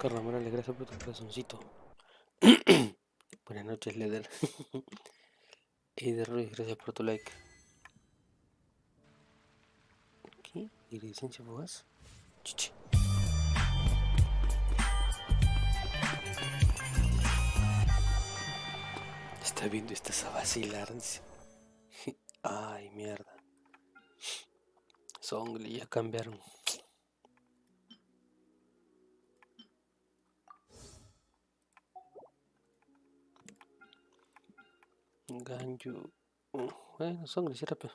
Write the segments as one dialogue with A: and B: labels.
A: Carla Morales, gracias por tu corazoncito. Buenas noches, Leder. Eider Ruiz, gracias por tu like. ¿Qué? ¿Iridescencia fugaz? Chichi. Está viendo, estás a vacilar, dice. Ay, mierda. Songli, ya cambiaron. Ganju. Bueno, Songli, sí, rápido.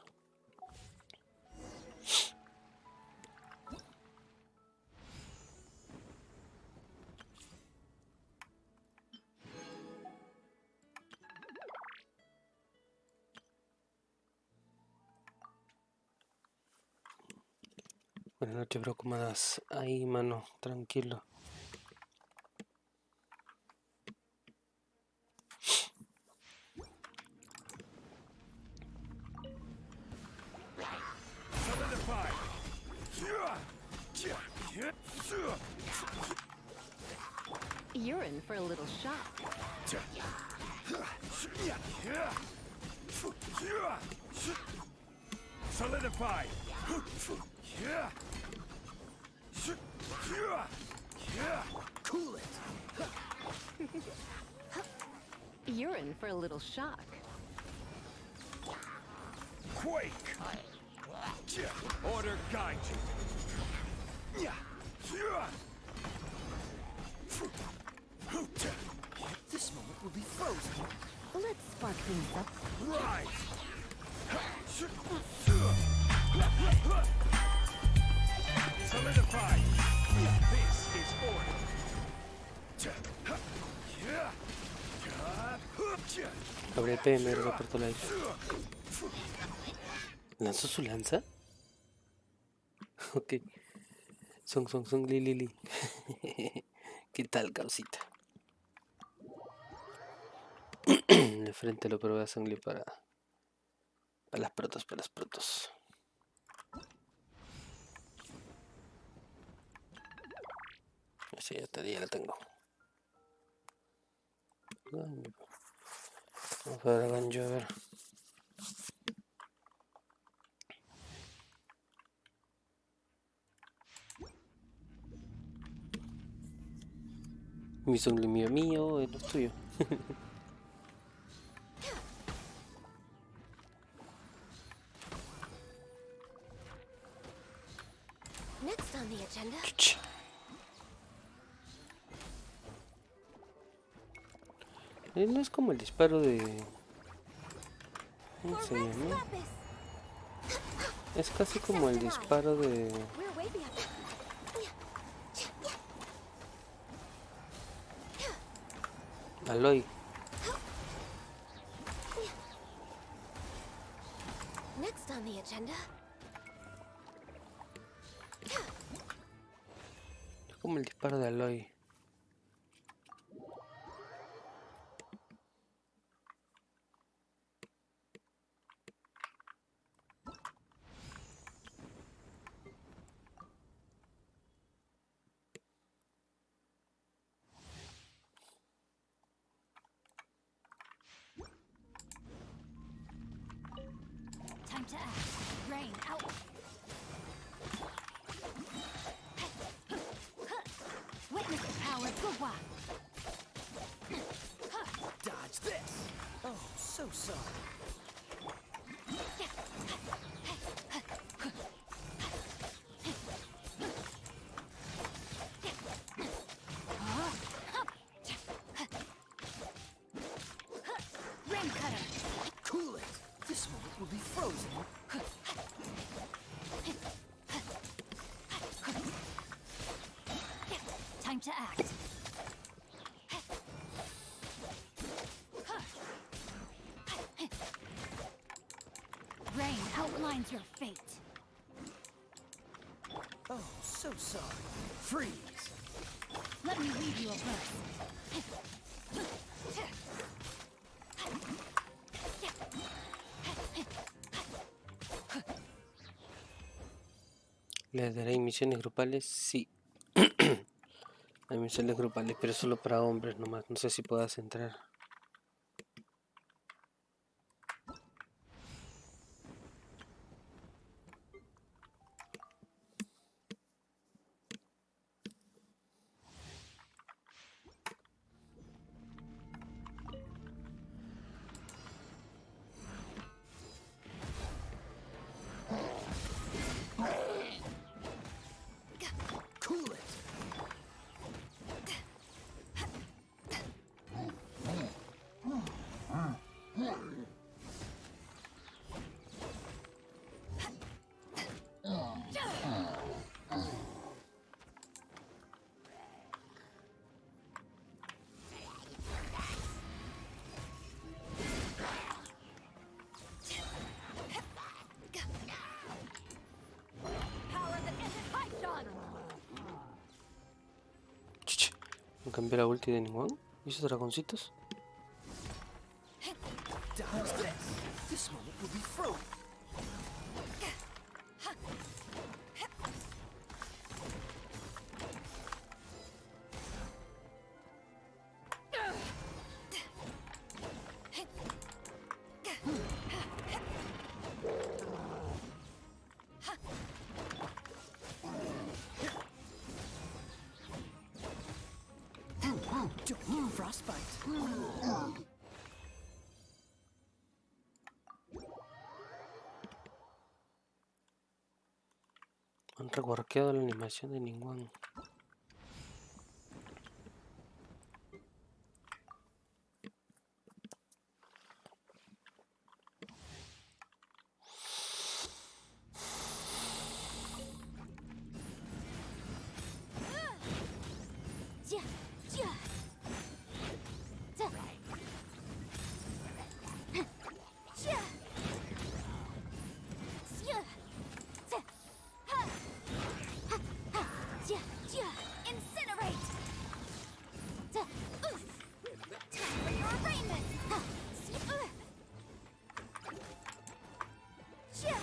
A: Buenas noches, bro, ¿cómo andas? Ahí, mano, tranquilo.
B: You're in for a little shock.
C: Solidify. Cool it.
B: You're in for a little shock.
C: Quake. Order guide you. This moment will be frozen.
B: Let's spark things up.
C: Rise. Solidify. This is order.
A: Gabriel PM, gracias por tu like. ¿Lanzó su lanza? Ok. Son, li. ¿Qué tal, causita? De frente lo probé a Songli para las protos. Así ya la tengo. Vamos a ver a Ganjo, a ver. Mi Songli mío, el tuyo.
B: Next on the agenda.
A: No es como el disparo de... ¿Cómo se llama? Es casi como el disparo de... Aloy.
B: Next on the agenda.
A: Es como el disparo de Aloy.
B: Time to act. Rain out. Witness the power of Gua.
C: Dodge this. Oh, so sorry.
B: Rain cutter.
C: Cool it. This moment will be frozen.
B: Time to act. Rain outlines your fate.
C: Oh, so sorry. Freeze.
B: Let me leave you a verse.
A: ¿Les daré misiones grupales? Sí. Hay misiones grupales, pero solo para hombres nomás. No sé si puedas entrar.
C: Cool it.
B: Power that isn't Python!
A: Chuch, ¿no cambié la ulti de ningún? ¿Y esos dragoncitos?
C: Dodge this. This moment will be frozen. Don't get frostbite.
A: Han reworkeado la animación de ningún.
B: Ja, ja. Ja. Ja. Ja. Ja. Ha. Ha. Ha. Ja, ja. Incinerate! Ja. Oof. Time for your arraignment! Ha. Ja.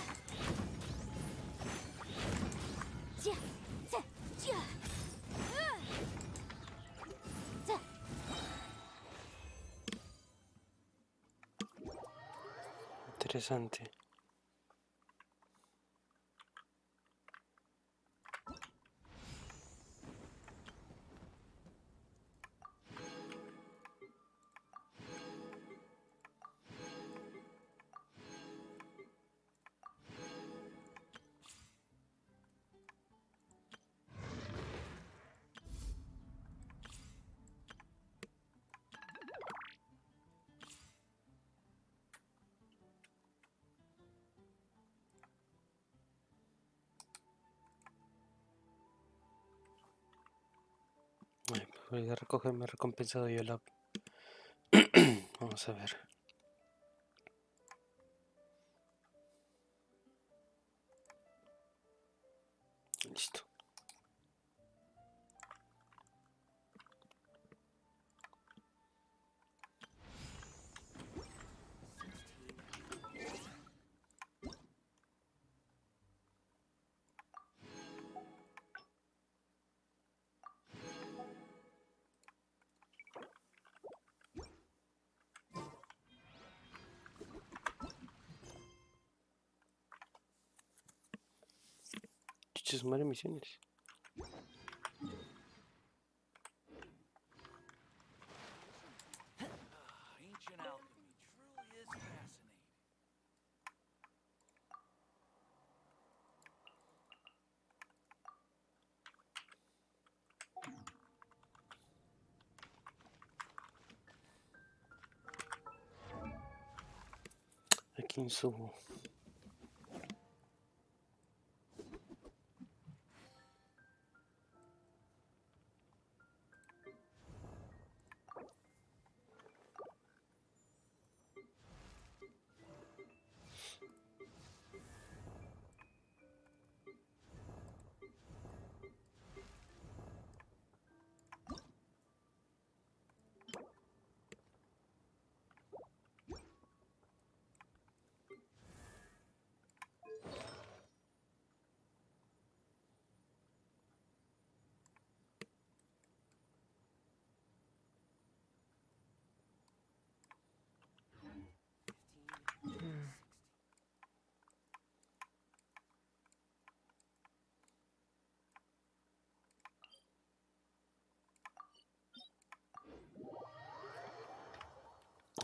B: Ja. Ja. Ja. Ja.
A: Interesante. Ay, pues voy a recogerme recompensado yo la. Vamos a ver. Listo. Chuches, madre misiones.
C: Ancient alchemy truly is fascinating.
A: ¿A quién subo?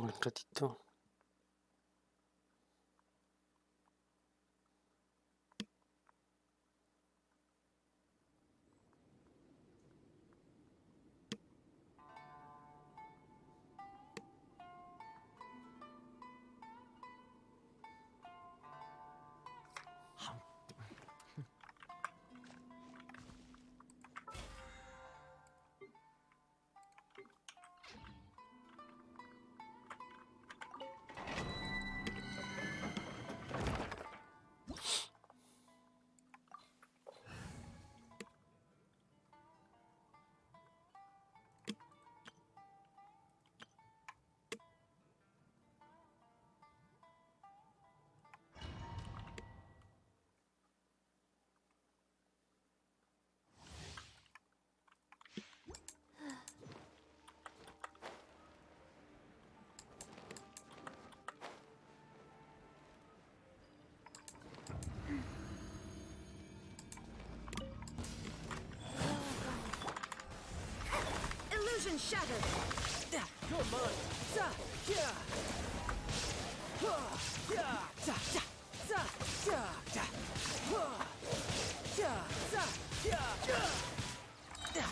A: Un ratito.
B: Illusion shattered.
C: You're mine. Za, yeah. Yeah. Za, za, za, yeah. Za. Yeah. Za, yeah. Yeah.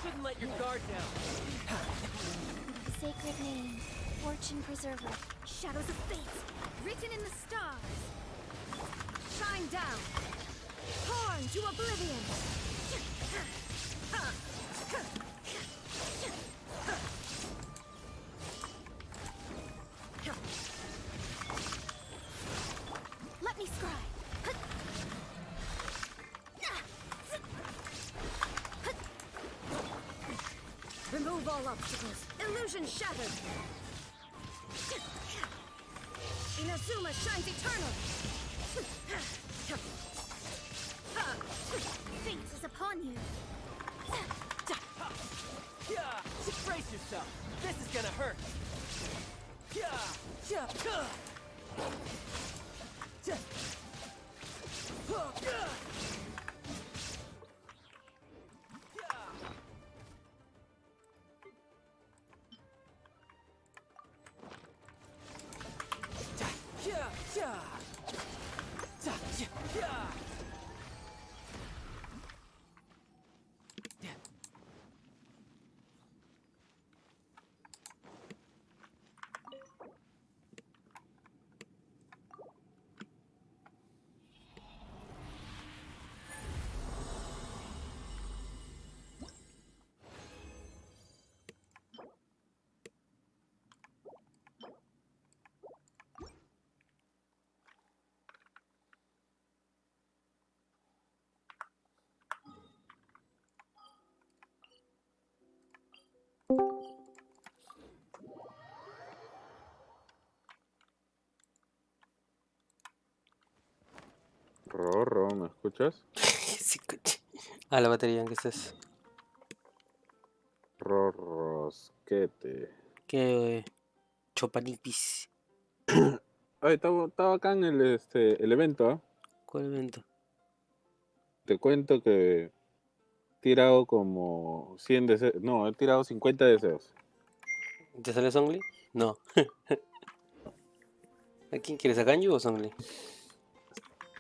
C: Shouldn't let your guard down.
B: Sacred name, fortune preserver, shadows of fate, written in the stars. Shine down, torn to oblivion. Let me scry. Remove all obstacles. Illusion shattered. Inazuma shines eternal. Fate is upon you.
C: Yeah. Brace yourself. This is gonna hurt. Yeah. Yeah.
D: Rorro, ¿me escuchas?
A: Sí, coche. A la batería en que estés.
D: Rorrosquete.
A: Que chopanipis.
D: Ay, estaba acá en el evento, ¿ah?
A: ¿Cuál evento?
D: Te cuento que he tirado como 100 deseos. No, he tirado 50 deseos.
A: ¿Te sale Songli? No. ¿A quién quieres? ¿A Ganyu o Songli?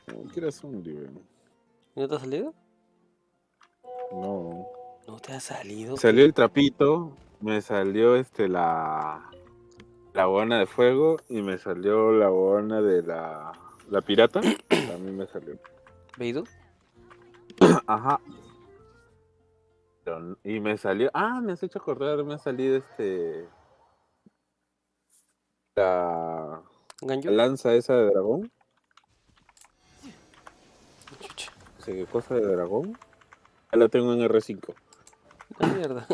D: No, quiero un libro.
A: ¿No te ha salido?
D: No.
A: No te ha salido.
D: Salió el trapito, me salió la buena de fuego y me salió la buena de la pirata. También me salió.
A: ¿Veído?
D: Ajá. Y me salió. Ah, me has hecho acordar, me ha salido la
A: ¿Ganyu?
D: lanza esa de dragón.
A: Chucha.
D: No sé qué cosa de dragón. Ya la tengo en R5.
A: Ah, mierda.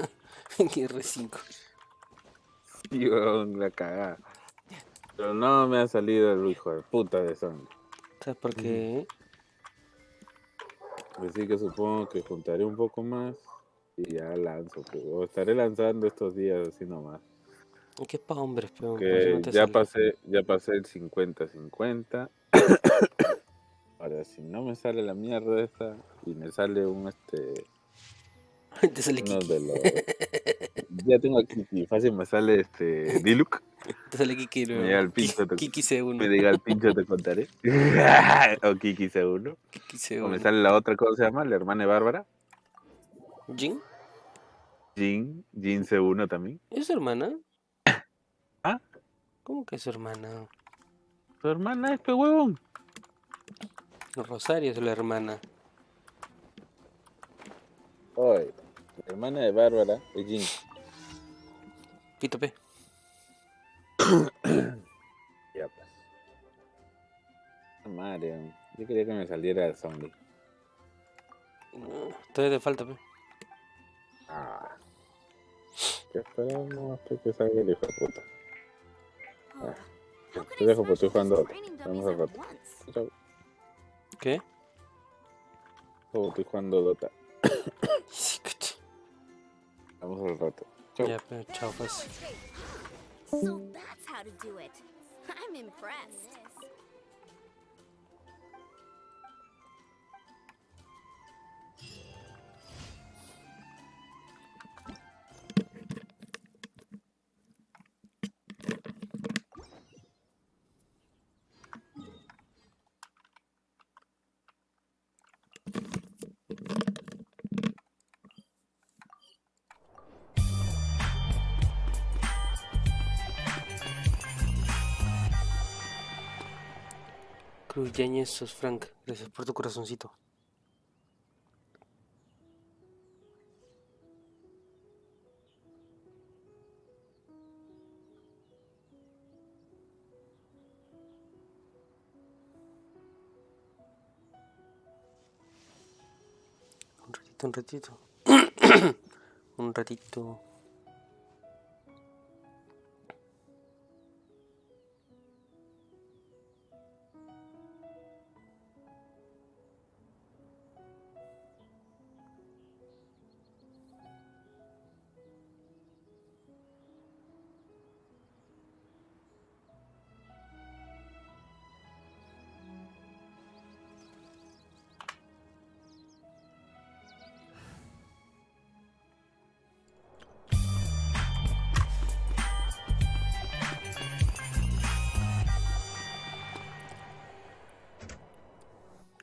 A: R5.
D: Sí, weón, la cagada. Pero no me ha salido el hijo de puta de Sony.
A: ¿Sabes por qué?
D: Así que supongo que juntaré un poco más y ya lanzo. O estaré lanzando estos días así nomás.
A: ¿Qué es para hombres, peón? Por eso no
D: Que
A: te
D: ya
A: sale.
D: pasé el 50-50. Ahora, si no me sale la mierda esta y me sale
A: Te sale
D: uno
A: Kiki.
D: de los... Ya tengo aquí, y fácil me sale Diluc,
A: Te sale Kiki
D: me
A: luego.
D: llega el pincho,
A: Kiki
D: me
A: C1.
D: diga el pincho te contaré. O Kiki C1.
A: Kiki
D: O me
A: C1.
D: sale la otra, ¿cómo se llama? La hermana de Bárbara.
A: ¿Jin?
D: Jin C1 también.
A: ¿Es su hermana?
D: Ah,
A: ¿Cómo que es su hermana?
D: tu hermana es pe huevón.
A: Rosario es la hermana.
D: Oye, la hermana de Bárbara es Jin.
A: Pito P.
D: Ya pues. Madre, yo quería que me saliera el zombie.
A: Todavía te falta, pe.
D: Ah, que esperamos hasta que salga el hijo de puta.
B: Oh, how
D: Te
B: can I
D: dejo porque estoy
B: smash
D: jugando
B: these
D: otro.
B: training
D: Vamos
B: dummies
D: al
B: at
D: rato.
B: once?
D: Chao.
A: ¿Qué?
D: Estoy jugando Dota. Vamos al rato. Chao.
A: Ya, pe, chao, pues.
B: So that's how to do it. I'm impressed.
A: Cruz Yáñez, sos Frank. Gracias por tu corazoncito. Un ratito, un ratito. Un ratito.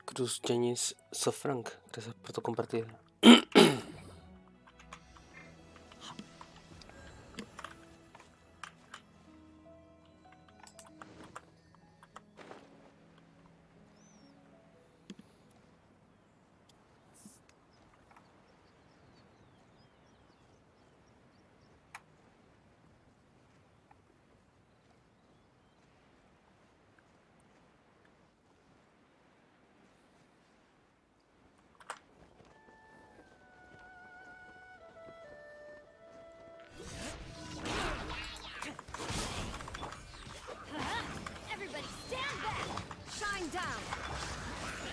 A: Cruz Yáñez, sos Frank. Gracias por tu compartida.
B: Everybody stand back! Shine down!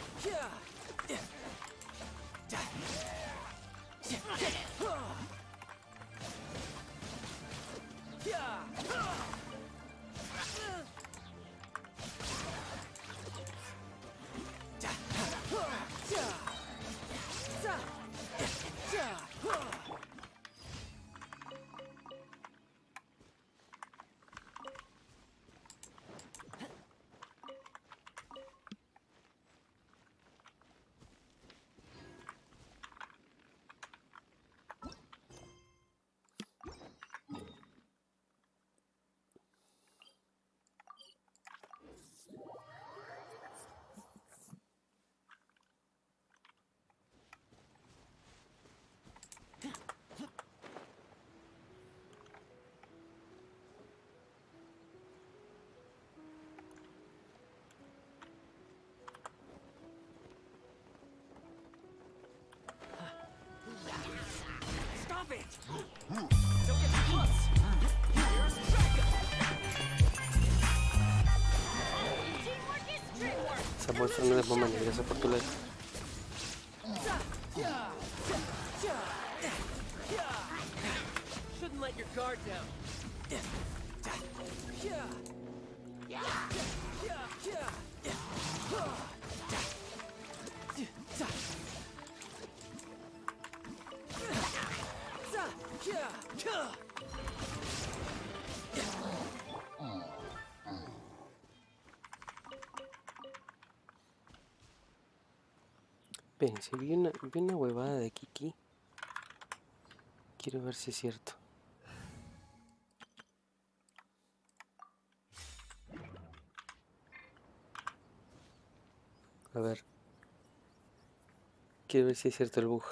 C: Stop it! Don't get too close! Here's backup!
B: Teamwork is dreamwork!
A: Samuel Fernández Momani, gracias por tu like.
C: Shouldn't let your guard down.
A: Espérense, vi una huevada de Kiki. Quiero ver si es cierto. A ver. Quiero ver si es cierto el bug.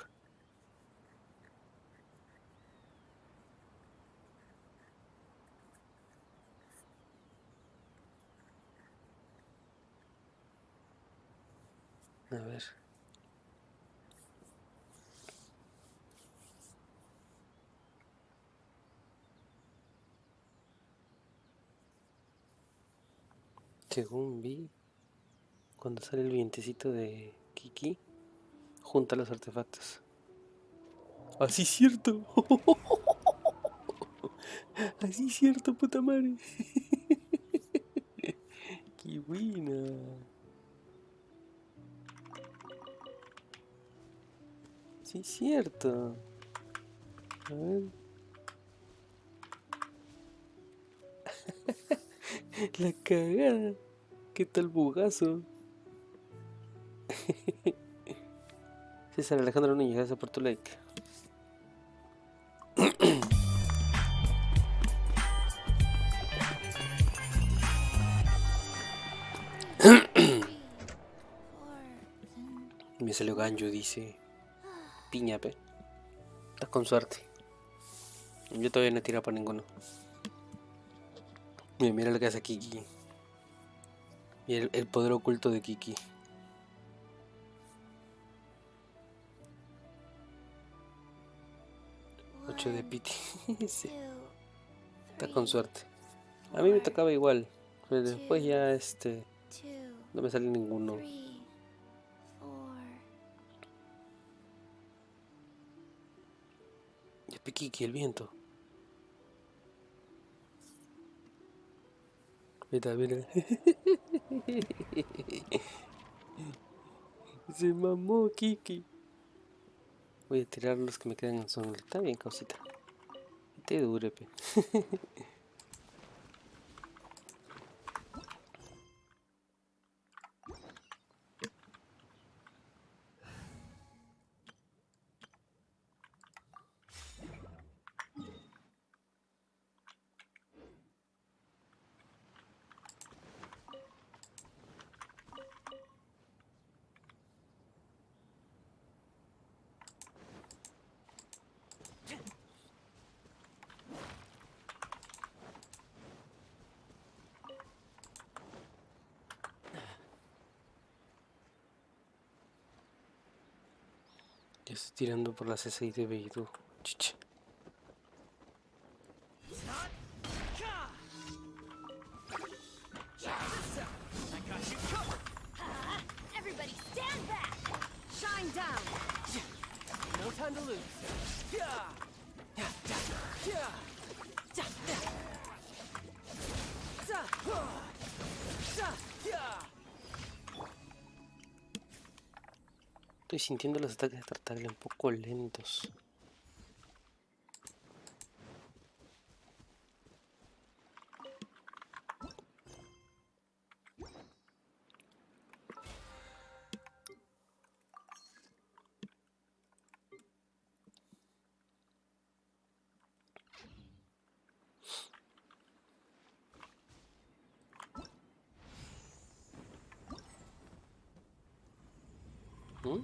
A: A ver. Según vi, cuando sale el vientecito de Kiki, junta los artefactos. Así es cierto. Así es cierto, puta madre. Qué buena. Sí es cierto. A ver. La cagada. ¿Qué tal bugazo? César Alejandro Núñez, gracias por tu like. Me salió Ganjo, dice. Piña, pe. Estás con suerte. Yo todavía no he tirado para ninguno. Mira lo que hace Kiki. Y el poder oculto de Kiki. 8 de piti. Sí, está con suerte. A mí me tocaba igual. Pero después ya no me sale ninguno. Y es Kiki, el viento. Mira, mira. Se mamó Kiki. Voy a tirar los que me quedan en zona. Está bien, causita. Te dure, pe. Ya estoy tirando por la C6 de Beidou. Chicha.
B: Everybody stand back! Shine down!
C: No time to lose.
A: Estoy sintiendo los ataques de Tartaglia un poco lentos. ¿Mm?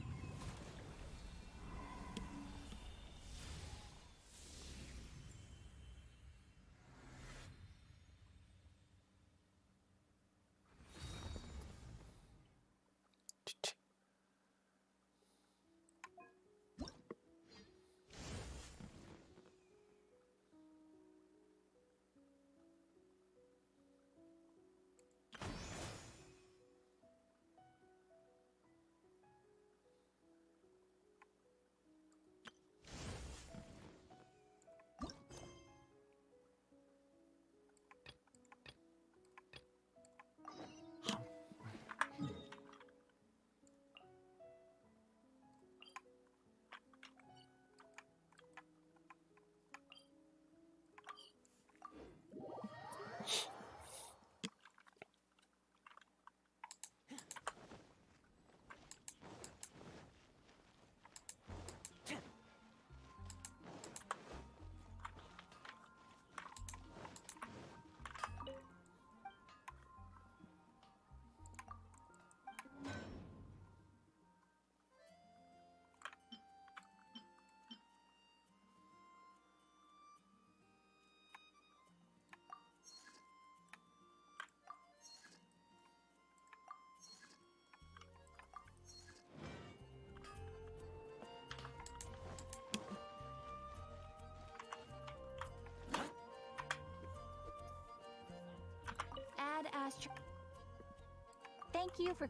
B: you for...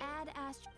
B: Add Astro...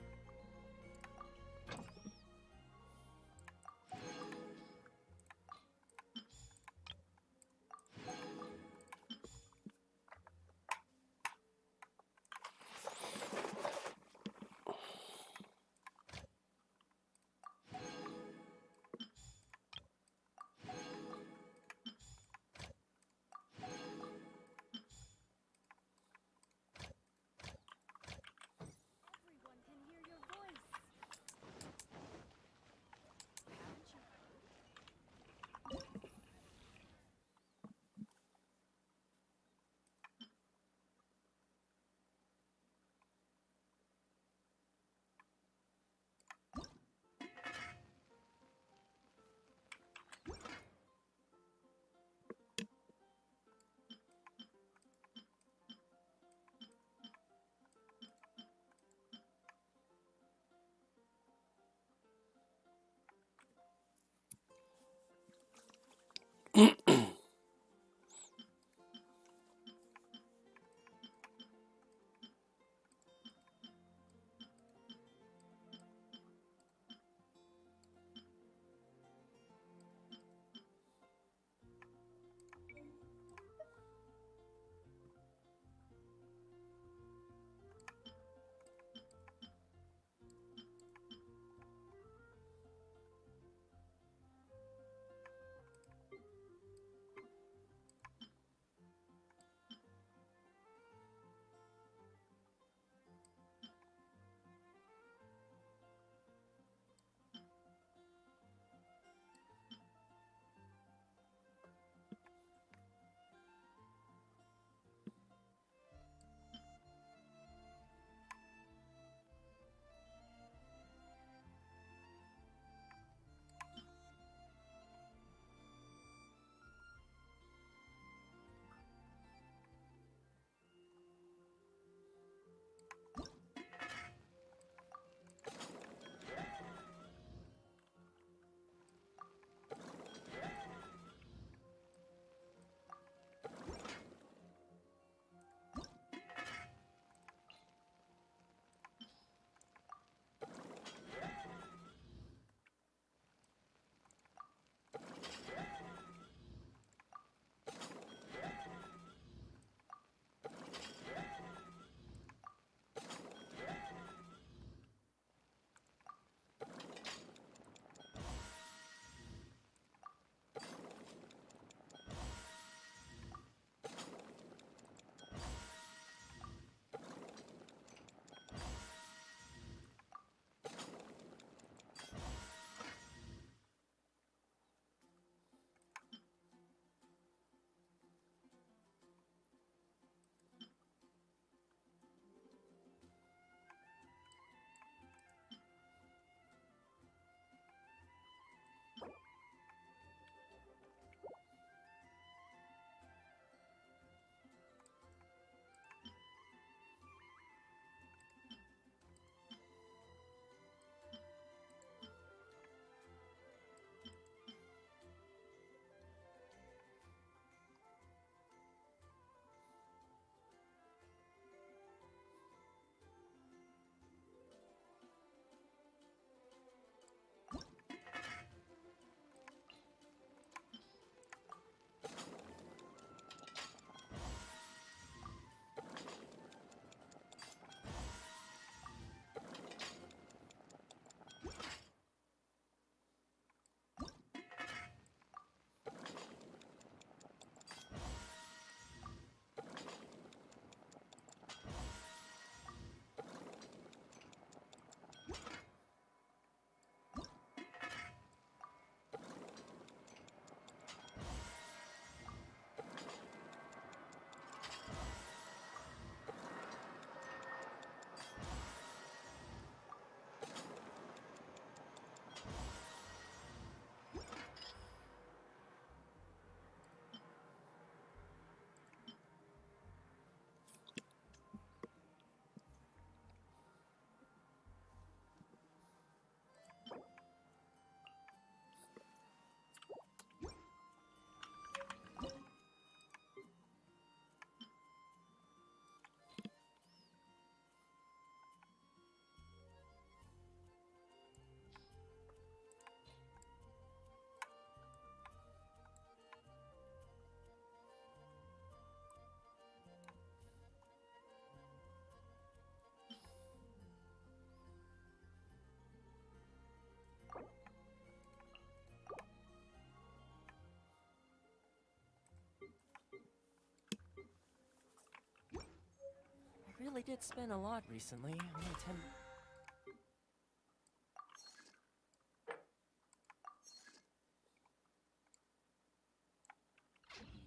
C: really did spend a lot recently. Only 10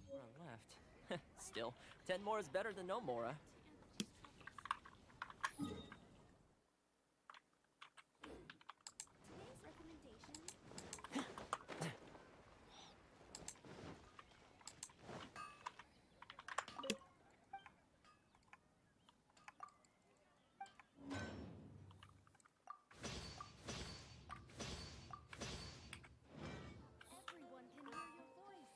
C: more left. Still, 10 more is better than no more.
B: Today's recommendation. Everyone can hear your voice.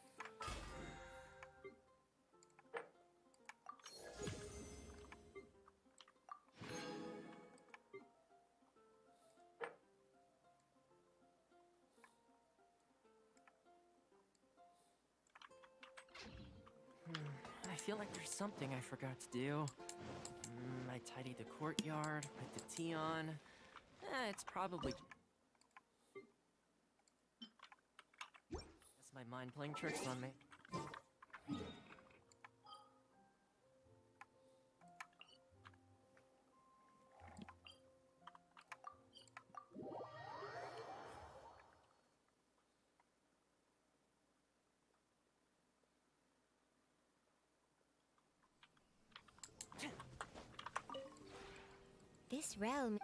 C: I feel like there's something I forgot to do. I tidied the courtyard, put the tea on. It's probably... That's my mind playing tricks on me.
B: This realm.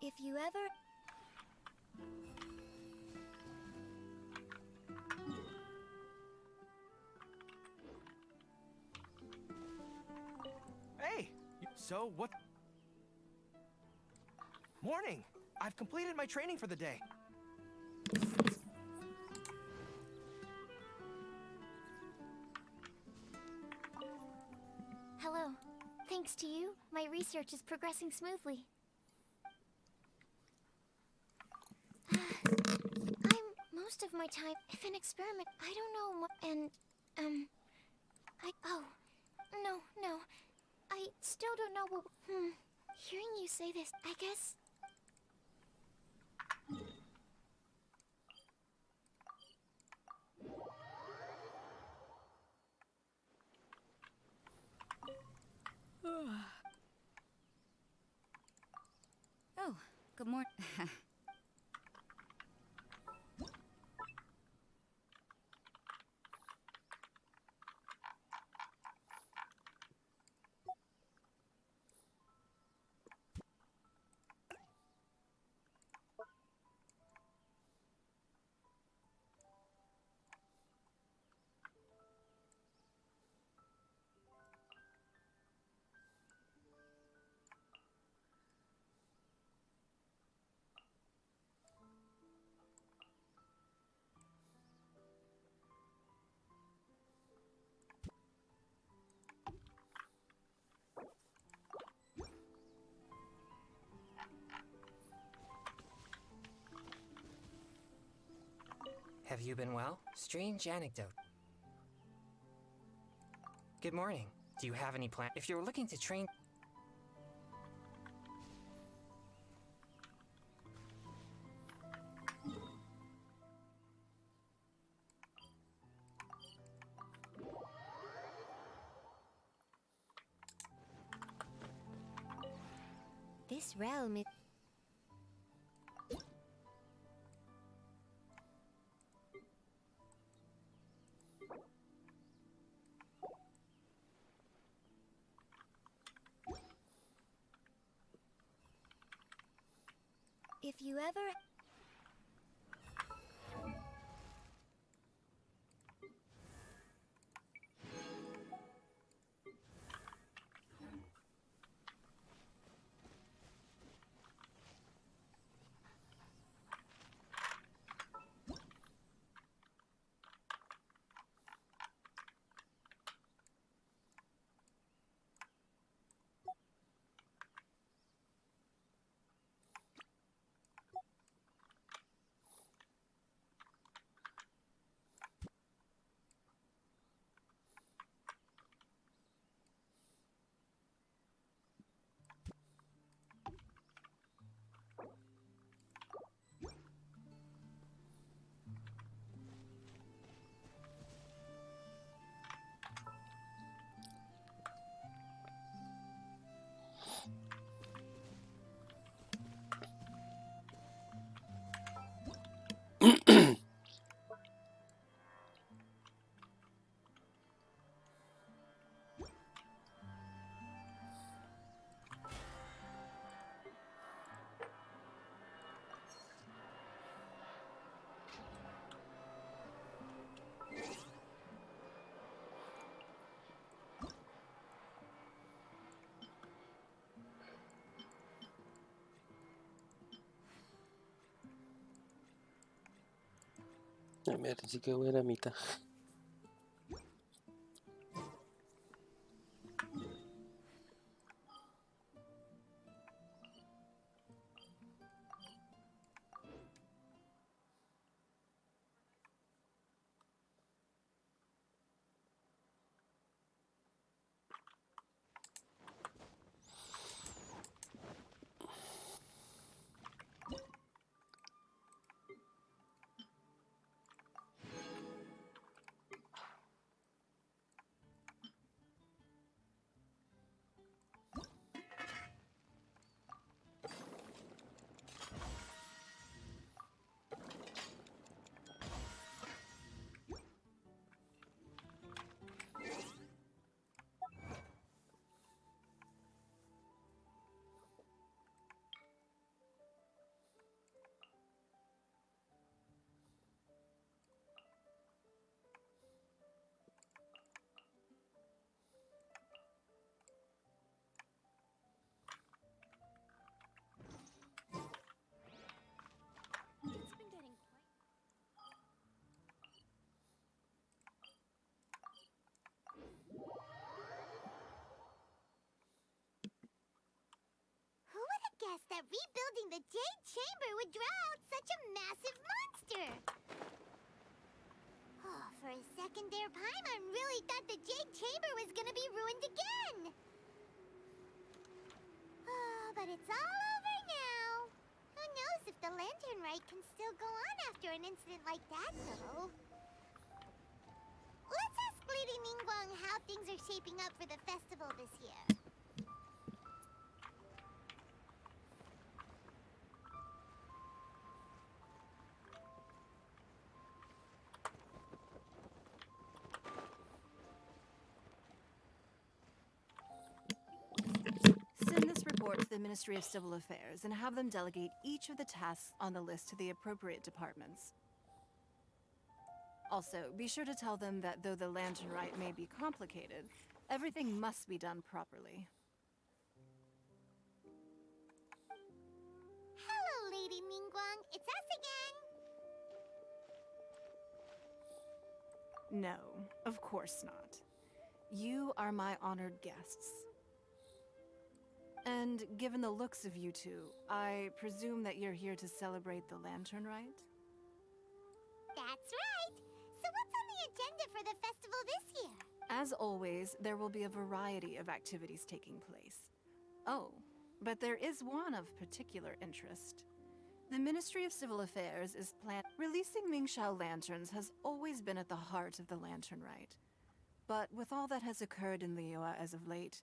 B: If you ever...
E: Hey! So, what? Morning! I've completed my training for the day.
B: Hello. Thanks to you, my research is progressing smoothly. I'm most of my time, if an experiment, I don't know, and, oh, no, I still don't know what, hearing you say this, I guess...
F: Oh, good morning.
G: Have you been well? Strange anecdote. Good morning. Do you have any plan? If you're looking to train...
B: This realm is... If you ever...
A: A ver, sí que voy a la mitad.
B: It's been getting quite. Who would have guessed that rebuilding the Jade Chamber would draw out such a massive monster? Oh, for a second there, Paimon really thought the Jade Chamber was gonna be ruined again. Oh, but it's all over now. Who knows if the Lantern Rite can still go on after an incident like that, though. Let's ask Lady Ningguang how things are shaping up for the festival this year.
H: Send this report to the Ministry of Civil Affairs and have them delegate each of the tasks on the list to the appropriate departments. Also, be sure to tell them that though the Lantern Rite may be complicated, everything must be done properly.
B: Hello, Lady Ningguang. It's us again.
H: No, of course not. You are my honored guests. And given the looks of you two, I presume that you're here to celebrate the Lantern Rite?
B: That's right. So what's on the agenda for the festival this year?
H: As always, there will be a variety of activities taking place. Oh, but there is one of particular interest. The Ministry of Civil Affairs is releasing Mingxiao lanterns has always been at the heart of the Lantern Rite. But with all that has occurred in Liyue as of late,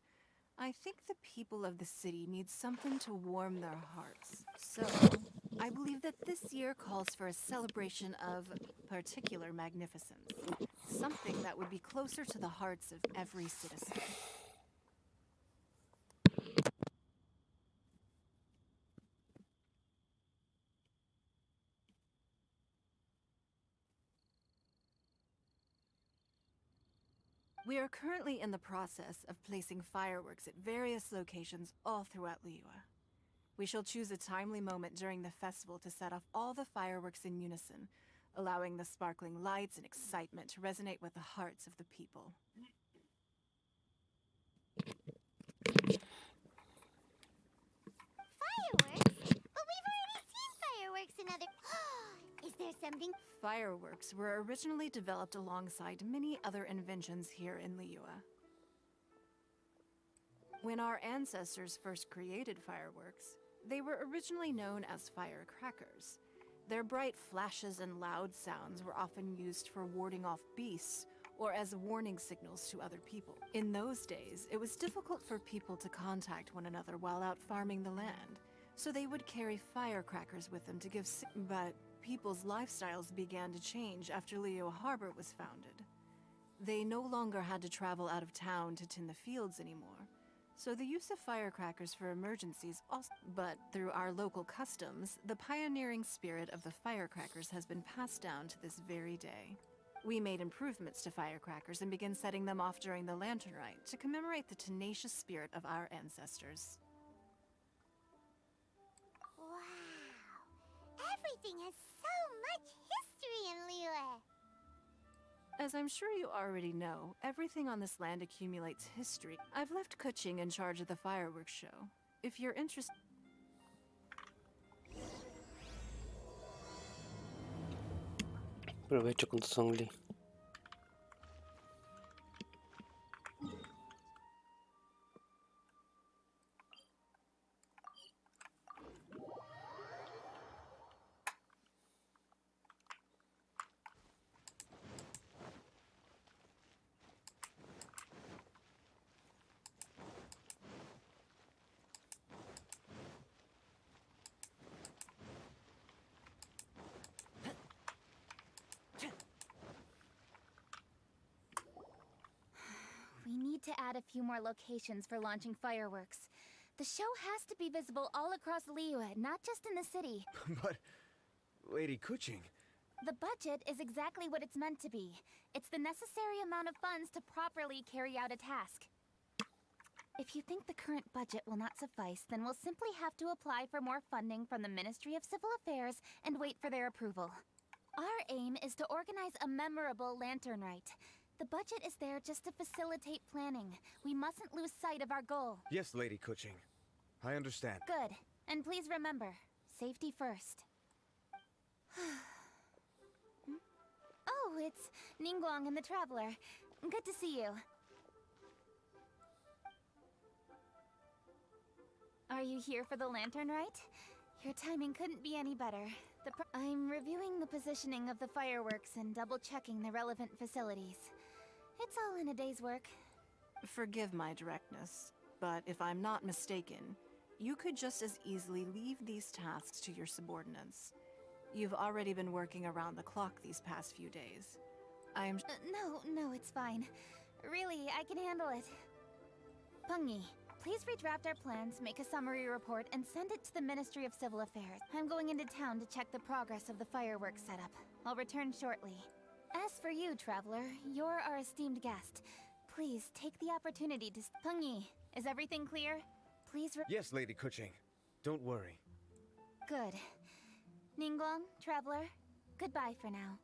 H: I think the people of the city need something to warm their hearts. So, I believe that this year calls for a celebration of particular magnificence. Something that would be closer to the hearts of every citizen. We are currently in the process of placing fireworks at various locations all throughout Liyue. We shall choose a timely moment during the festival to set off all the fireworks in unison, allowing the sparkling lights and excitement to resonate with the hearts of the people.
B: Fireworks? But we've already seen fireworks in other... Is there something...
H: Fireworks were originally developed alongside many other inventions here in Liyue. When our ancestors first created fireworks, they were originally known as firecrackers. Their bright flashes and loud sounds were often used for warding off beasts or as warning signals to other people. In those days, it was difficult for people to contact one another while out farming the land, so they would carry firecrackers with them to give but people's lifestyles began to change after Liyue Harbor was founded. They no longer had to travel out of town to tend the fields anymore, so the use of firecrackers for emergencies also... But through our local customs, the pioneering spirit of the firecrackers has been passed down to this very day. We made improvements to firecrackers and began setting them off during the Lantern Rite to commemorate the tenacious spirit of our ancestors.
B: Wow. Everything has so much history in Liyue.
H: As I'm sure you already know, everything on this land accumulates history. I've left Kuching in charge of the fireworks show. If you're interested...
A: Provecho con tu songli.
B: We need to add a few more locations for launching fireworks. The show has to be visible all across Liyue, not just in the city.
E: But, Lady Kuching,
B: The budget is exactly what it's meant to be. It's the necessary amount of funds to properly carry out a task. If you think the current budget will not suffice, then we'll simply have to apply for more funding from the Ministry of Civil Affairs and wait for their approval. Our aim is to organize a memorable lantern rite. The budget is there just to facilitate planning. We mustn't lose sight of our goal.
E: yes, Lady Kuching. I understand.
B: Good. And please remember, safety first. Oh, it's Ningguang and the Traveler. Good to see you. Are you here for the lantern rite? Your timing couldn't be any better. I'm reviewing the positioning of the fireworks and double-checking the relevant facilities. It's all in a day's work.
H: Forgive my directness, but if I'm not mistaken, you could just as easily leave these tasks to your subordinates. You've already been working around the clock these past few days.
B: No, it's fine. Really, I can handle it. Pungi, please redraft our plans, make a summary report, and send it to the Ministry of Civil Affairs. I'm going into town to check the progress of the fireworks setup. I'll return shortly. As for you, Traveler, you're our esteemed guest. Please take the opportunity to... Pungi, is everything clear? Please
E: Yes, Lady Kuching. Don't worry.
B: Good. Ningguang, Traveler, goodbye for now.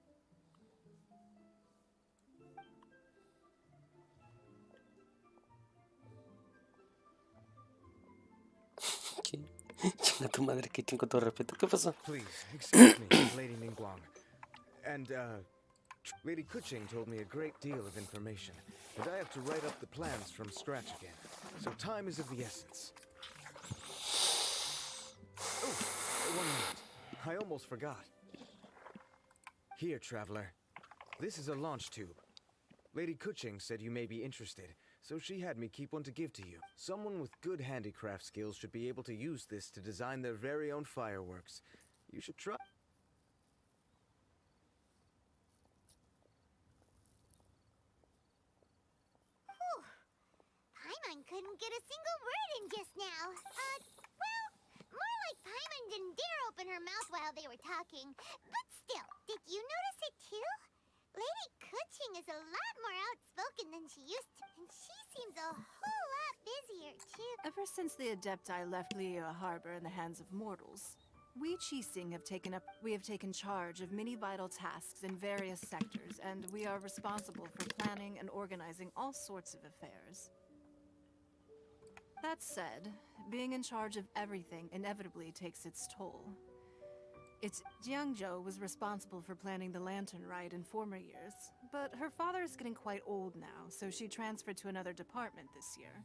A: Chinga tu madre, que con todo respeto. ¿Qué pasó?
E: Please, excuse me, Lady Ningguang. And, Lady Kuching told me a great deal of information, and I have to write up the plans from scratch again. So time is of the essence. Oh, 1 minute. I almost forgot. Here, Traveler. This is a launch tube. Lady Kuching said you may be interested, so she had me keep one to give to you. Someone with good handicraft skills should be able to use this to design their very own fireworks. You should try.
I: Paimon couldn't get a single word in just now. Well, more like Paimon didn't dare open her mouth while they were talking. But still, did you notice it too? Lady Kuching is a lot more outspoken than she used to, and she seems a whole lot busier too.
H: Ever since the Adepti left Liyue Harbor in the hands of mortals, we Qixing have taken charge of many vital tasks in various sectors, and we are responsible for planning and organizing all sorts of affairs. That said, being in charge of everything inevitably takes its toll. Jiangzhou was responsible for planning the lantern rite in former years, but her father is getting quite old now, so she transferred to another department this year.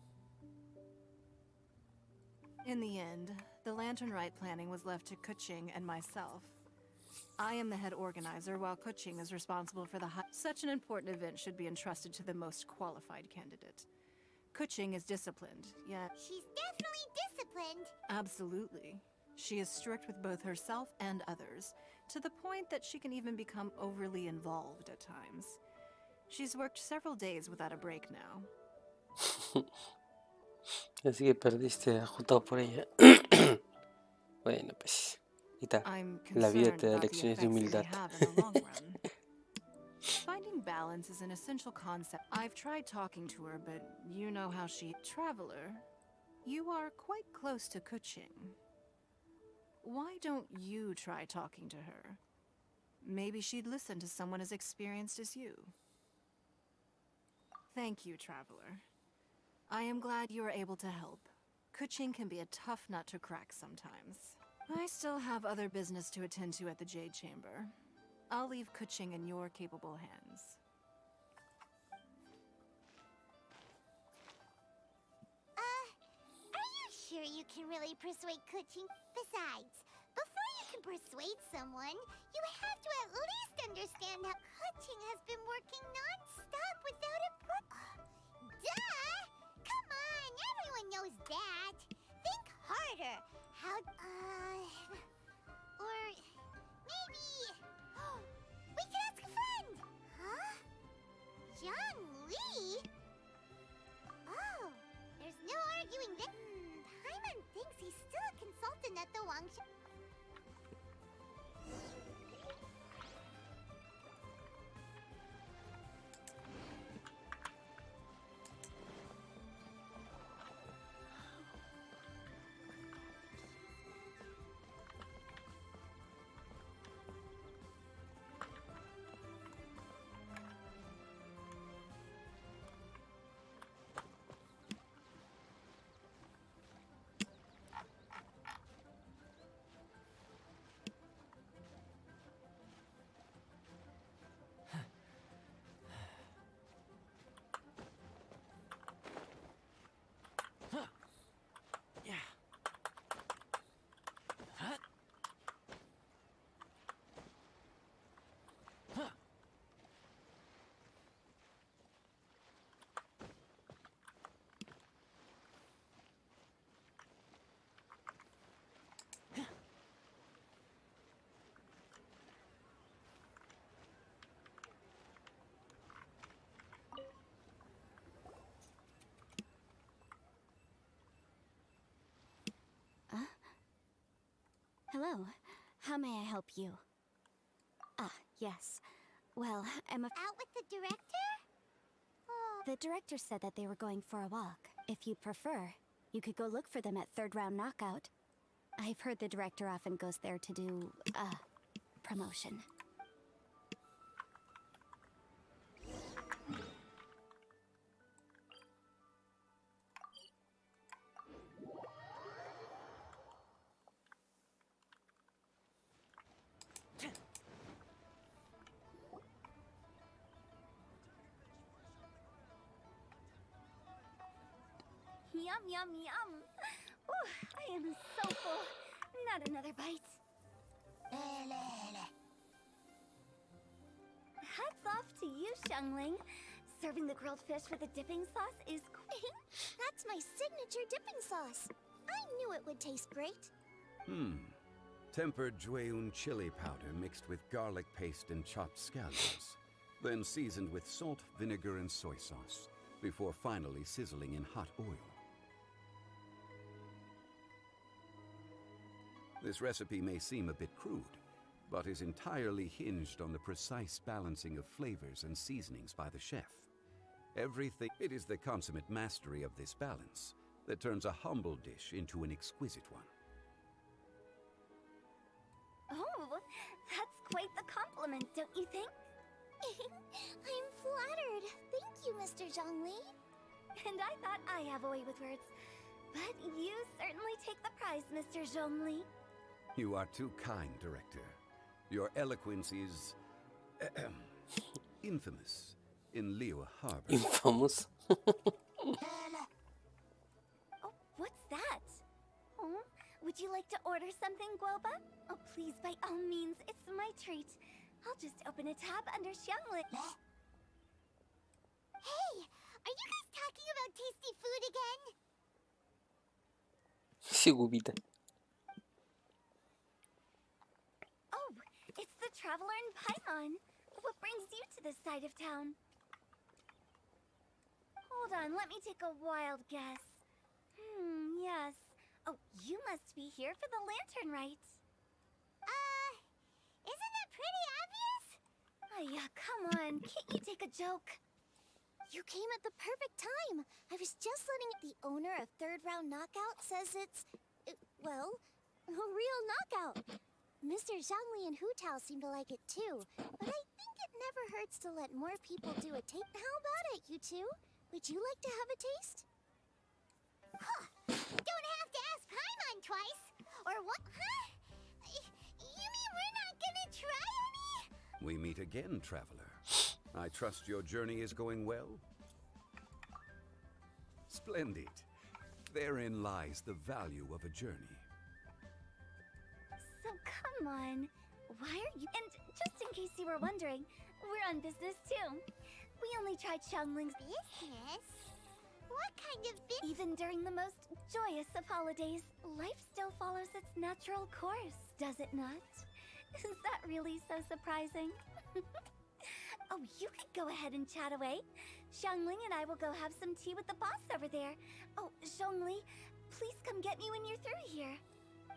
H: In the end, the lantern rite planning was left to Kuching and myself. I am the head organizer, while Kuching is responsible for the Such an important event should be entrusted to the most qualified candidate. Kuching is disciplined, yet...
I: She's definitely disciplined.
H: Absolutely. She is strict with both herself and others, to the point that she can even become overly involved at times. She's worked several days without a break now.
A: Así que perdiste ajustado por ella. Bueno, pues. Y está.
H: I'm
A: La vida
H: concerned
A: te da
H: about the
A: lecciones de
H: effects it may
A: humildad.
H: have in the long run. Finding balance is an essential concept. I've tried talking to her, but you know how she... Traveler, you are quite close to Kuching. Why don't you try talking to her? Maybe she'd listen to someone as experienced as you. Thank you, Traveler. I am glad you were able to help. Kuching can be a tough nut to crack sometimes. I still have other business to attend to at the Jade Chamber. I'll leave Kuching in your capable hands.
I: Are you sure you can really persuade Kuching? Besides, before you can persuade someone, you have to at least understand how Kuching has been working non-stop without a break. Duh! Come on, everyone knows that. Think harder. How, or maybe... we can ask a friend! Huh? John Lee? Oh, there's no arguing that. Paimon thinks he's still a consultant at the Wangsha.
C: Yeah. Huh? Huh.
B: Hello. How may I help you? Ah, yes. Well, I'm
I: Out with the director? Oh.
B: The director said that they were going for a walk. If you prefer, you could go look for them at third round knockout. I've heard the director often goes there to do, promotion. Yum, yum, yum. Ooh, I am so full. Not another bite. Hats off to you, Xiangling. Serving the grilled fish with a dipping sauce is quick.
I: That's my signature dipping sauce. I knew it would taste great.
J: Tempered Jueyun chili powder mixed with garlic paste and chopped scallions. Then seasoned with salt, vinegar, and soy sauce, before finally sizzling in hot oil. This recipe may seem a bit crude, but is entirely hinged on the precise balancing of flavors and seasonings by the chef. It is the consummate mastery of this balance that turns a humble dish into an exquisite one.
B: Oh, that's quite the compliment, don't you think?
I: I'm flattered. Thank you, Mr. Zhongli.
B: And I thought I have a way with words. But you certainly take the prize, Mr. Zhongli.
J: You are too kind, Director. Your eloquence is infamous in Liyue Harbor.
A: Infamous.
B: Oh, what's that? Oh, would you like to order something, Guoba? Oh, please, by all means, it's my treat. I'll just open a tab under Xiangling.
I: Hey, are you guys talking about tasty food again?
A: Sí, Gubita.
B: Oh, it's the Traveler in Paimon. What brings you to this side of town? Hold on, let me take a wild guess. Yes. Oh, you must be here for the lantern rite.
I: Isn't that pretty obvious?
B: Yeah, come on, can't you take a joke?
I: You came at the perfect time. I was just letting the owner of Third Round Knockout says it's, well, a real knockout. Mr. Zhongli and Hu Tao seem to like it too, but I think it never hurts starts to let more people do a taste. How about it, you two? Would you like to have a taste? Huh. Don't have to ask Paimon twice. Or what? Huh? You mean we're not gonna try any?
J: We meet again, traveler. I trust your journey is going well? Splendid. Therein lies the value of a journey.
F: So come on. Why are you... And just in case you were wondering, we're on business too. We only tried Xiangling's
I: Business? What kind of business?
F: Even during the most joyous of holidays, life still follows its natural course, does it not? Is that really so surprising? Oh, you could go ahead and chat away. Xiangling and I will go have some tea with the boss over there. Oh, Zhongli, please come get me when you're through here.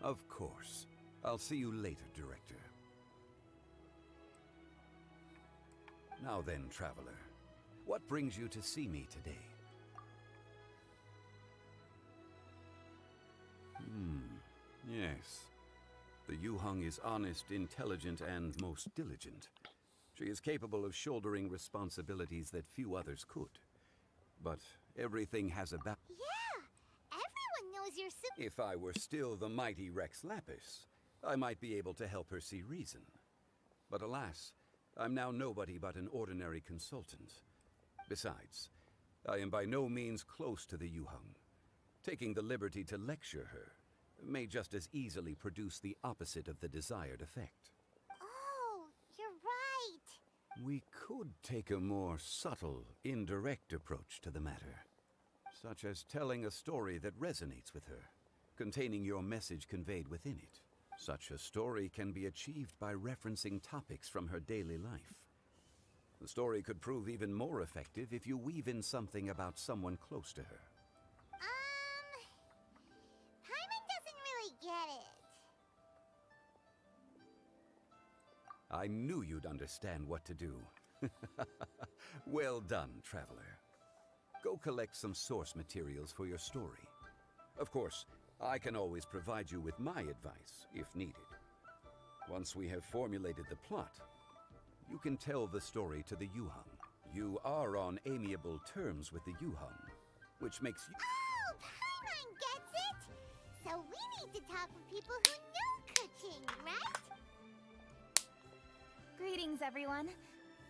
J: Of course. I'll see you later, Director. Now then, traveler, what brings you to see me today? Yes. The Yuheng is honest, intelligent, and most diligent. She is capable of shouldering responsibilities that few others could. But everything has a
I: Yeah! Everyone knows you're super...
J: If I were still the mighty Rex Lapis, I might be able to help her see reason. But alas, I'm now nobody but an ordinary consultant. Besides, I am by no means close to the Yuheng. Taking the liberty to lecture her may just as easily produce the opposite of the desired effect.
I: Oh, you're right.
J: We could take a more subtle, indirect approach to the matter, such as telling a story that resonates with her, containing your message conveyed within it. Such a story can be achieved by referencing topics from her daily life. The story could prove even more effective if you weave in something about someone close to her.
I: Paimon doesn't really get it.
J: I knew you'd understand what to do. Well done, traveler. Go collect some source materials for your story. Of course, I can always provide you with my advice, if needed. Once we have formulated the plot, you can tell the story to the Yuheng. You are on amiable terms with the Yuheng, which makes you...
I: Oh, Paimon gets it! So we need to talk with people who know cooking, right?
B: Greetings, everyone.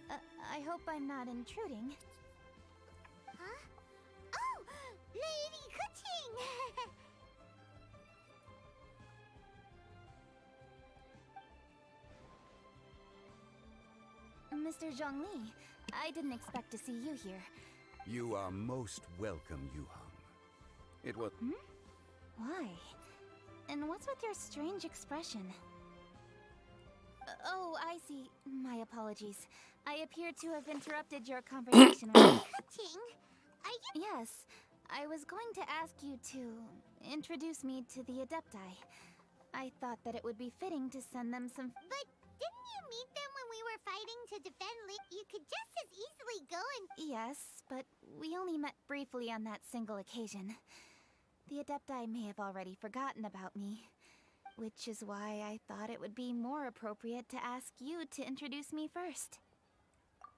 B: I hope I'm not intruding.
I: Huh? Oh! Lady Cooking!
B: Mr. Zhongli, I didn't expect to see you here.
J: You are most welcome, Yuheng. It was...
B: Why? And what's with your strange expression? Oh, I see. My apologies. I appear to have interrupted your conversation with...
I: Cooking? Are you...
B: Yes. I was going to ask you to introduce me to the Adepti. I thought that it would be fitting to send them some...
I: But didn't you meet them when we were fighting to defend You could just as easily go and...
B: Yes, but we only met briefly on that single occasion. The Adepti may have already forgotten about me, which is why I thought it would be more appropriate to ask you to introduce me first.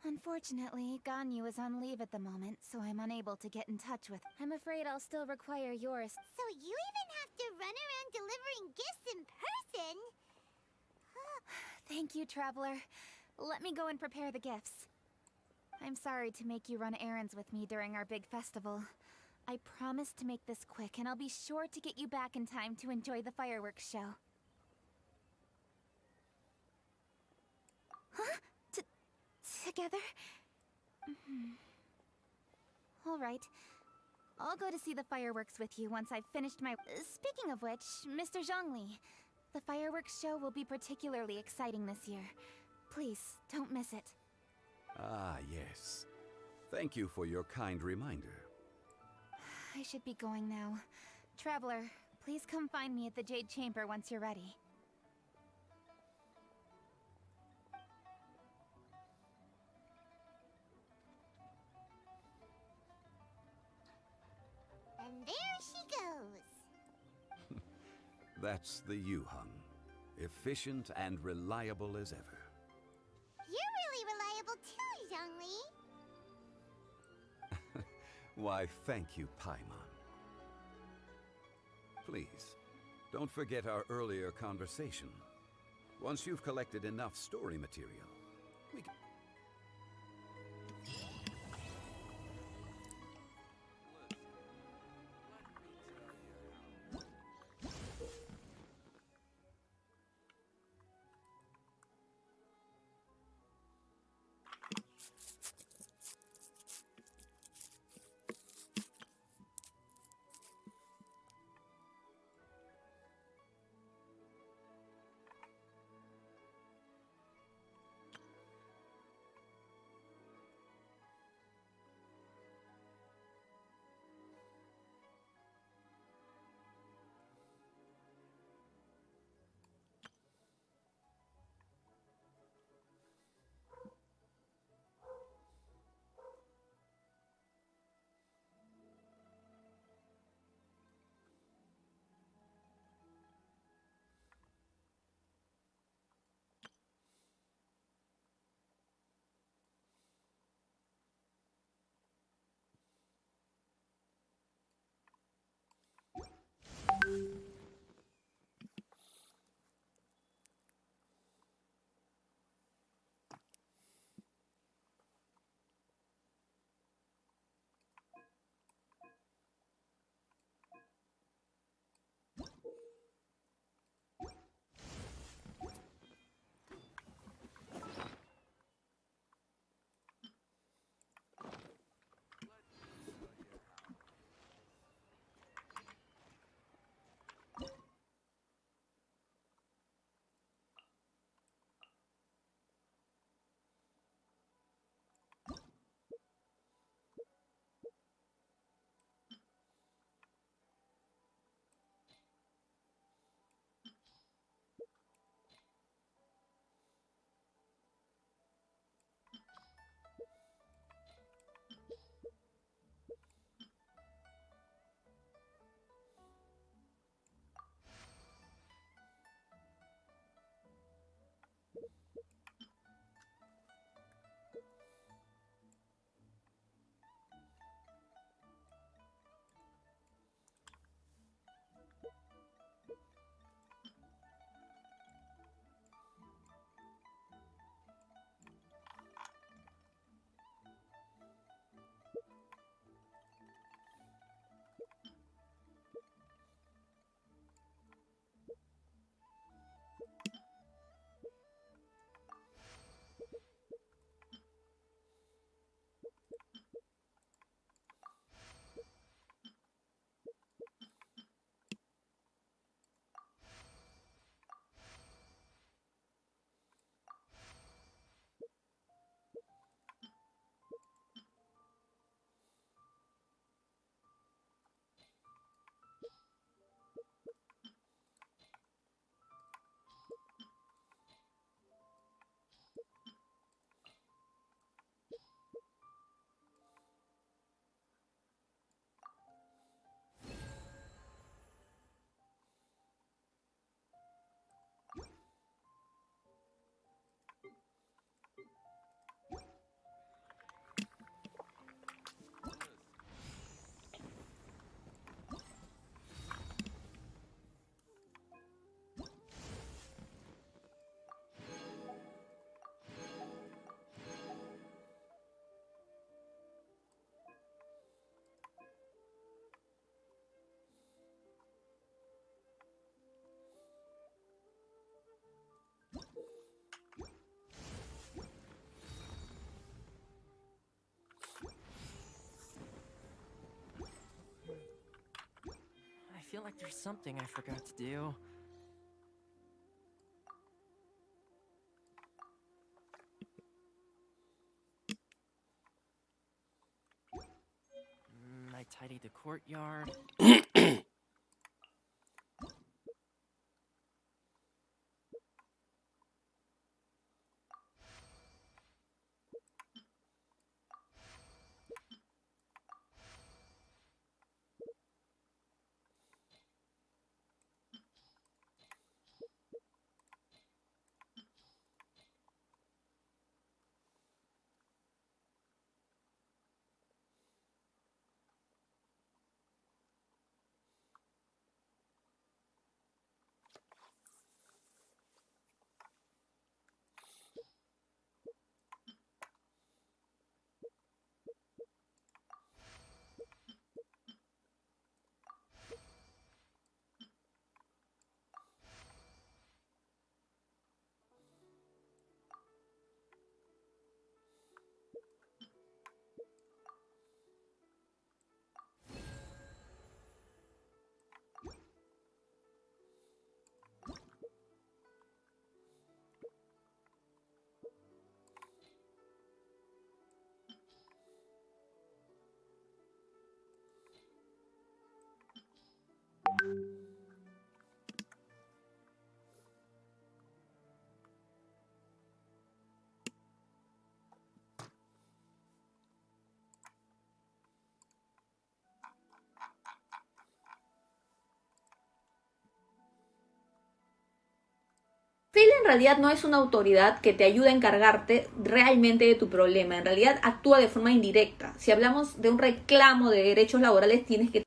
B: Unfortunately, Ganyu is on leave at the moment, so I'm unable to get in touch with... I'm afraid I'll still require yours.
I: So you even have to run around delivering gifts in person?
B: Thank you, Traveler. Let me go and prepare the gifts. I'm sorry to make you run errands with me during our big festival. I promise to make this quick, and I'll be sure to get you back in time to enjoy the fireworks show. Huh? Together? All right. I'll go to see the fireworks with you once I've finished my... Speaking of which, Mr. Zhongli, the fireworks show will be particularly exciting this year. Please, don't miss it.
J: Ah, yes. Thank you for your kind reminder.
B: I should be going now. Traveler, please come find me at the Jade Chamber once you're ready.
I: And there she goes.
J: That's the Yuheng. Efficient and reliable as ever.
I: You're really reliable too, Zhongli.
J: Why, thank you, Paimon. Please, don't forget our earlier conversation. Once you've collected enough story material, we can...
C: I feel like there's something I forgot to do. I tidied the courtyard.
K: realidad no es una autoridad que te ayuda a encargarte realmente de tu problema. En realidad actúa de forma indirecta. Si hablamos de un reclamo de derechos laborales, tienes que...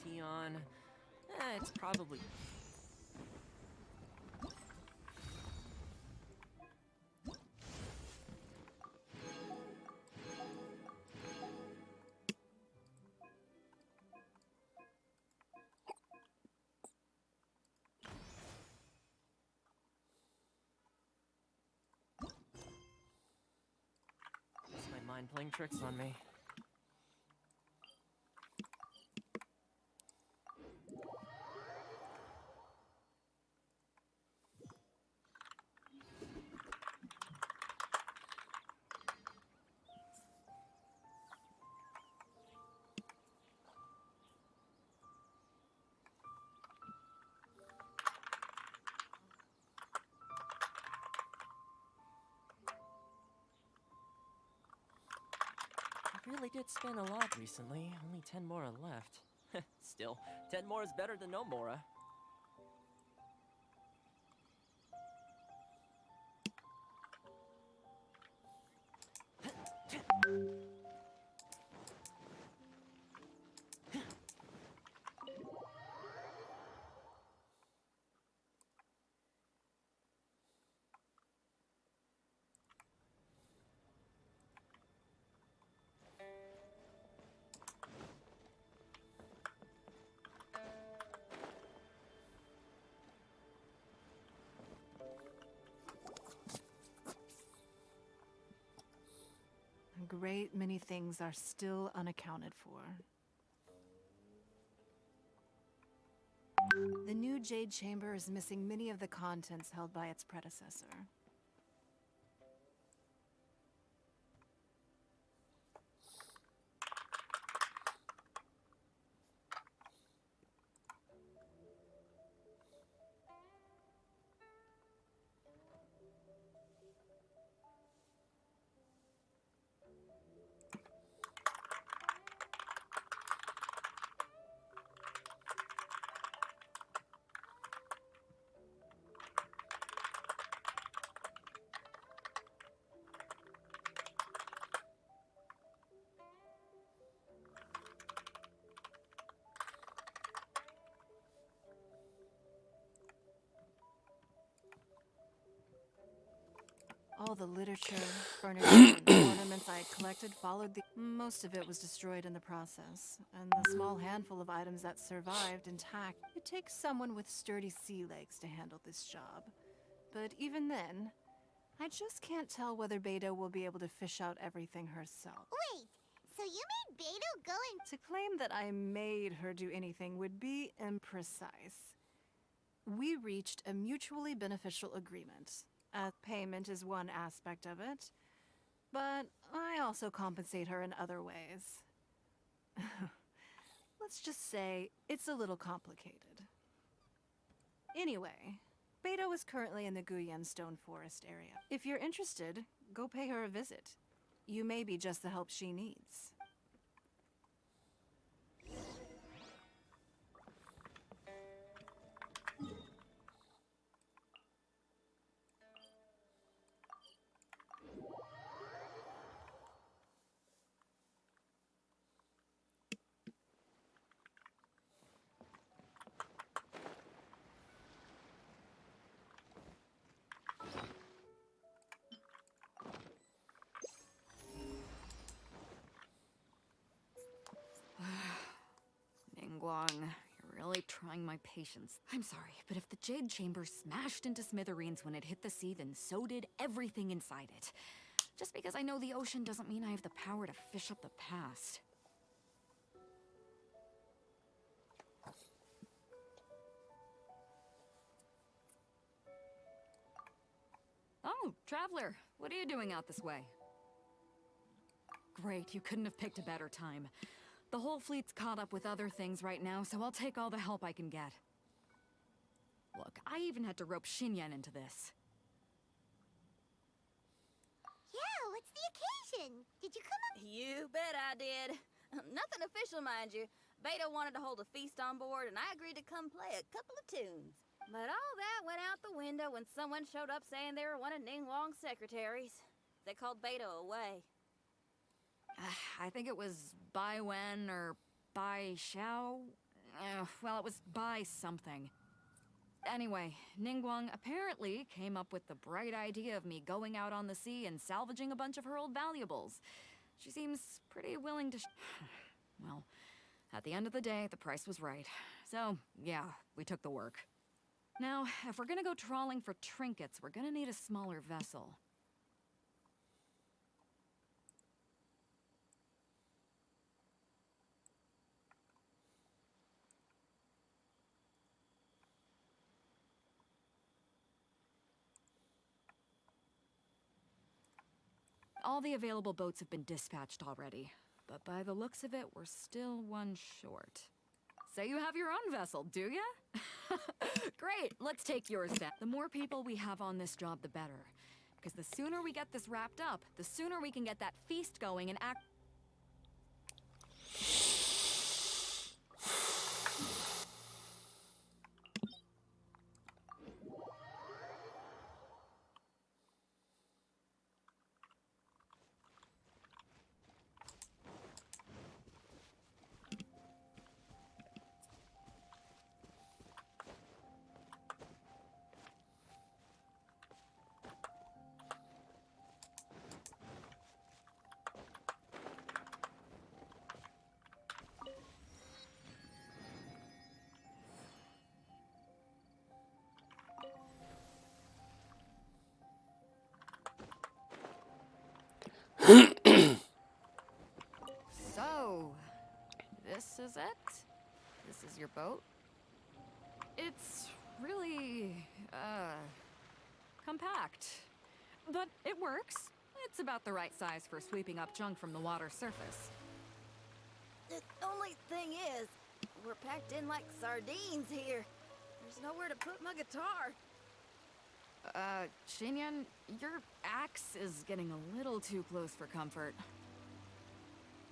C: Tion. It's probably... It's my mind playing tricks on me. I really did spend a lot recently. Only 10 Mora left. Still, 10 more is better than no Mora.
H: A great many things are still unaccounted for. The new Jade Chamber is missing many of the contents held by its predecessor. All the literature, furniture, and ornaments I had collected followed the... Most of it was destroyed in the process, and the small handful of items that survived intact. It takes someone with sturdy sea legs to handle this job. But even then, I just can't tell whether Beto will be able to fish out everything herself.
I: Wait, so you made Beto go and...
H: To claim that I made her do anything would be imprecise. We reached a mutually beneficial agreement. Payment is one aspect of it, but I also compensate her in other ways. Let's just say it's a little complicated. Anyway, Beto is currently in the Guyan Stone Forest area. If you're interested, go pay her a visit. You may be just the help she needs.
L: Ningguang, you're really trying my patience. I'm sorry, but if the Jade Chamber smashed into smithereens when it hit the sea, then so did everything inside it. Just because I know the ocean doesn't mean I have the power to fish up the past. Oh, Traveler, what are you doing out this way? Great, you couldn't have picked a better time. The whole fleet's caught up with other things right now, so I'll take all the help I can get. Look, I even had to rope Xinyan into this.
I: Yeah, what's the occasion? Did you come up...
M: You bet I did. Nothing official, mind you. Beto wanted to hold a feast on board, and I agreed to come play a couple of tunes. But all that went out the window when someone showed up saying they were one of Ningguang's secretaries. They called Beto away.
L: I think it was Bai Wen or Bai Xiao. Well, it was Bai something. Anyway, Ningguang apparently came up with the bright idea of me going out on the sea and salvaging a bunch of her old valuables. She seems pretty willing to... Well, at the end of the day, the price was right. So, yeah, we took the work. Now, if we're gonna go trawling for trinkets, we're gonna need a smaller vessel. All the available boats have been dispatched already, but by the looks of it, we're still one short. So you have your own vessel, do ya? Great, let's take yours then. The more people we have on this job, the better. Because the sooner we get this wrapped up, the sooner we can get that feast going and act... So, this is it? This is your boat? It's really, compact. But it works. It's about the right size for sweeping up junk from the water's surface.
M: The only thing is, we're packed in like sardines here. There's nowhere to put my guitar.
L: Xinyan, your axe is getting a little too close for comfort.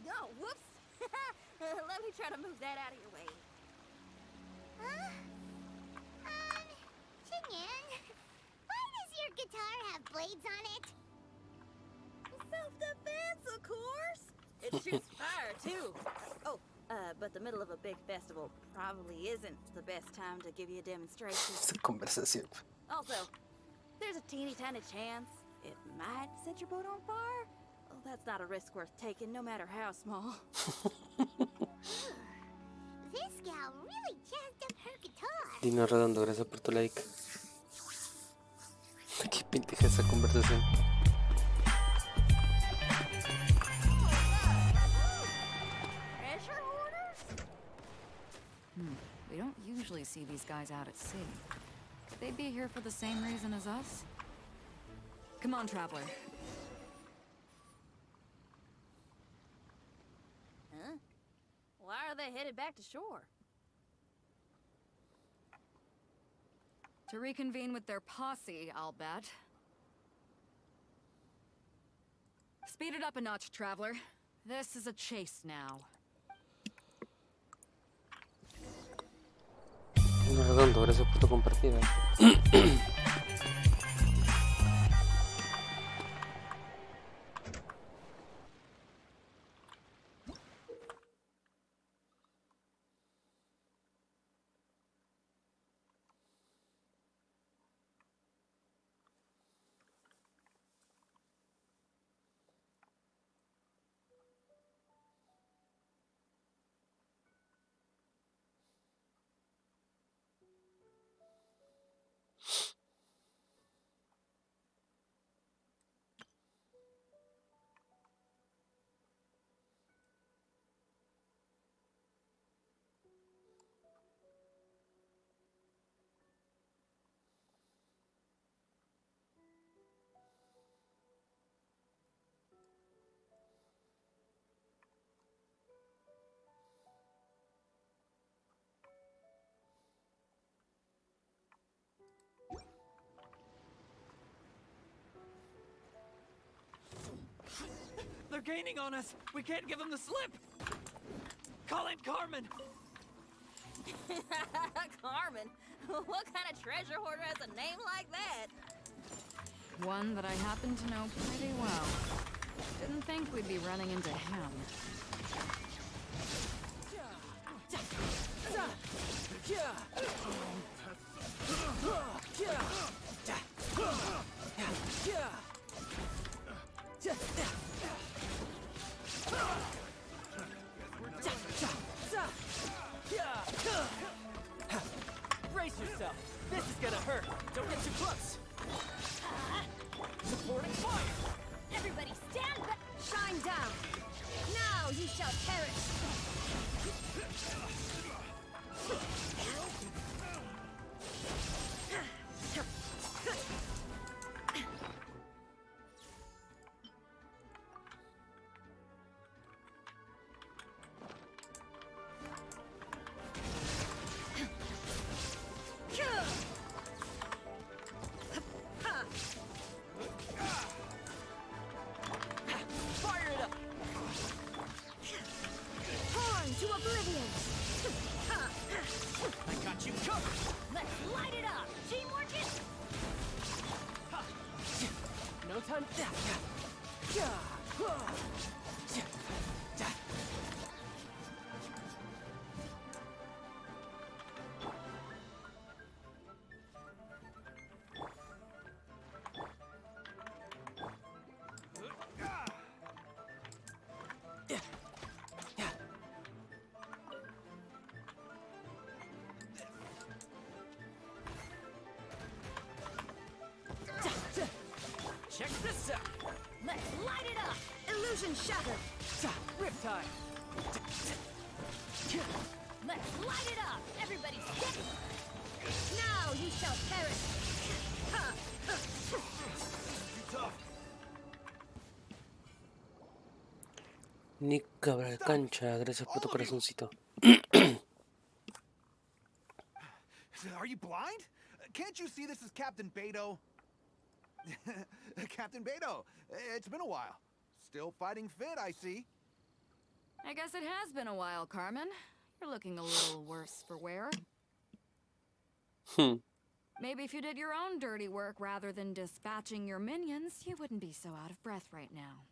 M: Oh, whoops! Let me try to move that out of your way.
I: Xinyan, why does your guitar have blades on it?
M: Self-defense, of course! It shoots fire, too. Oh, but the middle of a big festival probably isn't the best time to give you a demonstration.
A: Esta conversación.
M: Also, there's a teeny tiny chance It might set your boat on fire. Oh, that's not a risk worth taking, no matter how small.
I: This gal really jazzed up her guitar.
A: Dino Redondo, gracias por tu like. Qué pendeja esa conversación.
M: Treasure hoarders?
L: We don't usually see these guys out at sea. Could they be here for the same reason as us? Come on, traveler.
M: Huh? Why are they headed back to shore?
L: To reconvene with their posse, I'll bet. Speed it up a notch, traveler. This is a chase now.
A: Dino Redondo, gracias por tu compartida.
C: They're gaining on us. We can't give them the slip. Call in Carmen.
M: Carmen? What kind of treasure hoarder has a name like that?
L: One that I happen to know pretty well. Didn't think we'd be running into him.
C: Brace yourself. This is gonna hurt. Don't get too close. Supporting fire.
F: Everybody stand back! Shine down! Now you shall perish!
C: Fire it up.
F: Torn to oblivion!
C: I got you covered.
F: Let's light it up! Teamwork is...
C: No time. Check this out.
F: Let's light it up! Illusion shattered!
C: Riptide.
F: Let's light it up! Everybody stick! Now you shall perish!
A: Nick Cabral Cancha, gracias por tu corazoncito.
N: Are you blind? Can't you see this is Captain Beto? Captain Beto, it's been a while. Still fighting fit, I see.
L: I guess it has been a while, Carmen. You're looking a little worse for wear. Maybe if you did your own dirty work rather than dispatching your minions, you wouldn't be so out of breath right now.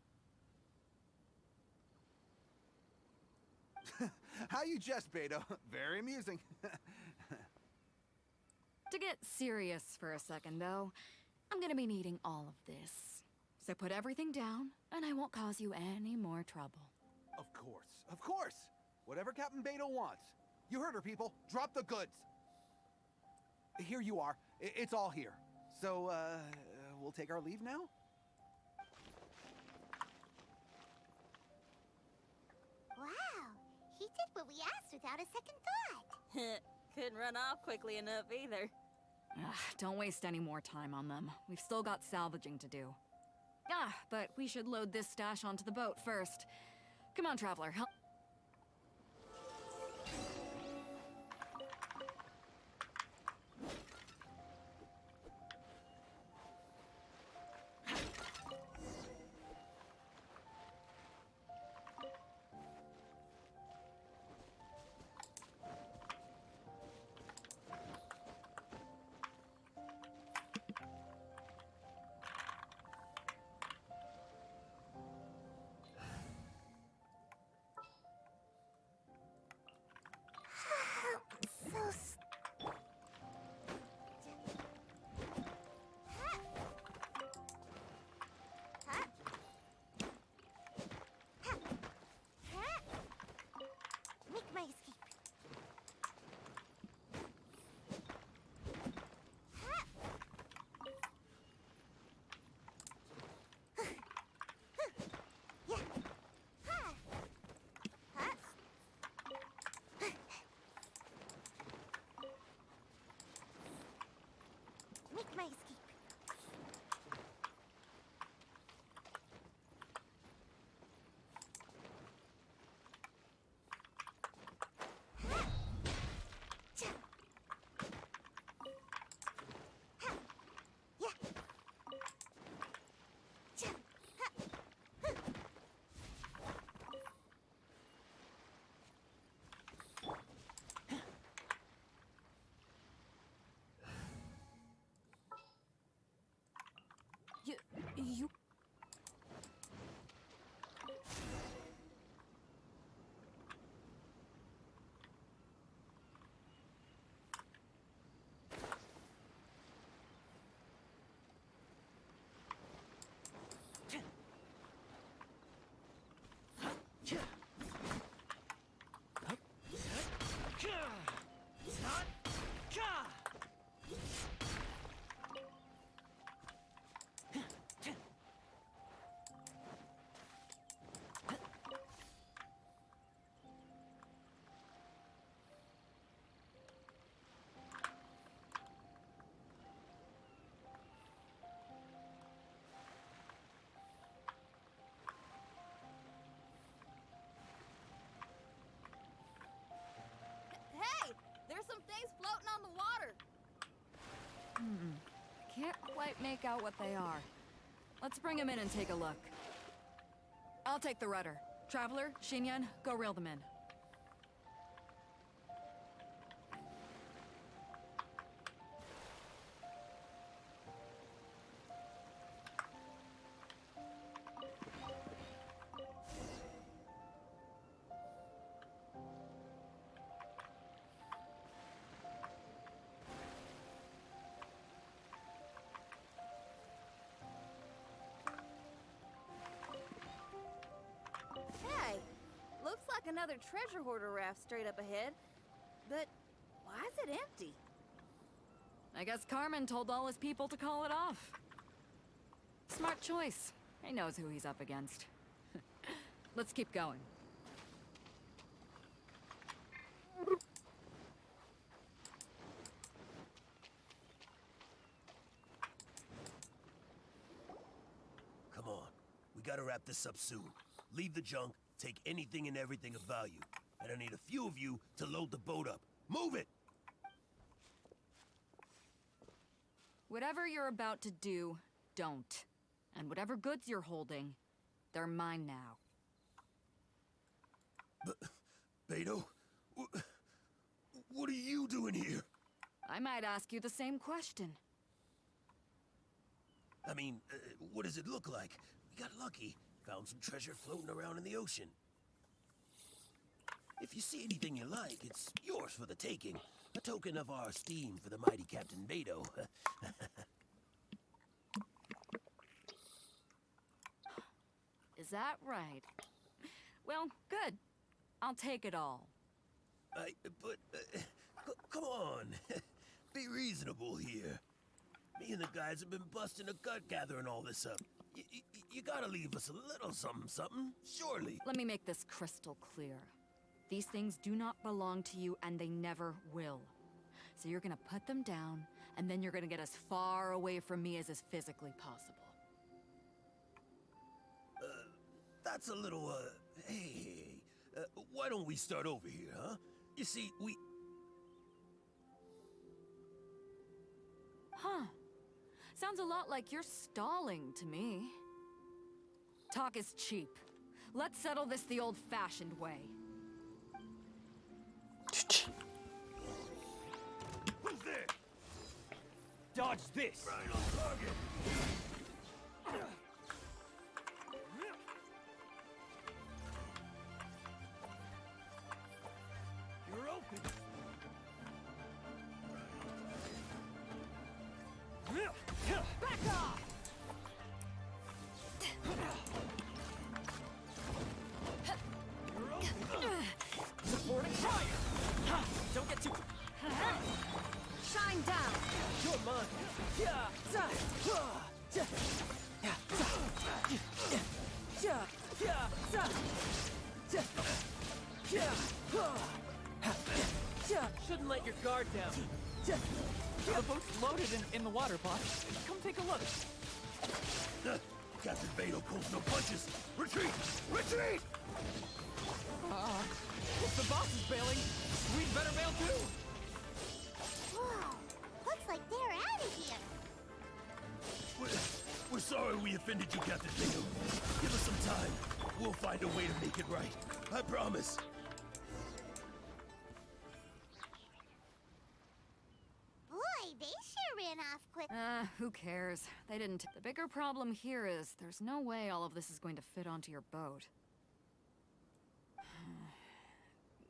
N: How you jest, Beto. Very amusing.
L: To get serious for a second, though, I'm gonna be needing all of this. So put everything down, and I won't cause you any more trouble.
N: Of course, of course. Whatever Captain Beto wants. You heard her, people. Drop the goods. Here you are. It's all here. So, we'll take our leave now?
I: Wow, he did what we asked without a second thought.
M: Couldn't run off quickly enough either.
L: Ugh, don't waste any more time on them. We've still got salvaging to do. But we should load this stash onto the boat first. Come on, Traveler, help.
I: Make my escape. Make my escape.
L: You...
M: Hey! There's some things floating on the water!
L: Can't quite make out what they are. Let's bring them in and take a look. I'll take the rudder. Traveler, Xinyan, go reel them in.
M: Hey! Looks like another treasure hoarder raft straight up ahead. But why is it empty?
L: I guess Carmen told all his people to call it off. Smart choice. He knows who he's up against. Let's keep going.
O: Come on. We gotta wrap this up soon. Leave the junk, take anything and everything of value. And I need a few of you to load the boat up. Move it!
L: Whatever you're about to do, don't. And whatever goods you're holding, they're mine now.
O: Beto? What are you doing here?
L: I might ask you the same question.
O: I mean, what does it look like? We got lucky. Found some treasure floating around in the ocean. If you see anything you like, it's yours for the taking. A token of our esteem for the mighty Captain Beto.
L: that right? Well, good. I'll take it all.
O: Come on. Be reasonable here. Me and the guys have been busting a gut gathering all this up. You gotta leave us a little something, surely.
L: Let me make this crystal clear. These things do not belong to you, and they never will. So you're gonna put them down, and then you're gonna get as far away from me as is physically possible.
O: That's a little, hey, why don't we start over here, huh? You see,
L: Huh. Sounds a lot like you're stalling to me. Talk is cheap. Let's settle this the old-fashioned way.
O: Who's there?
P: Dodge this!
O: Right on target.
P: You're open!
L: Back off!
P: Supporting fire! Don't get too...
L: Shine down!
P: You're mine! Shouldn't let your guard down. The boat's loaded in the water, boss. Come take a look.
O: Captain Beto pulls no punches. Retreat! Retreat!
P: If the boss is bailing, we'd better bail too.
I: Whoa, looks like they're out of here.
O: We're sorry we offended you, Captain Beto. Give us some time. We'll find a way to make it right. I promise.
I: Boy, they sure ran off quick.
L: Who cares? They didn't. The bigger problem here is there's no way all of this is going to fit onto your boat.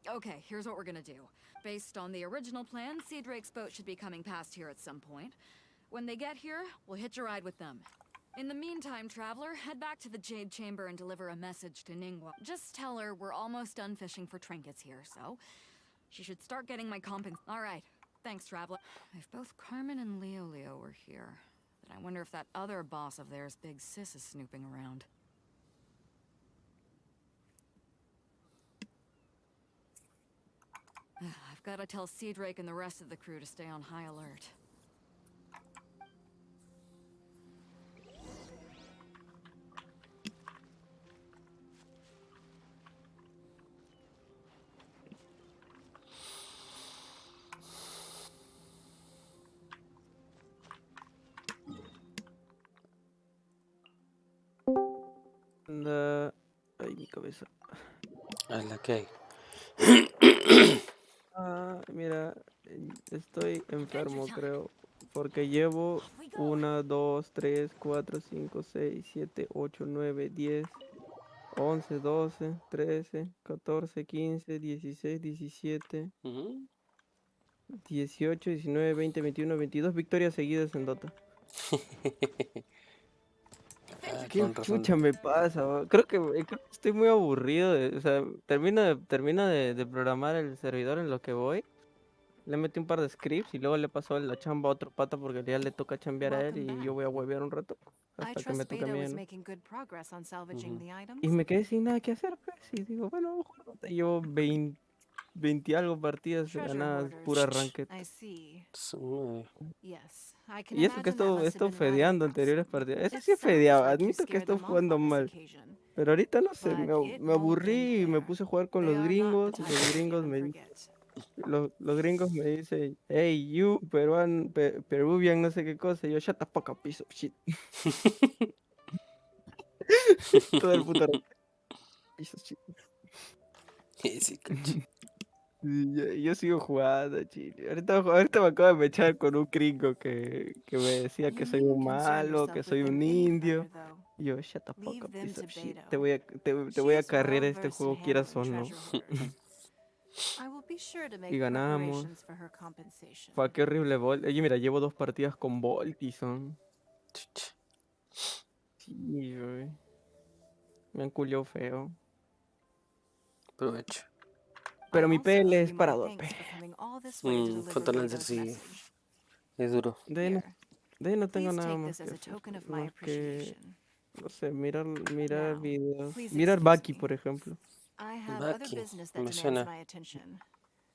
L: Okay, here's what we're gonna do. Based on the original plan, Sea Drake's boat should be coming past here at some point. When they get here, we'll hitch a ride with them. In the meantime, traveler, head back to the Jade Chamber and deliver a message to Ningguang. Just tell her we're almost done fishing for trinkets here, so she should start getting my All right, thanks, traveler. If both Carmen and Leo were here, then I wonder if that other boss of theirs, Big Sis, is snooping around. I've got to tell Sea Drake and the rest of the crew to stay on high alert.
A: Ay, mi cabeza. A la que hay. Mira, estoy enfermo, creo. Porque llevo 1, 2, 3, 4, 5, 6, 7, 8, 9, 10, 11, 12, 13, 14, 15, 16, 17, 18, 19, 20, 21, 22 victorias seguidas en Dota. ¿Qué chucha me pasa? Creo que estoy muy aburrido. O sea, termino de programar el servidor en lo que voy. Le metí un par de scripts y luego le paso la chamba a otro pata porque ya le toca chambear a él y yo voy a huevear un rato hasta que me toque a mí, ¿no? Y me quedé sin nada que hacer, pues. Y digo, bueno, llevo 20 y algo partidas ganadas, pura ranked. Y eso que estuvo fedeando anteriores partidas. Ese sí fedeaba, admito que estuvo jugando mal. Pero ahorita no sé, me aburrí y me puse a jugar con los gringos. Y los gringos me dicen, hey, you, Peruvian, no sé qué cosa. Y yo, shut the fuck up, piece of shit. Todo el puto piece of shit.
Q: Sí,
A: Yo sigo jugando, chile. Ahorita me acabo de mechar con un gringo que me decía que soy un malo, que soy un indio. Y yo, shut the fuck up, piece of shit. Te voy a carrear este juego, quieras o no. Y ganamos. Fue qué horrible Volt. Oye, mira, llevo 2 partidas con Volt y son. Sí, güey. Me han culiado feo.
Q: Provecho.
A: Pero mi
H: Also,
A: PL es
H: you
A: para
H: might
A: 2
H: thanks for coming all this way to deliver
Q: Fotolancer
H: Beto's
Q: sí
H: message.
Q: es duro.
A: De ahí no tengo
H: Please
A: nada
H: take
A: más
H: this
A: que
H: as a
A: hacer.
H: token of my
A: Más que,
H: appreciation.
A: no sé, mirar
H: Now,
A: videos.
H: please
A: Mirar
H: excuse
A: Baki,
H: me.
A: por ejemplo.
H: I have other
Q: Baki,
H: business that
Q: me
H: demands
Q: suena.
H: my attention.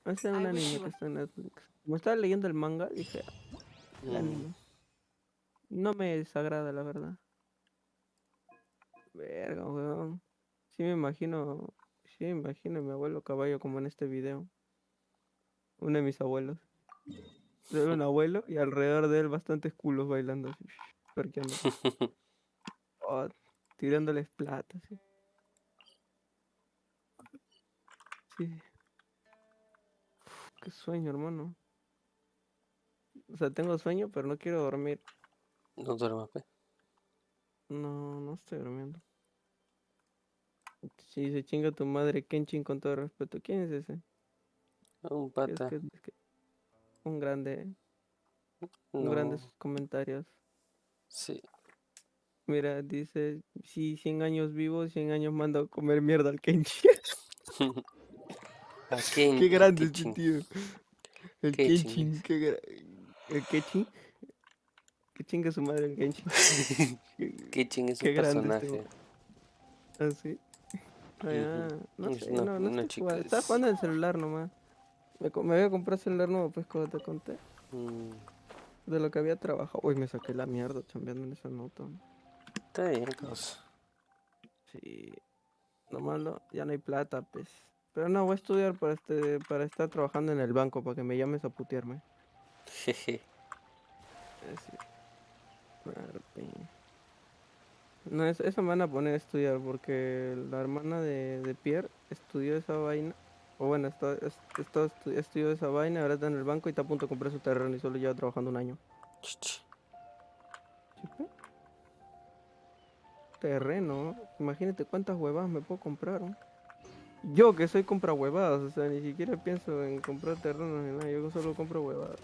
A: Ese es un
H: I wish
A: anime
H: you
A: que
H: a-
A: está en Netflix. Como estaba leyendo el manga, dije, el anime. No me desagrada, la verdad. Verga, weón. Sí me imagino a mi abuelo caballo como en este video. Uno de mis abuelos. Se ve un abuelo y alrededor de él bastantes culos bailando así, perqueando. Oh, tirándoles plata, sí. Sí. Qué sueño, hermano. O sea, tengo sueño, pero no quiero dormir.
Q: No duermas, pe.
A: No estoy durmiendo. Sí, se chinga tu madre, Kenshin, con todo respeto. ¿Quién es ese?
Q: Un pata.
A: Es que un grande. Un
Q: No.
A: grandes comentarios.
Q: Sí.
A: Mira, dice, si 100 años vivo, 100 años mando a comer mierda al Kenshin.
Q: ¿A quién?
A: Qué grande este
Q: Kenshin.
A: tío. El
Q: Kenshin.
A: Kenshin, el Kenshin. Que chinga su madre el Genshin.
Q: Kenshin es un
A: Qué grande este.
Q: personaje.
A: ¿Ah, sí? No
Q: Es
A: sé,
Q: una,
A: no
Q: una
A: estoy
Q: chica.
A: jugando. Estaba jugando en el celular nomás. Me voy a comprar celular nuevo, pues, como te conté. De lo que había trabajado. Uy, me saqué la mierda chambeando en esa nota.
Q: Está bien, cosa.
A: Sí. Lo malo, ya no hay plata, pues. Pero no, voy a estudiar para estar trabajando en el banco, para que me llames a putearme.
Q: Jeje.
A: Sí. Claro, no, eso me van a poner a estudiar porque la hermana de Pierre estudió esa vaina. O bueno, estudió esa vaina, ahora está en el banco y está a punto de comprar su terreno y solo lleva trabajando un año. ¿Sí, pues? Terreno, imagínate cuántas huevadas me puedo comprar, ¿no? Yo que soy compra huevadas, o sea, ni siquiera pienso en comprar terrenos ni nada, yo solo compro huevadas.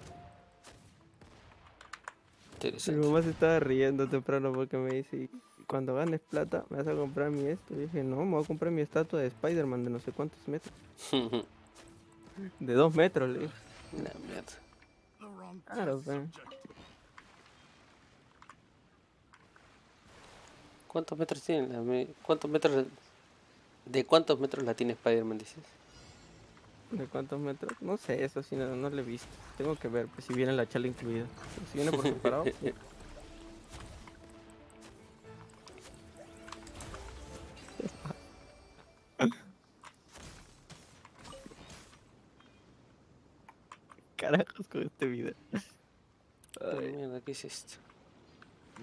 A: Mi
Q: Interesante.
A: mamá se estaba riendo temprano porque me dice, "Y cuando ganes plata, ¿me vas a comprar mi esto?" Y dije, no, me voy a comprar mi estatua de Spider-Man de no sé cuántos metros. De 2 metros, le dije.
Q: La mierda.
A: Claro, pues.
Q: ¿Cuántos metros tiene ¿Cuántos metros? ¿De cuántos metros la tiene Spider-Man, dices?
A: ¿De cuántos metros? No sé, eso sí no lo he visto. Tengo que ver, pues si viene la charla incluida. Si viene por separado, sí. Carajos con este video.
Q: Ay, mierda, ¿qué es esto?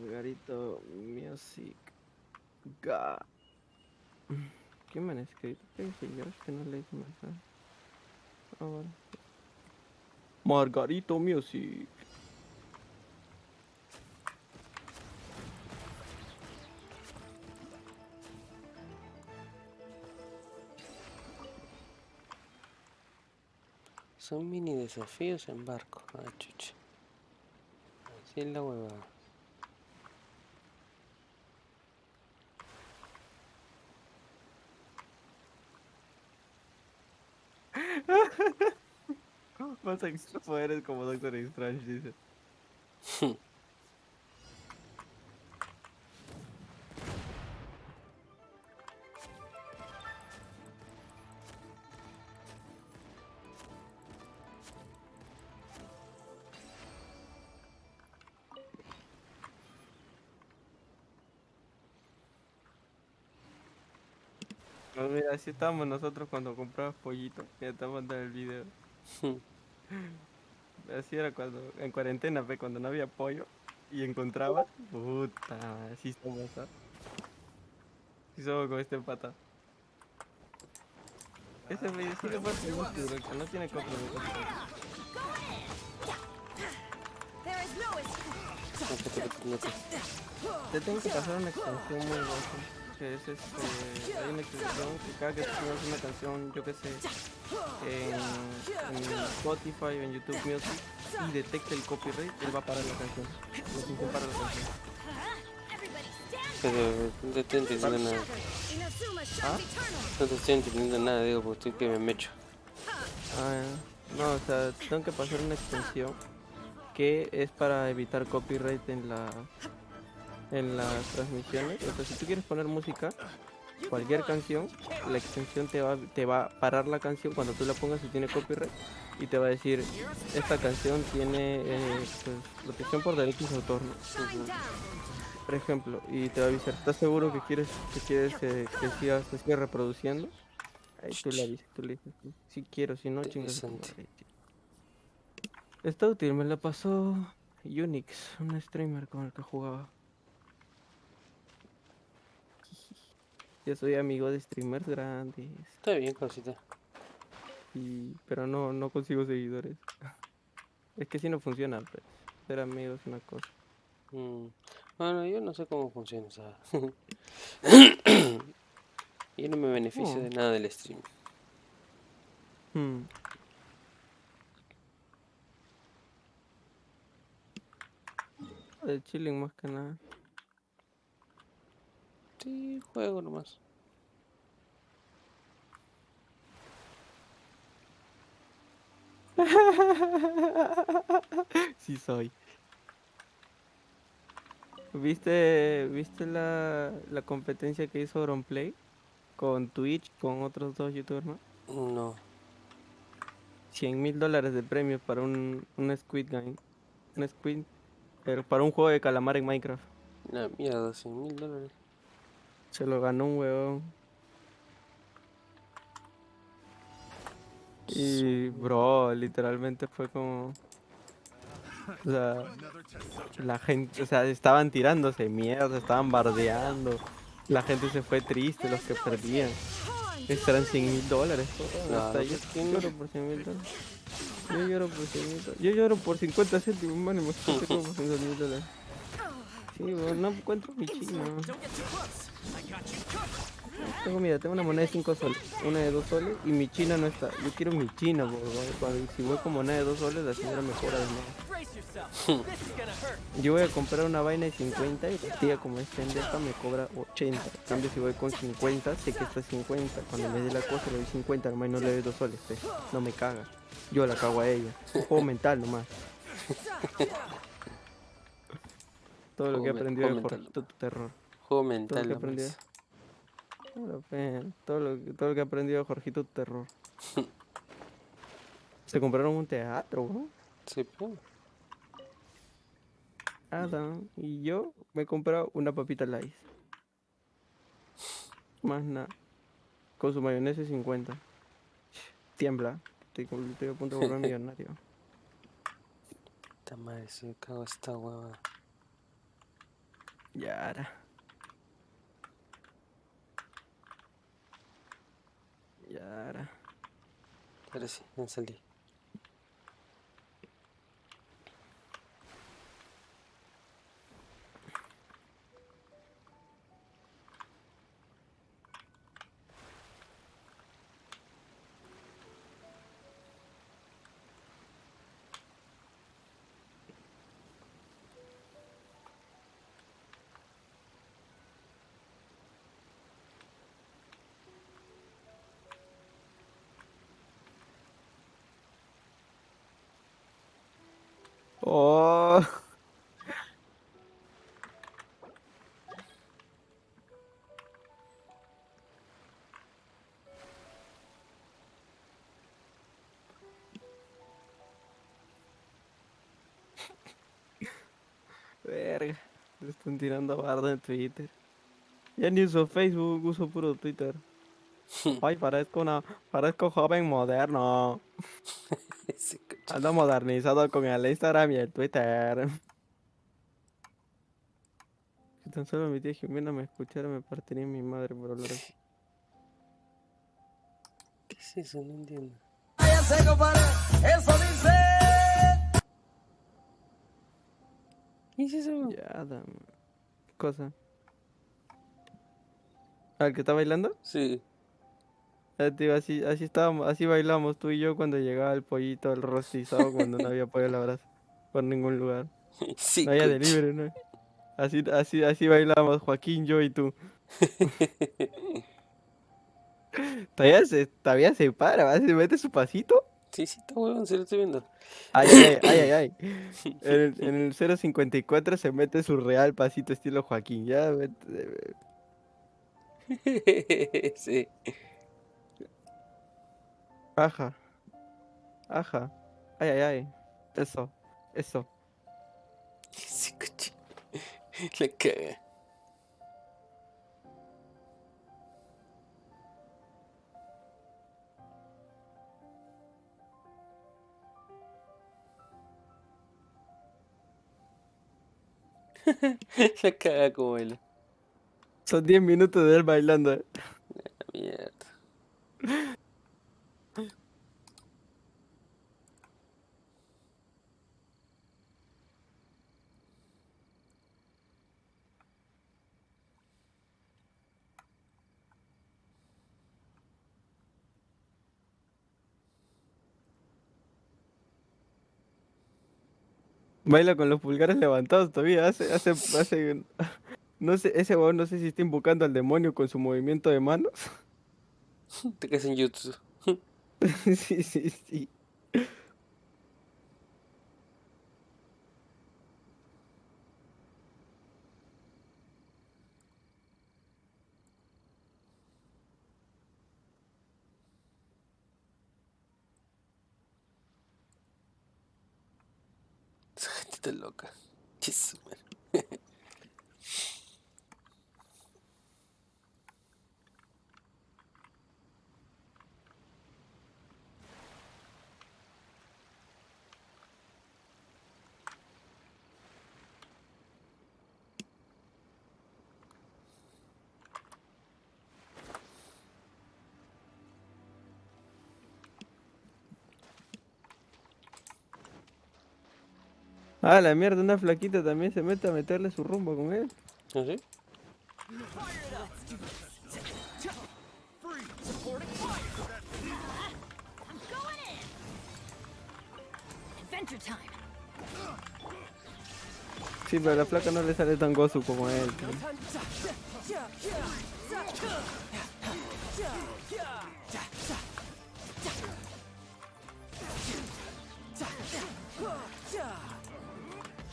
A: Garito Music. Ga. ¿Qué me han escrito? ¿Qué dice yo? Es que no leí su mensaje. Ah, bueno. Margarito Music.
Q: Son mini desafíos en barco. Ah, chucha. Así es la huevada.
A: Vas a extra poderes como Doctor Strange, dice. Pues mira, así estábamos nosotros cuando comprabas pollito. Ya te mandando el video. Así era cuando, en cuarentena, ve, cuando no había pollo y encontrabas. Puta, así somos, ¿sabes? Así somos con este pata. Ese video sí lo pasa en YouTube, que no tiene control. Te tengo que pasar una extensión muy baja. Que es hay una extensión que cada que tú subas una canción, yo que sé, en Spotify o en YouTube Music y detecta el copyright, él va a parar la canción. La canción para la canción.
Q: No te estoy entendiendo nada.
A: ¿Ah?
Q: No te estoy entendiendo nada, digo, porque estoy que me echo.
A: Ah, no, o sea, tengo que pasar una extensión que es para evitar copyright en las transmisiones. O sea, si tú quieres poner música, cualquier canción, la extensión te va a parar la canción cuando tú la pongas si tiene copyright y te va a decir, esta canción tiene pues, protección por derechos de autor, ¿no? Por ejemplo, y te va a avisar, ¿estás seguro que quieres se siga reproduciendo? Ahí tú le avisas, tú le dices, si quiero, si no, chingas a tu madre. Está útil, me la pasó Unix, un streamer con el que jugaba. Yo soy amigo de streamers grandes.
Q: Está bien, cosita.
A: Pero no consigo seguidores. Es que si no funciona, pues. Ser amigo es una cosa.
Q: Bueno, yo no sé cómo funciona, ¿sabes? Yo no me beneficio de nada del stream.
A: De chilling más que nada.
Q: Sí, juego nomás.
A: Sí soy. ¿Viste la competencia que hizo Auronplay? Con Twitch, con otros 2 youtubers más.
Q: No.
A: $100,000 de premios para un Squid Game. Un Squid, pero para un juego de calamar en Minecraft.
Q: La mierda, $100,000.
A: Se lo ganó un huevón. Y bro, literalmente fue como... O sea, la gente, o sea, estaban tirándose mierda, estaban bardeando. La gente se fue triste, los que perdían. Estos eran $100,000. Hasta yo lloro por $100,000. Yo lloro por $100,000. Yo lloro por 50 céntimos, man, imagínate como por $100,000. Sí, bueno, no encuentro mi chino. Tengo una moneda de 5 soles, una de 2 soles y mi china no está. Yo quiero mi china, si voy con moneda de 2 soles, la señora me cobra de nuevo. Yo voy a comprar una vaina de 50 y la tía, como es pendeja, me cobra 80. En cambio, si voy con 50, sé que está 50. Cuando me dé la cosa, le doy 50, nomás no le doy 2 soles. Pues. No me caga. Yo la cago a ella. Un juego mental nomás. Todo lo que he aprendido de Jorgito tu terror.
Q: Juego mental nomás.
A: Todo lo que he aprendido de Jorgito tu terror. Se compraron un teatro, ¿no?
Q: Sí, pues.
A: Adam y yo me he comprado una papita Lays. Más nada. Con su mayonesa 50. Tiembla. Estoy a punto de volver millonario.
Q: Esta madre, se cago esta hueva.
A: Yara.
Q: Ahora sí, ya salí.
A: Oh. Verga. Le están tirando barda en Twitter. Ya ni uso Facebook, uso puro Twitter. Ay, parezco joven moderno. Ando modernizado con el Instagram y el Twitter. Si tan solo mi tía Jimena me escuchara, me partiría mi madre por hablar así.
Q: ¿Qué es eso? No entiendo.
R: Eso dice.
Q: ¿Qué es eso?
A: Ya, dame. ¿Qué cosa? ¿Al que está bailando?
Q: Sí.
A: Tío, así estábamos, así bailamos tú y yo cuando llegaba el pollito, el rostizado, cuando no había pollo a la brasa. Por ningún lugar.
Q: Sí,
A: No había
Q: coche.
A: delivery, ¿no? Así bailamos, Joaquín, yo y tú. Todavía se para, se mete su pasito.
Q: Sí, está huevón, sí lo estoy viendo.
A: Ay. En el 0.54 se mete su real pasito estilo Joaquín. Ya,
Q: Sí.
A: Ajá. Ay. Eso.
Q: Sí, coche. La caga. La caga como baila.
A: Son 10 minutos de él bailando.
Q: Mierda.
A: Baila con los pulgares levantados todavía. No sé, ese huevón no sé si está invocando al demonio con su movimiento de manos.
Q: Te quedas en YouTube.
A: Sí.
Q: Esa gente está loca. Jesús, man.
A: Ah, la mierda, una flaquita también se mete a meterle su rumbo con él.
Q: ¿Ah, sí?
B: Adventure time.
A: Sí, pero a la flaca no le sale tan gozo como a él. Tío.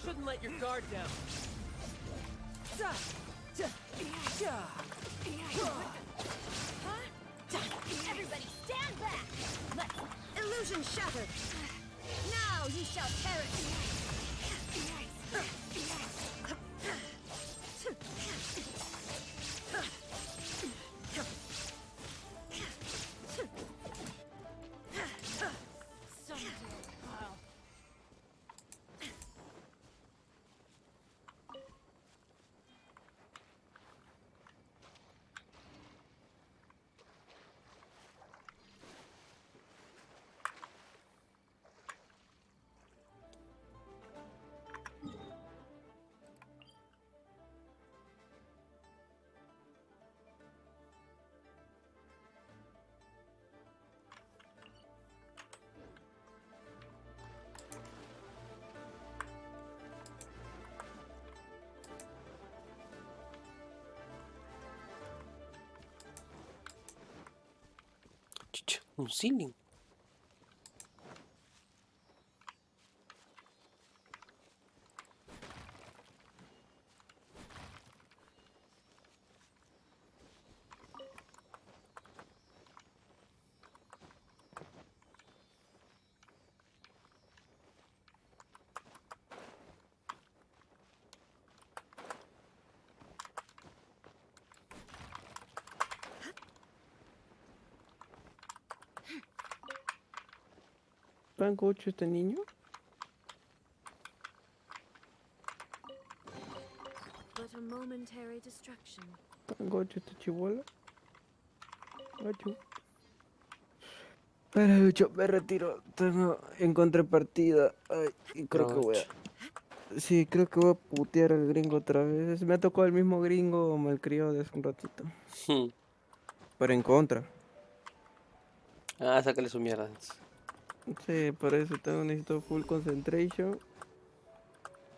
P: Shouldn't let your guard down.
B: Everybody stand back. Illusion shattered. Now you shall perish.
Q: Chucha, un ceiling.
A: ¿Tan gocho este niño?
S: But a momentary distraction.
A: ¿Tan gocho este chibolo? Gocho. Pero yo me retiro. Encontré partida. Ay, y creo que voy a... Sí, creo que voy a putear al gringo otra vez. Me ha tocado el mismo gringo malcriado de hace un ratito. Pero en contra.
Q: Ah, sácale su mierda.
A: Sí, por eso necesito full concentration.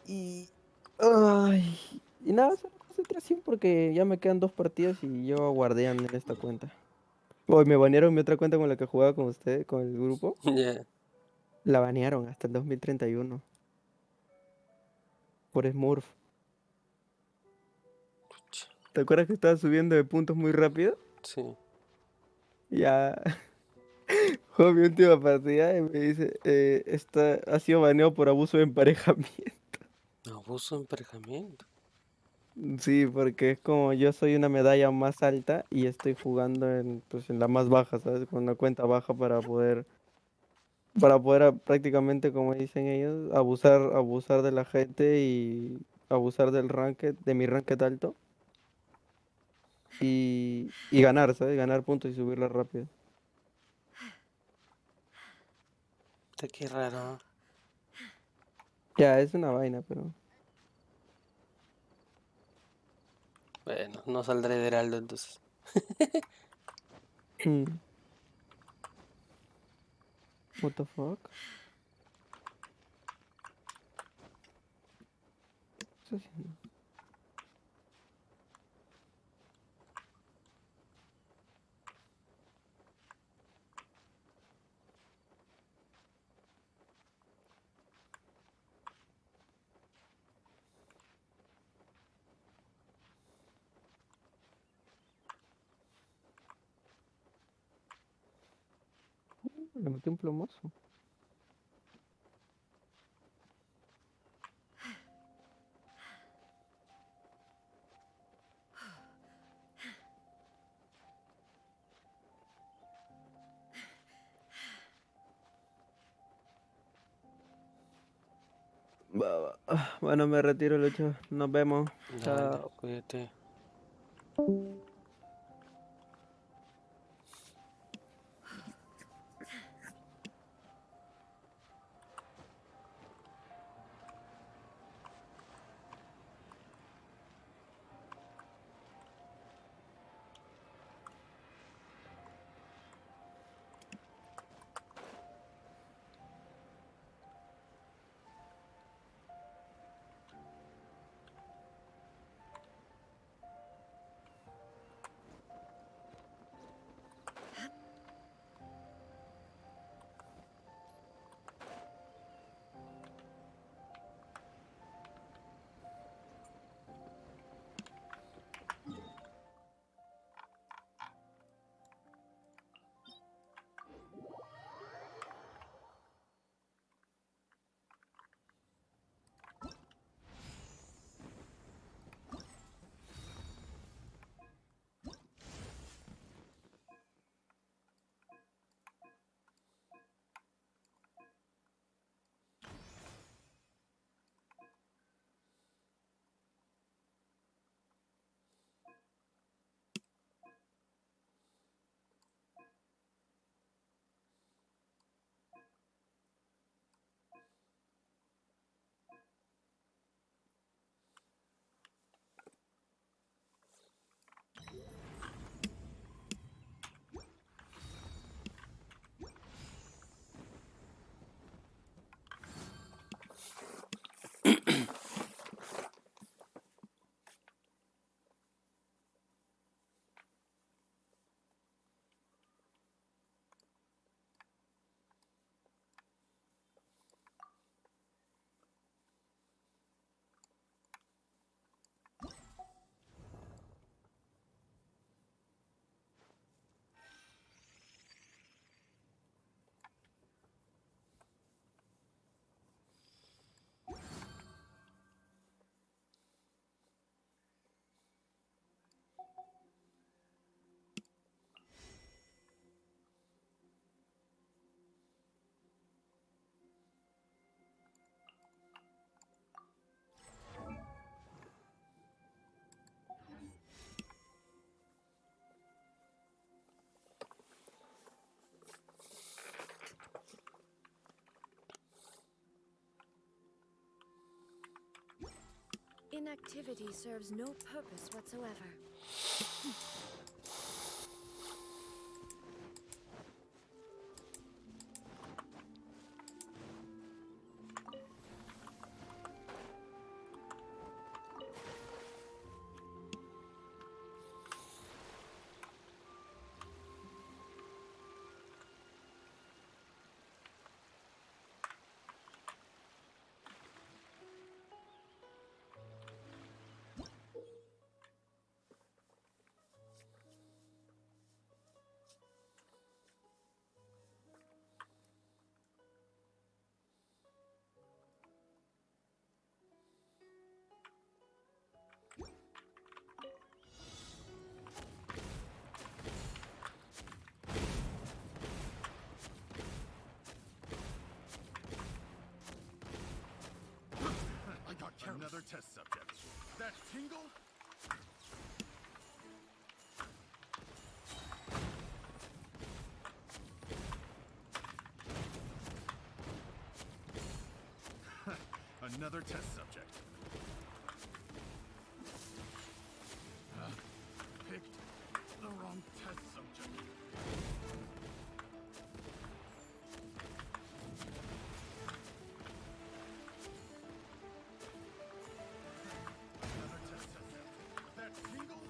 A: Y... Ay, No, solo concentración porque ya me quedan 2 partidas y yo a guardián en esta cuenta. Hoy me banearon mi otra cuenta con la que jugaba con usted, con el grupo.
Q: Ya.
A: La banearon hasta el 2031. Por Smurf. ¿Te acuerdas que estaba subiendo de puntos muy rápido?
Q: Sí.
A: Ya. Juego mi última partida y me dice, esta ha sido baneado por abuso de emparejamiento.
Q: Abuso de emparejamiento.
A: Sí, porque es como yo soy una medalla más alta y estoy jugando pues, en la más baja, ¿sabes? Con una cuenta baja para poder prácticamente, como dicen ellos, abusar de la gente y abusar del ranked, de mi ranked alto y ganar, ¿sabes? Ganar puntos y subirla rápido.
Q: Qué raro.
A: Ya, es una vaina, pero...
Q: Bueno, no saldré de Heraldo entonces.
A: What the fuck? ¿Qué estás haciendo? Le metí un plomazo. Va. Bueno, me retiro, Lucho. Nos vemos.
Q: Dale,
A: Chao.
Q: cuídate.
S: Inactivity serves no purpose whatsoever.
T: test subject. That tingle? Another test subject. Picked the wrong test subject. Another test subject. That tingle?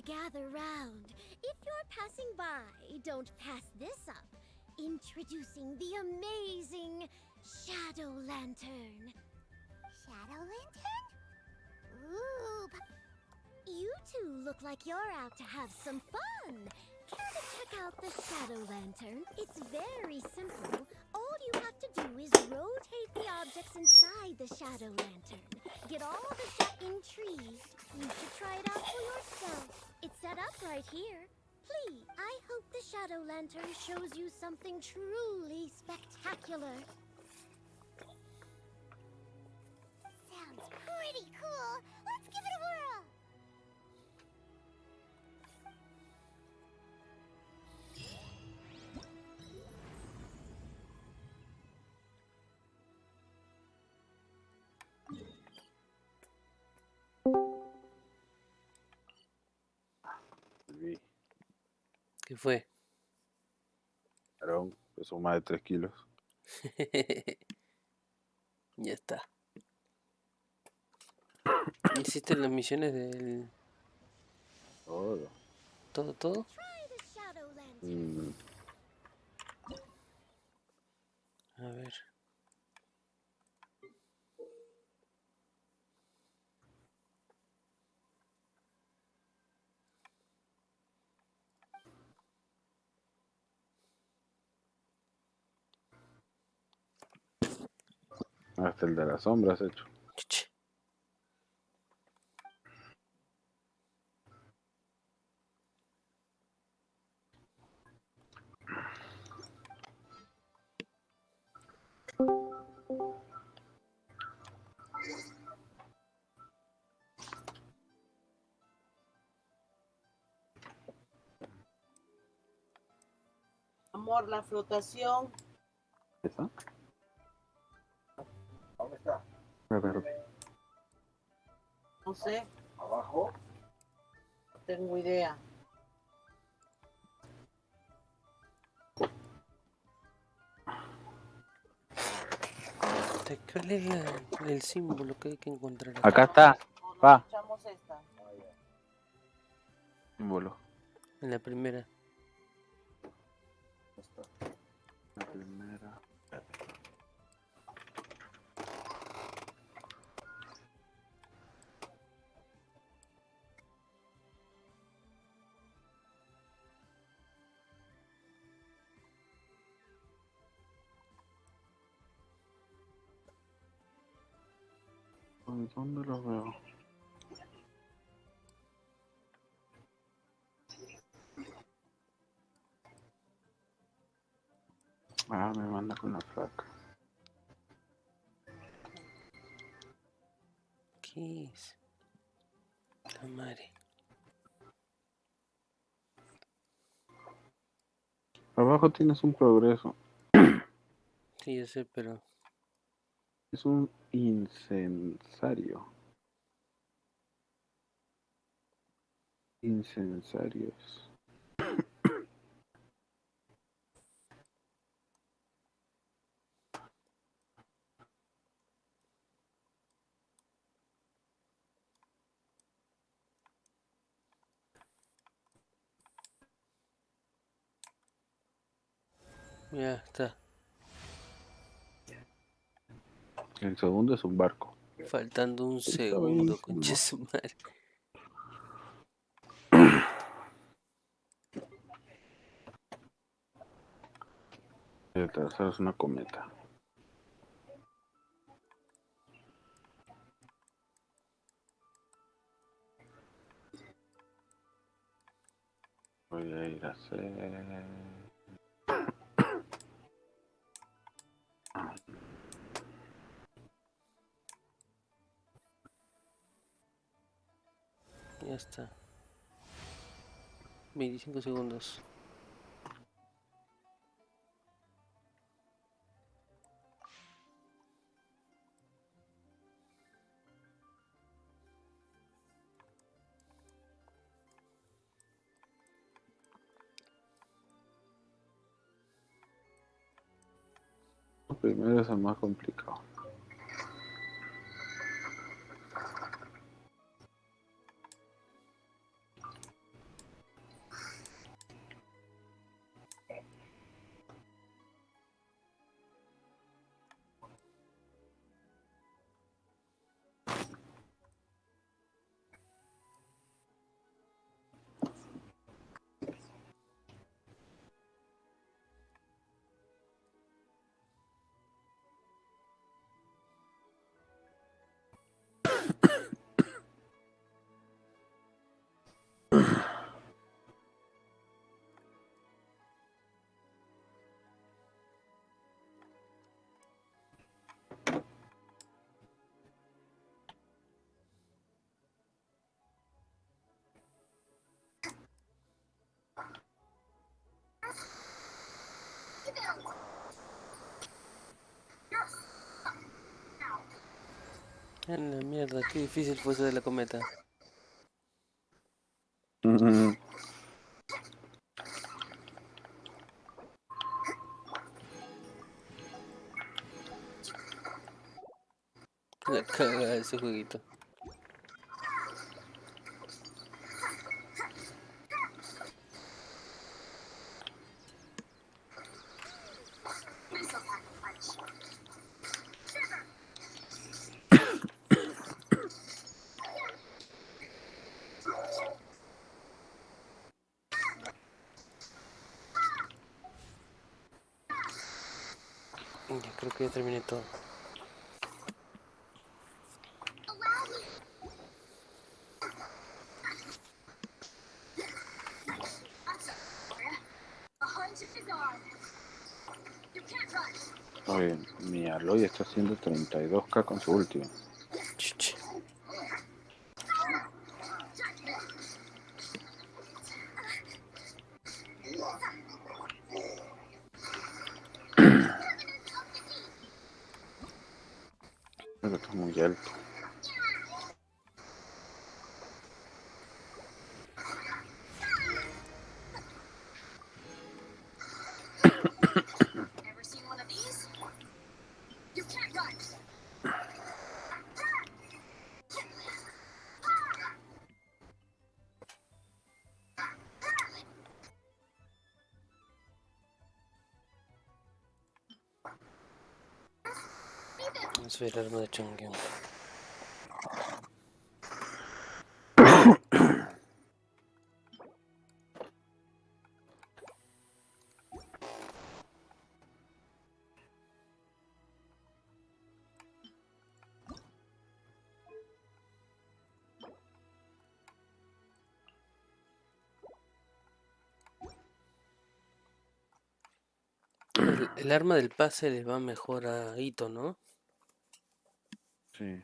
F: gather round. If you're passing by, don't pass this up. Introducing the amazing Shadow Lantern.
I: Shadow Lantern? Ooh,
F: You two look like you're out to have some fun. Care to check out the Shadow Lantern? It's very simple. All you have to do is rotate the objects inside the Shadow Lantern. Get all the intrigued. You should try it out for yourself. It's set up right here. Please, I hope the Shadow Lantern shows you something truly spectacular.
I: sounds pretty cool. Let's give it a whirl.
Q: ¿Qué fue?
D: Aarón, pesó más de 3 kilos.
Q: Ya está. ¿Hiciste las misiones del...
D: Todo.
Q: ¿Todo? A ver.
D: Hasta el de las sombras hecho.
U: Amor, la flotación.
D: ¿Esa?
U: ¿Dónde está?
D: A ver.
U: No sé. ¿Abajo? No tengo idea.
Q: ¿Cuál es el símbolo que hay que encontrar
D: Acá está. Va.
U: Echamos esta.
D: Símbolo.
Q: En la primera.
D: La primera. ¿Dónde los veo? Ah, me manda con la placa.
Q: ¿Qué es? La madre.
D: Abajo tienes un progreso.
Q: Sí, yo sé, pero...
D: Es un incensario. Incensarios.
Q: Ya está.
D: El segundo es un barco.
Q: Faltando un
D: Está
Q: segundo,
D: buenísimo.
Q: concha su madre.
D: El tercero es una cometa. Voy a ir a hacer...
Q: Ya está. 25 segundos.
D: El primero es el más complicado.
Q: En la mierda, qué difícil fue eso de la cometa. La caga de ese jueguito. Ya creo que ya terminé todo.
D: Oye, mi Aloy está haciendo 32k con su último. Creo que está muy alto.
Q: Vamos a ver el arma de Chongyun. El arma del pase les va mejor a Ito, ¿no?
D: Sí.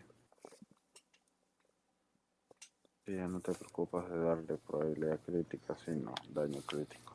D: Sí, ya no te preocupas de darle probabilidad crítica, sino daño crítico.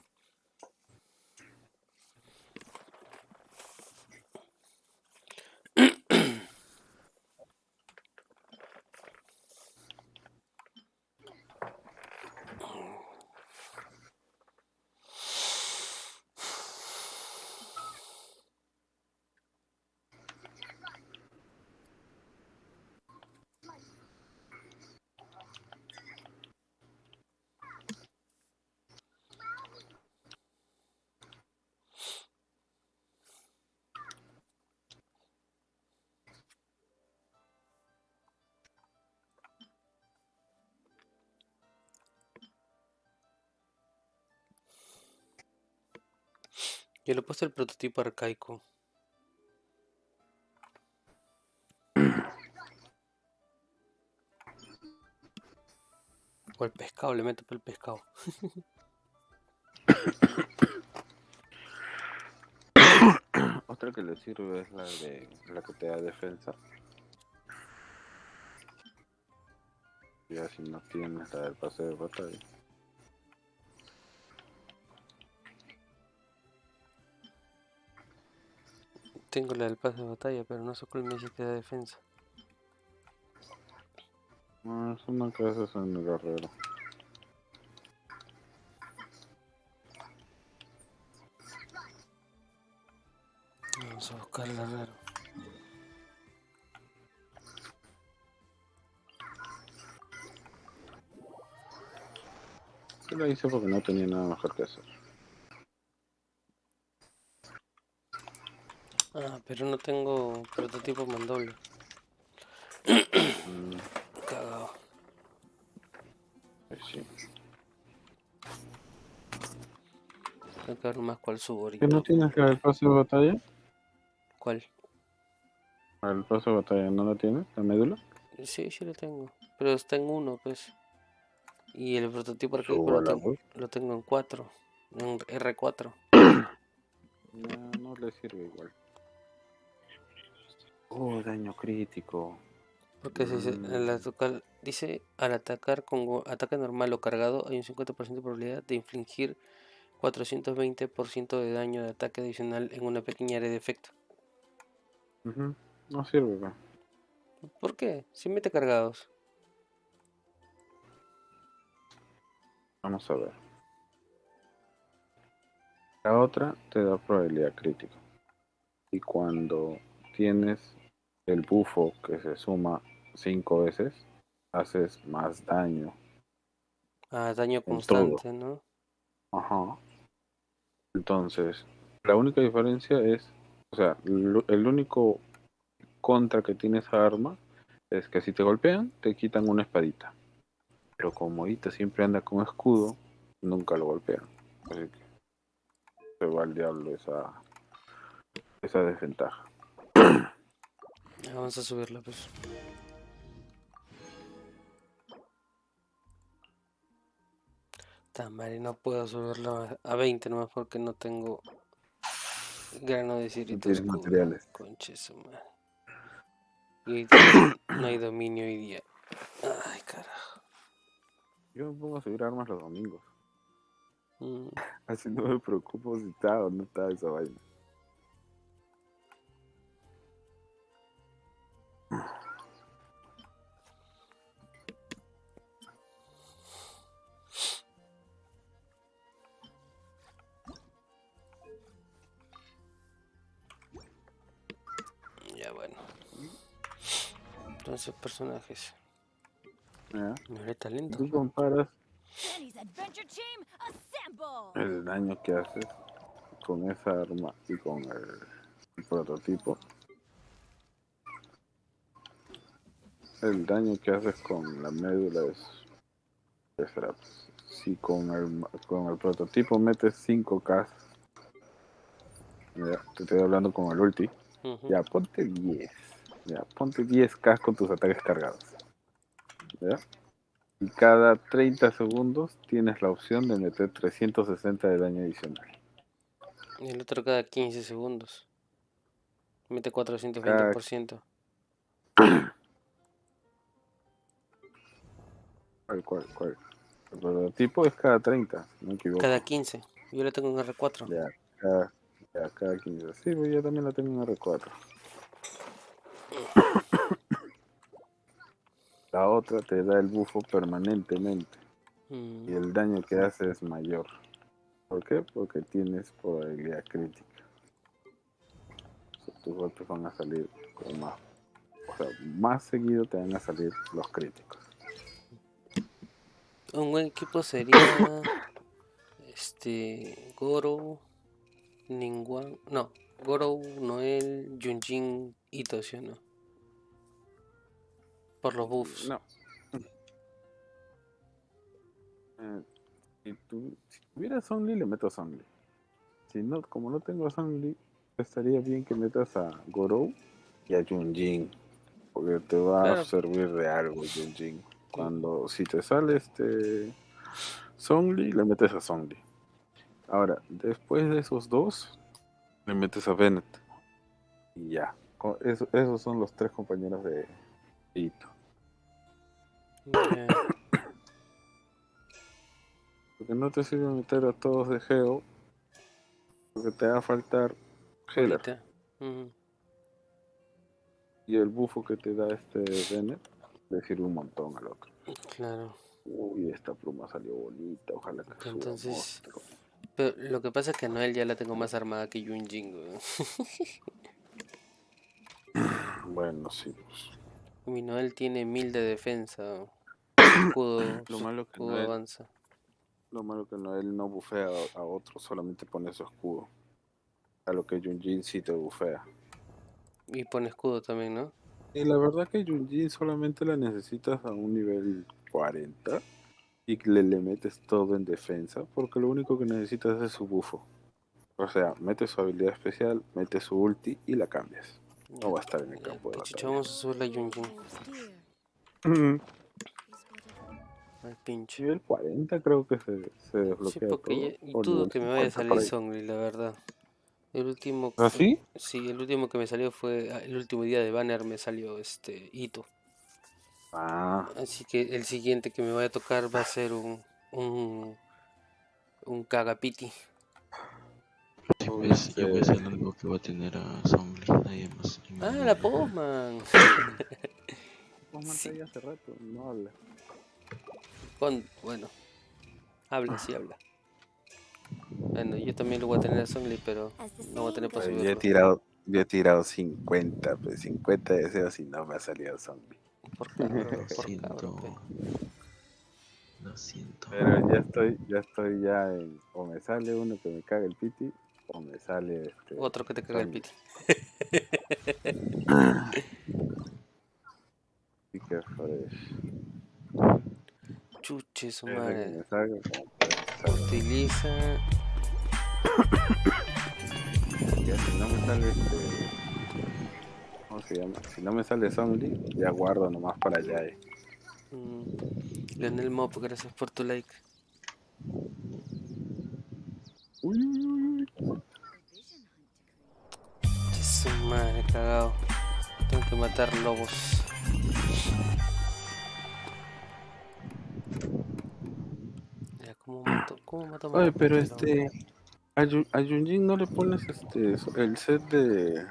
Q: Yo le he puesto el prototipo arcaico. O el pescado, le meto por el pescado.
D: Otra que le sirve es la que te da defensa. Ya si no tienes la del pase de batalla.
Q: Tengo la del pase de batalla, pero no sé cuál me dice que da defensa.
D: No, es una que haces en el guerrero.
Q: Vamos a buscarla raro.
D: Yo la hice porque no tenía nada mejor que hacer.
Q: Ah, pero no tengo prototipo mandoble. Cagado.
D: Sí.
Q: Tengo que ver más cuál subo
D: ¿Que no
Q: ahorita.
D: tienes la del pase de batalla?
Q: ¿Cuál?
D: ¿La del pase de batalla no la tienes? ¿La médula?
Q: Sí, sí lo tengo. Pero está en 1, pues. Y el prototipo arcaico
D: Súbala, pues.
Q: lo tengo en 4. En R4.
D: No le sirve igual. Daño crítico.
Q: Porque dice, al atacar con ataque normal o cargado, hay un 50% de probabilidad de infligir 420% de daño de ataque adicional en una pequeña área de efecto.
D: No sirve, pues.
Q: ¿Por qué? Si mete cargados.
D: Vamos a ver. La otra te da probabilidad crítica. Y cuando tienes el bufo que se suma 5 veces, haces más daño
Q: Ah, daño
D: en todo.
Q: constante, ¿no?
D: Ajá. Entonces, la única diferencia es, o sea, el único contra que tiene esa arma es que si te golpean, te quitan una espadita. Pero como Ita siempre anda con escudo, nunca lo golpean. Así que se va al diablo esa desventaja.
Q: Vamos a subirla, pues. Tamari, no puedo subirla a 20 nomás porque no tengo grano de
D: No
Q: cirito
D: tienes
Q: oscuro.
D: materiales.
Q: Conche su madre. Y hoy día no hay dominio hoy día. Ay, carajo.
D: Yo me pongo a subir armas los domingos.
Q: Mm.
D: Así no me preocupo si está o no está esa vaina.
Q: Ya bueno. Entonces, personajes.
D: ¿Ya?
Q: Me haré talento.
D: Tú comparas
B: Penny's Adventure Team, assemble!
D: el daño que haces con esa arma y con el prototipo. El daño que haces con la médula es pues, si con el prototipo metes 5K, ya, te estoy hablando con el ulti, ya ponte 10. Ya, ponte 10K con tus ataques cargados. ¿Ya? Y cada 30 segundos tienes la opción de meter 360 de daño adicional.
Q: Y el otro cada 15 segundos. Mete
D: Cada
Q: 420%.
D: ¿Cuál? El prototipo es cada 30, si no me equivoco.
Q: Cada 15. Yo le tengo un R4.
D: Cada 15. Sí, pues yo también la tengo en R4. La otra te da el bufo permanentemente. Y el daño que hace es mayor. ¿Por qué? Porque tienes probabilidad crítica. O sea, tus golpes van a salir con más. O sea, más seguido te van a salir los críticos.
Q: Un buen equipo sería Goro, Ningguang, no, Goro, Noel, Yunjin, Ito, ¿sí o no? Por los buffs.
D: No. Si tuvieras Only, le meto a Only. Si no, como no tengo a Only, estaría bien que metas a Gorou y a Yunjin. Porque te va a servir de algo Yunjin. Si te sale Zhongli, le metes a Zhongli. Ahora, después de esos dos, le metes a Bennett. Y ya. Esos son los 3 compañeros de Ito.
Q: Yeah.
D: Porque no te sirve meter a todos de Geo. Porque te va a faltar Healer. Y el bufo que te da Bennett le sirve un montón al otro.
Q: Claro.
D: Uy, esta pluma salió bonita. Ojalá que suba monstruo.
Q: Pero lo que pasa es que a Noel ya la tengo más armada que Yunjin.
D: Bueno, sí, pues.
Q: Mi Noel tiene 1000 de defensa. Escudo,
D: Lo malo que
Q: escudo avanza.
D: Lo malo que él no bufea a otro, solamente pone su escudo. A lo que Yunjin sí te bufea.
Q: Y pone escudo también, ¿no?
D: Y la verdad que Yunjin solamente la necesitas a un nivel 40 y le metes todo en defensa, porque lo único que necesitas es su bufo. O sea, metes su habilidad especial, metes su ulti y la cambias. No va a estar en el campo de batalla.
Q: Vamos a subir la Yunjin. Al pinche.
D: Nivel 40 creo que se desbloquea
Q: Sí, porque
D: todo.
Q: dudo que me vaya a salir Zhongli, la verdad. El último.
D: ¿Ah, sí?
Q: Sí, el último que me salió fue el último día de banner, me salió Ito. Así que el siguiente que me vaya a tocar va a ser un Cagapiti.
G: Pues yo voy a ser el único que va a tener a Zombie, nadie más. en mi
Q: Ah, la
G: mundo.
Q: Postman.
D: Postman está ahí hace rato, no habla.
Q: Bueno, habla, sí habla. Bueno, yo también lo voy a tener a Zongli, pero no voy a tener para
D: Pues
Q: subirlo.
D: yo he tirado 50, pues 50 deseos y no me ha salido zombie.
Q: Por cabro, pe.
G: Lo siento.
D: Pero ya estoy en, o me sale uno que me caga el piti, o me sale
Q: Otro que te caga el
D: zombie.
Q: piti.
D: Y que fresh.
Q: Chuche, su
D: Ese que
Q: madre.
D: me salga, como puede ser.
Q: Utiliza.
D: Ya si no me sale ¿cómo se llama? Si no me sale zombie, ya guardo nomás para allá.
Q: Leonel Mop, gracias por tu like. Que su madre, cagado. Tengo que matar lobos. Ya, ¿cómo mato más
D: Oye, pero
Q: rápido este lobo?
D: a Yunjin no le pones el set de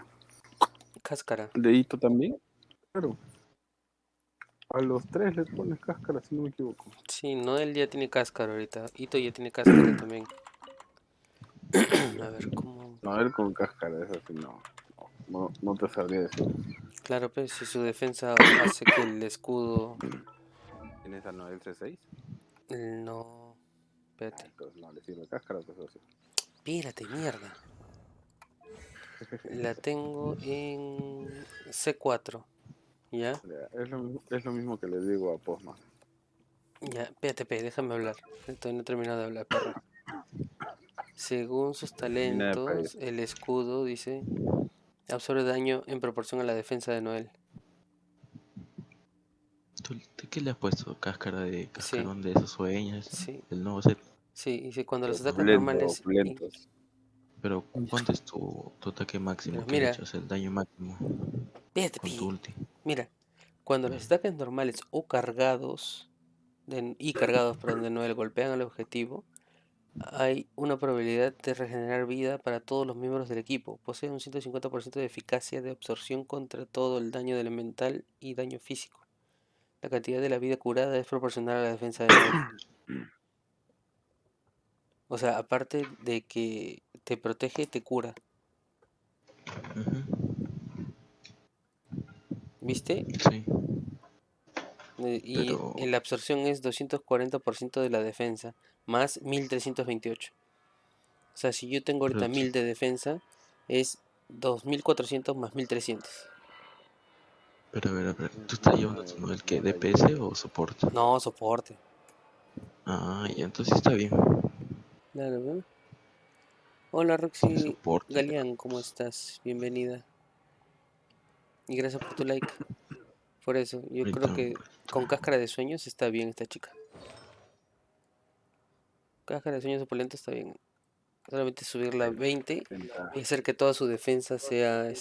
Q: Cáscara.
D: de Ito también. Claro. A los tres le pones cáscara, si no me equivoco.
Q: Sí, Noel ya tiene cáscara ahorita. Ito ya tiene cáscara también. A ver, ¿cómo?
D: No, él con cáscara, eso sí, no te sabría decir.
Q: Claro, pues si su defensa hace que el escudo...
D: ¿Tienes a Noel C6?
Q: No... Espérate.
D: Entonces no le sirve cáscara, pues así.
Q: Espérate, mierda. La tengo en C4. ¿Ya?
D: Es lo mismo que le digo a Postman.
Q: Ya, espérate, déjame hablar. Todavía no he terminado de hablar, perra. Según sus talentos, el escudo dice absorbe daño en proporción a la defensa de Noel.
G: ¿Qué le has puesto? ¿Cáscara de cascarón
Q: Sí.
G: de esos sueños?
Q: Sí.
G: El nuevo set.
Q: Sí, dice cuando los ataques
D: Opulento,
Q: normales...
D: opulentos.
G: Pero ¿cuánto es tu ataque máximo
Q: Pero
G: que le
Q: mira,
G: echas? El daño máximo con tu ulti.
Q: mira, cuando los ataques normales o cargados perdón, de Noel golpean al objetivo, hay una probabilidad de regenerar vida para todos los miembros del equipo. Posee un 150% de eficacia de absorción contra todo el daño elemental y daño físico. La cantidad de la vida curada es proporcional a la defensa de Noel. O sea, aparte de que te protege, te cura. ¿Viste?
G: Sí.
Q: Y la absorción es 240% de la defensa, más 1328. O sea, si yo tengo ahorita 1000 de defensa, es 2400 más 1300.
G: Pero a ver, ¿tú estás llevando tu Noel que DPS o soporte?
Q: No, soporte.
G: Ah, ya, entonces está bien.
Q: Claro, ¿no? Hola Roxy Galeán, ¿cómo estás? Bienvenida. Y gracias por tu like. Por eso, yo creo que con cáscara de sueños está bien esta chica. Cáscara de sueños opulento está bien. Solamente subirla a 20 y hacer que toda su defensa sea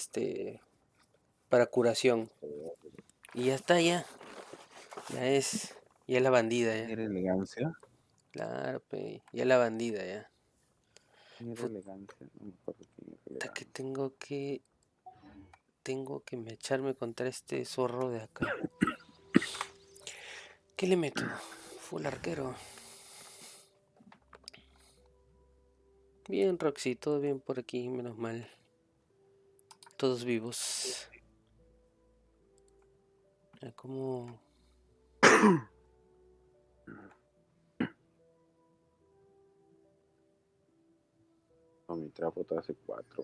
Q: para curación. Y ya está, ya. Ya es la bandida, ya.
D: ¿Era elegancia?
Q: Claro, pe. Ya la bandida, ya.
D: ¿Era elegancia? No me acuerdo quién era elegancia.
Q: Que tengo que echarme contra este zorro de acá. ¿Qué le meto? Full arquero. Bien, Roxy, todo bien por aquí, menos mal. Todos vivos. ¿Cómo?
D: No, mi trapo está hace 4.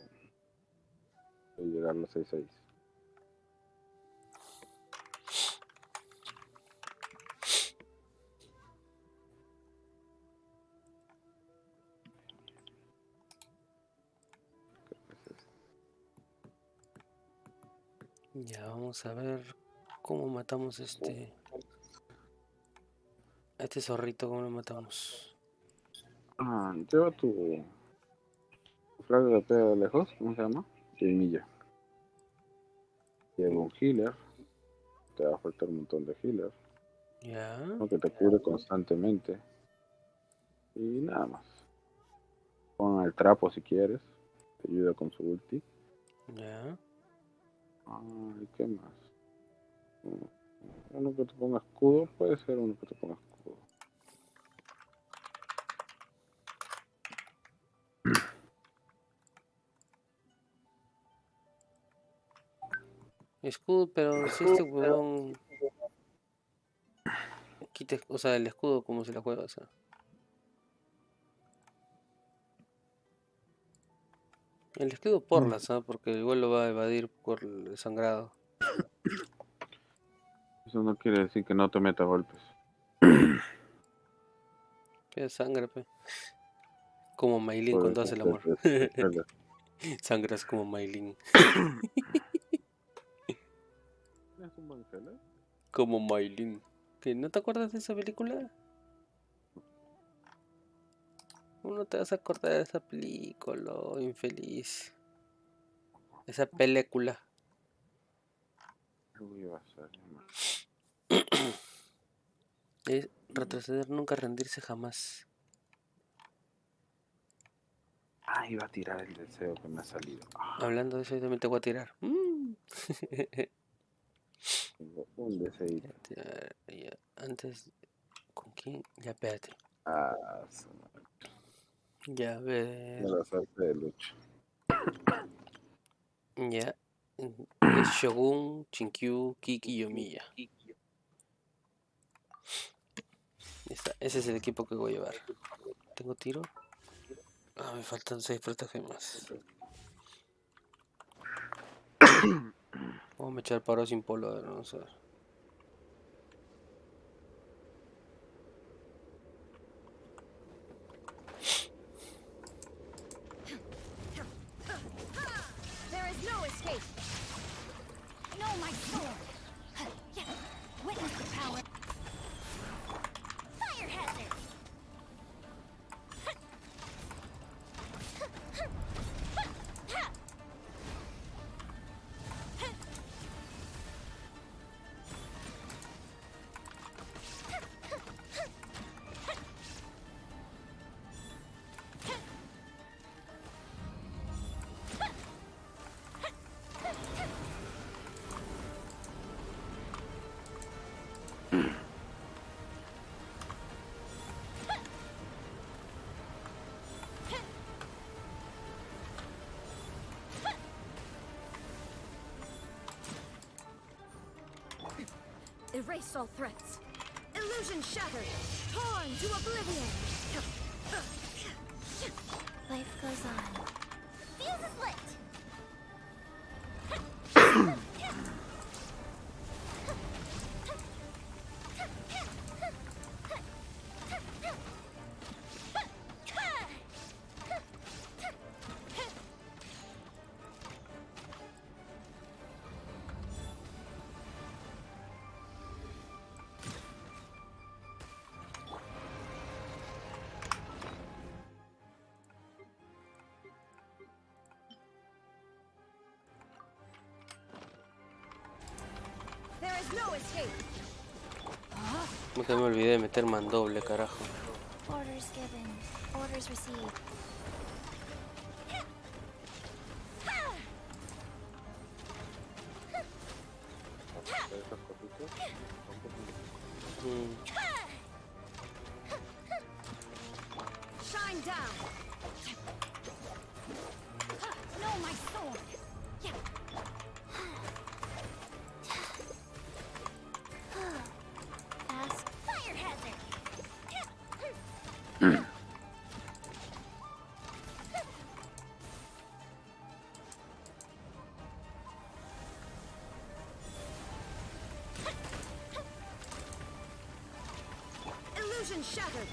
D: Voy a llegar a los 6-6.
Q: Ya, vamos a ver cómo matamos a este zorrito, cómo lo matamos.
D: Lleva tu flag de pega de lejos, ¿cómo se llama? Milla. Lleva un healer. Te va a faltar un montón de healer.
Q: Ya.
D: Que te cubre constantemente. Y nada más. Pon el trapo si quieres. Te ayuda con su ulti.
Q: Ya.
D: Ay, ¿qué más? Uno que te ponga escudo, puede ser uno que te ponga escudo.
Q: Escudo, pero si este huevón quita, o sea, el escudo como se la juega, o sea. El escudo por la, ¿sabes? Porque igual lo va a evadir por el sangrado.
D: Eso no quiere decir que no te meta golpes.
Q: Queda sangre, pe. Como Maylin cuando hace el amor. Sangras como Maylin.
D: ¿Es un buen seller?
Q: Como Maylin. ¿Que no te acuerdas de esa película? ¿Cómo te vas a acordar de esa película, infeliz? Esa película. Es retroceder, nunca rendirse jamás.
D: Iba a tirar el deseo que me ha salido.
Q: Hablando de eso, yo también te voy a tirar.
D: Tengo un deseo.
Q: Ya, antes, ¿con quién? Ya, espérate. Ya, a ver.
D: La suerte de Lucho.
Q: Ya. Es Shogun, Chinkyu, Kiki y Yomiya. Ese es el equipo que voy a llevar. ¿Tengo tiro? Me faltan 6 más. Vamos a echar paro sin polo, a ver, vamos a ver.
B: There is no escape. No, my sword. Witness the power. Fire hazard. Erase all threats. Illusion shattered. Torn to oblivion. Life goes on. Fuse is lit. There is no escape.
Q: Nunca me olvidé de meter mandoble, carajo.
B: Orders given. Orders received. Shine down. No, my sword. Fast fire hazard. Illusion shattered.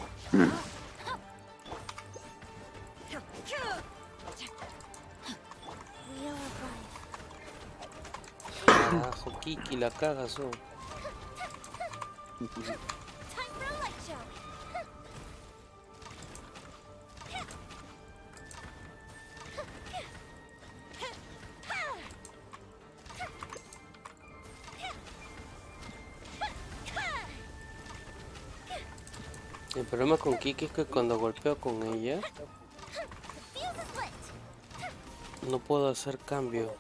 B: Wheel of life.
Q: Carajo, Kiki, la cagas, oh.
B: Time for a light show.
Q: El problema con Kiki es que cuando golpeo con ella, No puedo hacer cambio.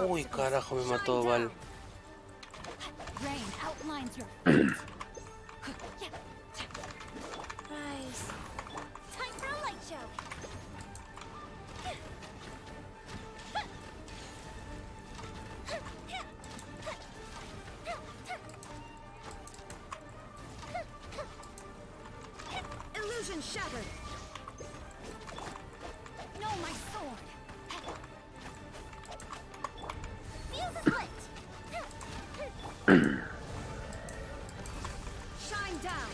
Q: Uy, carajo, me mató Val.
B: Rain outlines your fate.
F: Rise. Time for a light show.
S: Illusion shattered.
B: No, my sword.
I: Fuse is lit.
S: Shine down.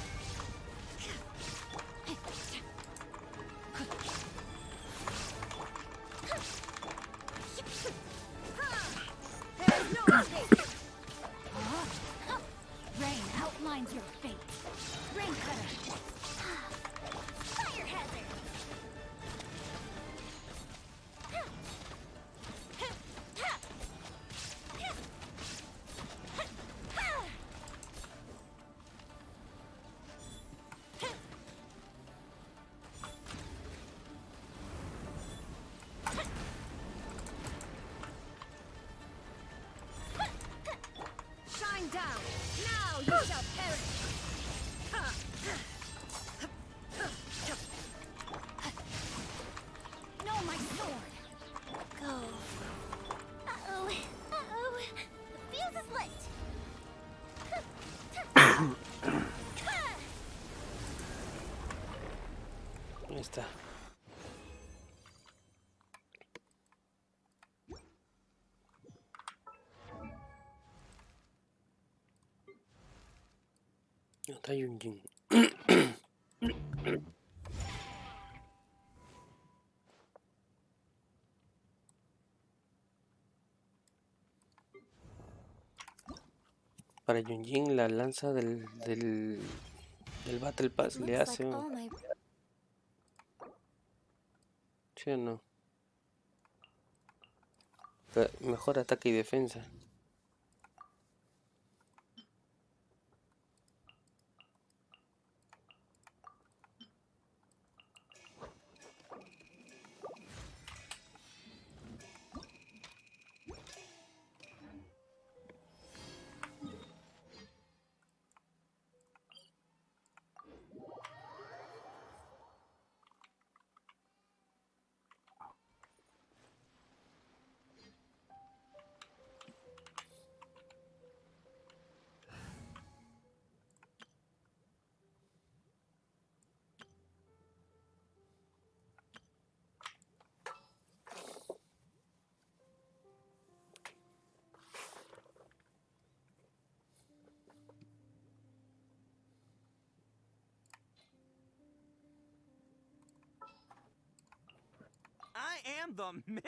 B: There's no escape. Rain outlines your fate. Rain cutter.
I: Fire hazard.
S: Shine down. Now you shall perish.
B: No, my sword.
F: Go.
I: Uh-oh. Uh-oh. The fuse is lit.
Q: Ahí está. Está Yunjin. Para Yunjin la lanza del Battle Pass le
F: Looks
Q: hace
F: like all my
Q: ¿sí o no? Mejor ataque y defensa.
P: I am the man!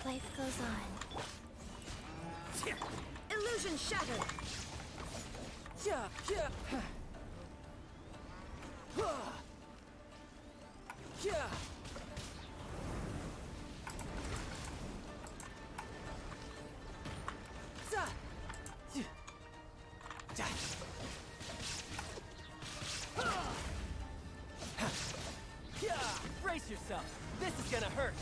F: life goes on.
S: Illusion shattered. Yeah, yeah. Yeah.
P: yourself. This is gonna hurt.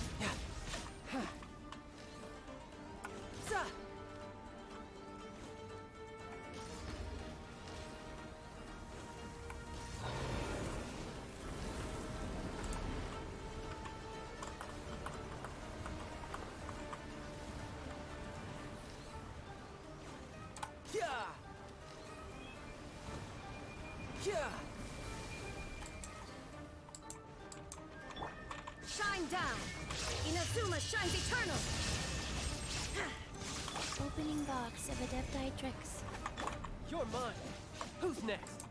S: Shine down! Inazuma shines eternal!
F: Opening box of Adepti tricks.
P: You're mine. Who's next?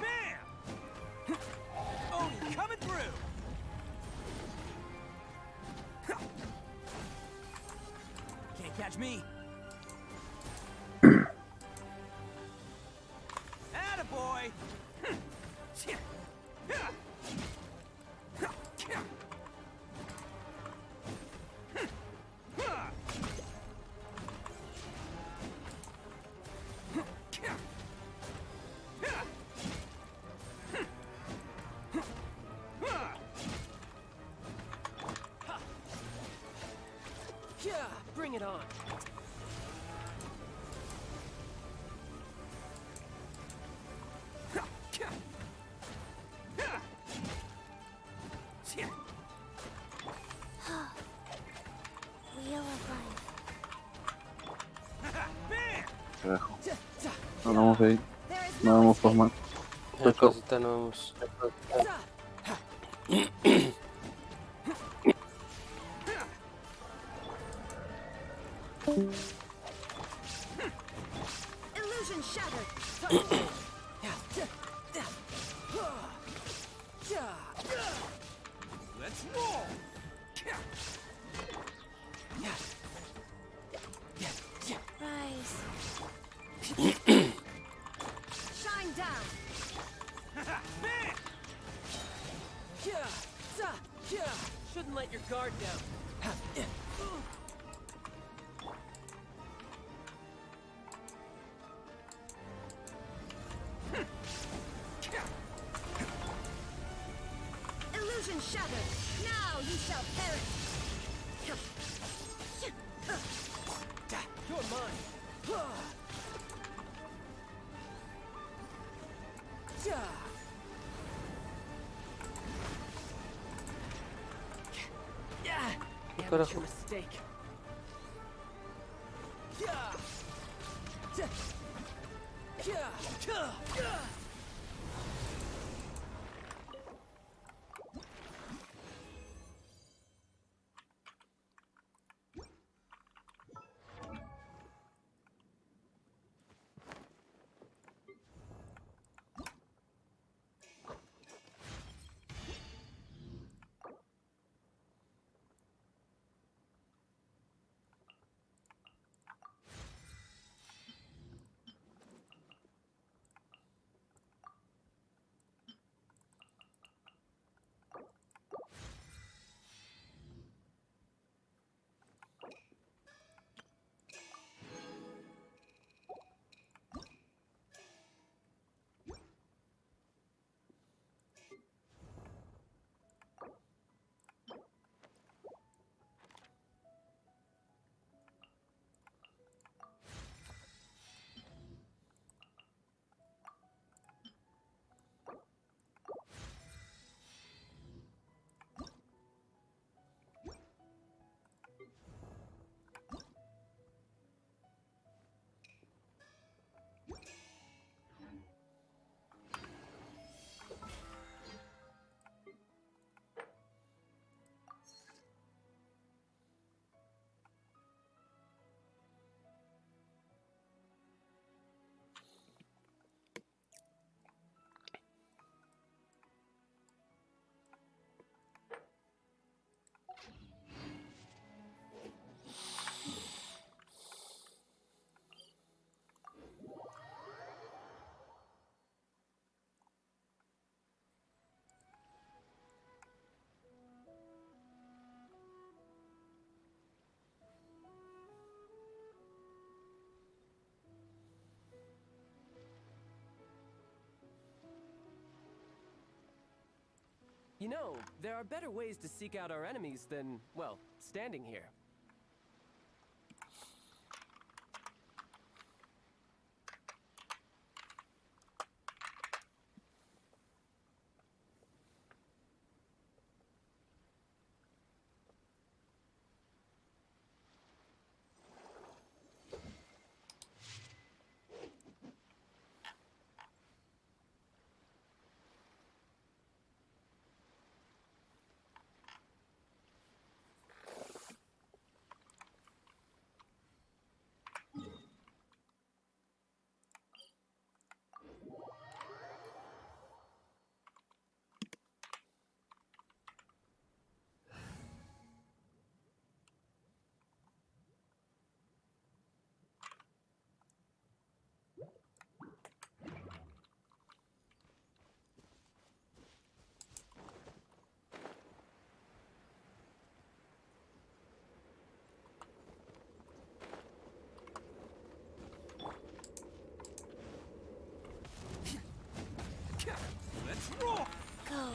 O: Bam! Oh, coming through!
P: Can't catch me.
O: Attaboy!
P: Bring it on.
F: Wheel of life.
D: Carajo. No vamos de ahí. No vamos por más.
Q: La cosita no vamos.
S: Illusion shattered!
O: Let's roll!
F: Rise.
S: Shine down!
O: Bam!
P: Shouldn't let your guard down.
S: Illusion shattered! Now you shall perish!
P: You're mine.
Q: Carajo.
P: Mistake.
C: You know, there are better ways to seek out our enemies than, well, standing here.
O: Let's roll!
I: Go.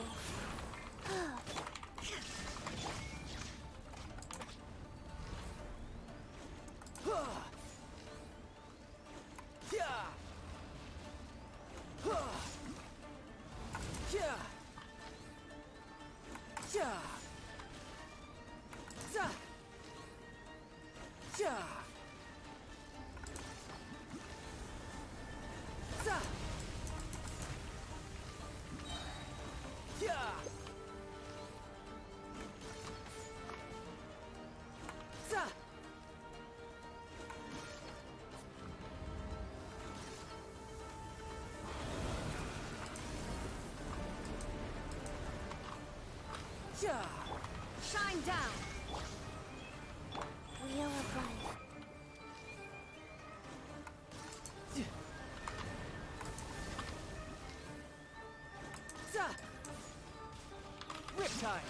S: Shine down!
I: Wheel of life.
C: Riptide!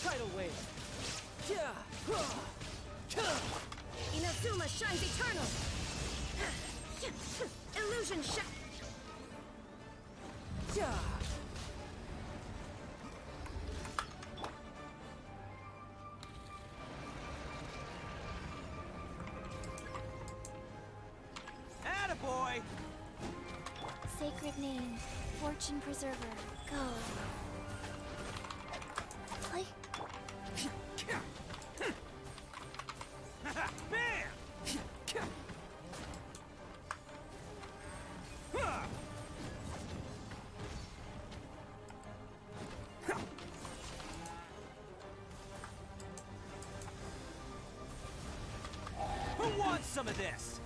C: Tidal wave!
S: Inazuma shines eternal! Illusion shine!
O: Attaboy!
I: Sacred name. Fortune preserver. Go. Play.
O: Bam! Who wants some of this?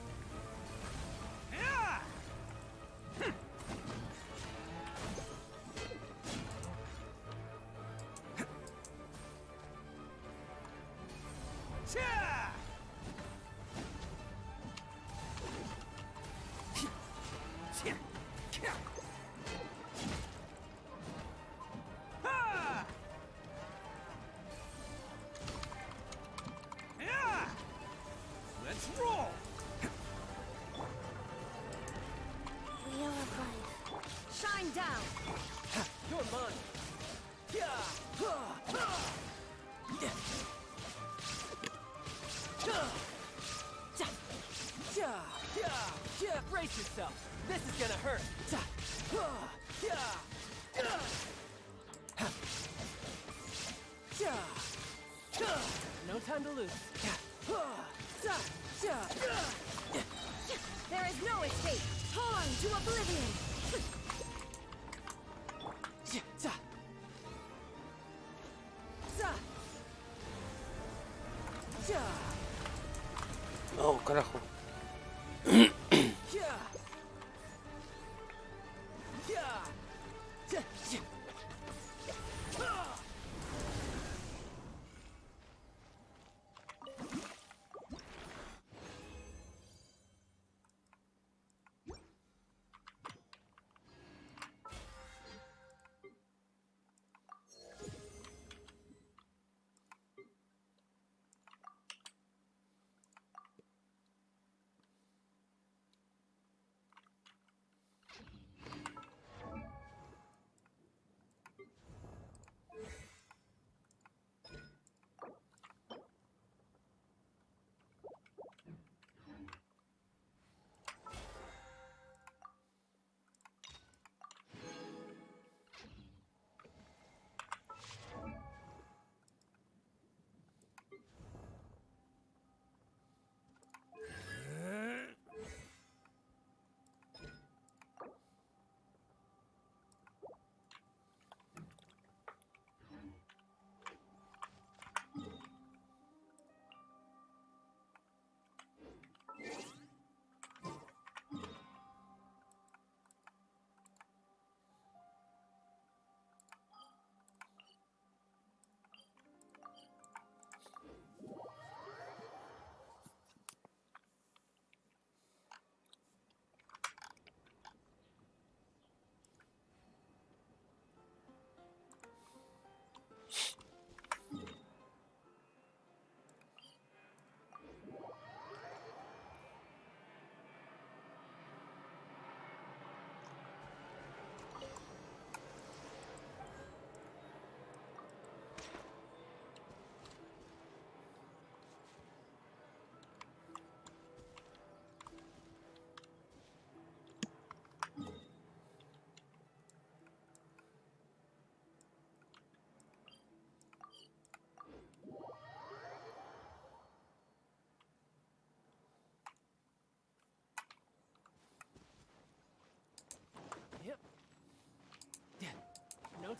O: Let's roll!
I: Wheel of life.
S: Shine down!
C: You're mine! Brace yourself! This is gonna hurt! No time to lose.
S: There is no escape! Hold on to oblivion!
Q: No, carajo.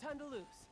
C: time to lose.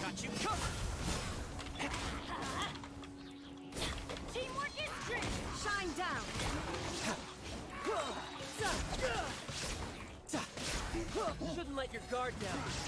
O: got you covered!
S: Teamwork is strength! Shine down!
C: Shouldn't let your guard down.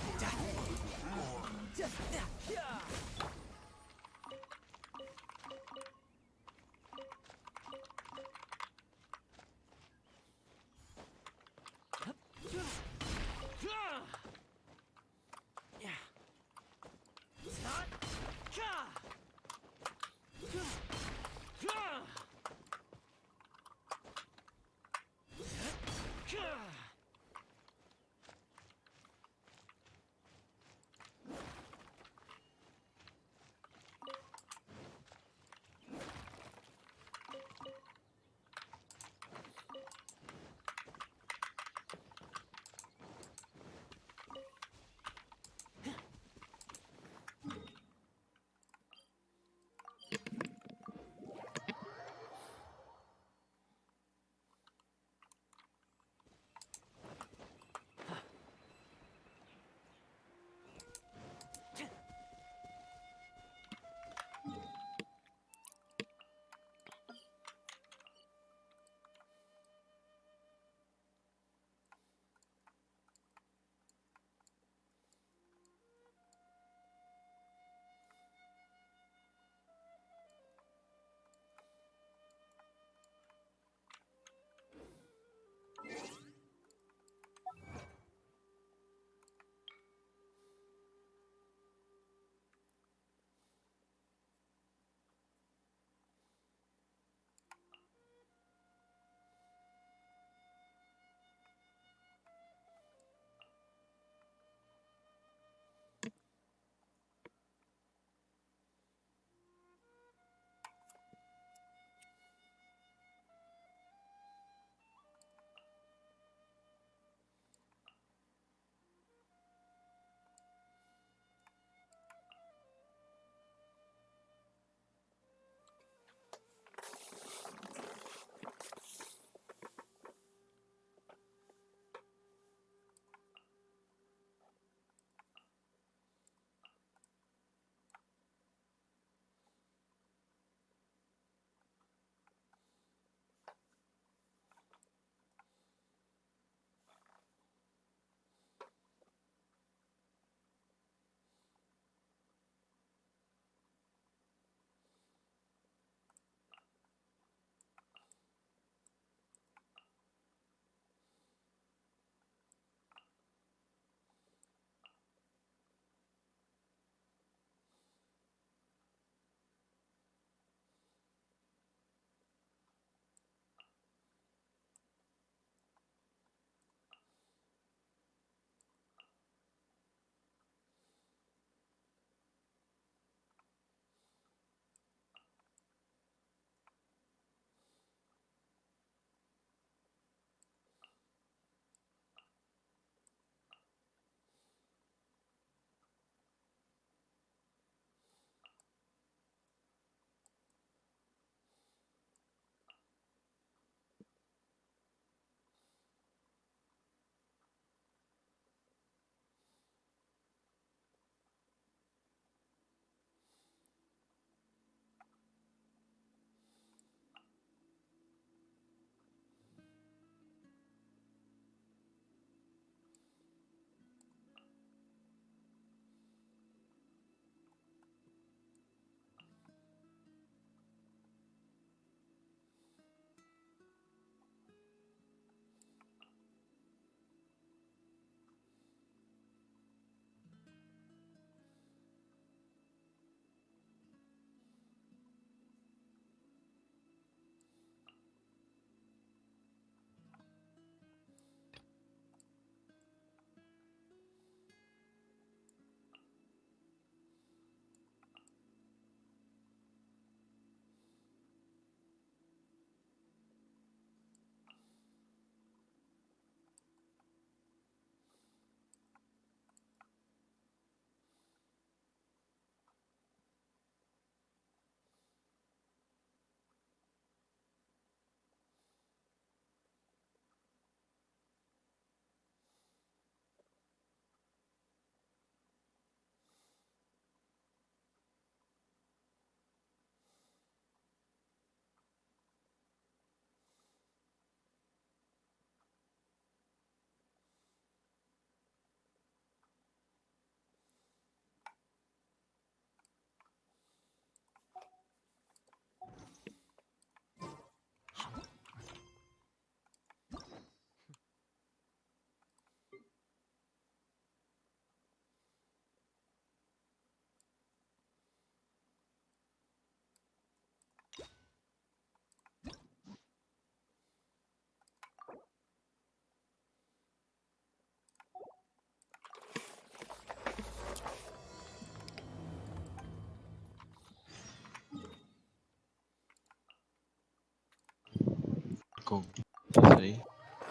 G: Con. ¿Estás ahí?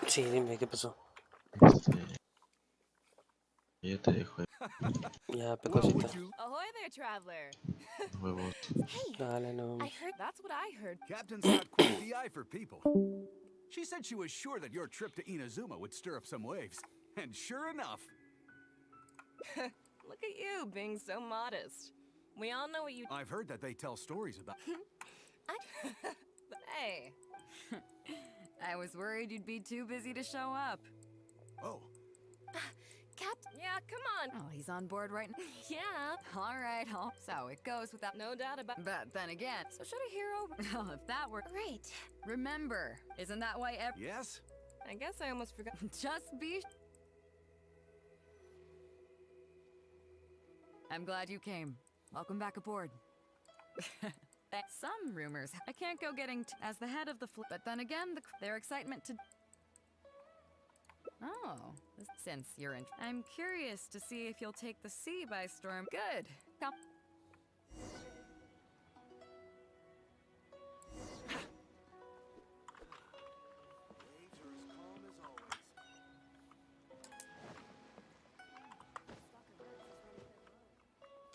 Q: Sí, dime, ¿qué pasó?
G: Ya te dejo.
Q: Ya, pecosita.
L: Ahoy there, traveler.
G: Huevos.
Q: Dale, no.
L: I heard that's what I heard.
N: Captain's got quite the eye for people. She said she was sure that your trip to Inazuma would stir up some waves. And sure enough.
L: Look at you being so modest. We all know what you.
N: I've heard that they tell stories about.
L: Hey. I was worried you'd be too busy to show up.
N: Oh.
L: Captain. Yeah, come on. Oh, he's on board right now. Yeah. All right. So it goes without no doubt about. But then again, so should a hero? Oh, if that were
B: Right.
L: Remember, isn't that why?
N: Yes.
L: I guess I almost forgot. Just be. I'm glad you came. Welcome back aboard. Some rumors. I can't go getting as the head of the fleet, but then again, their excitement to. Oh, since you're in, I'm curious to see if you'll take the sea by storm. Good. Come.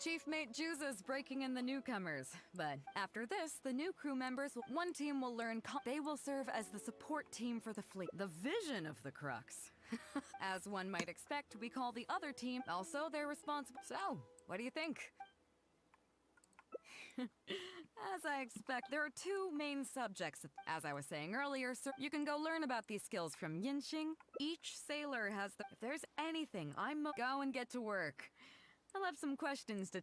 L: Chief Mate Juza's breaking in the newcomers, but after this, the new crew members, one team will learn they will serve as the support team for the fleet. The vision of the Crux. As one might expect, we call the other team, also they're responsible. So, what do you think? As I expect, there are two main subjects. As I was saying earlier, sir, you can go learn about these skills from Yinxing. Each sailor has the. If there's anything, go and get to work. I'll have some questions to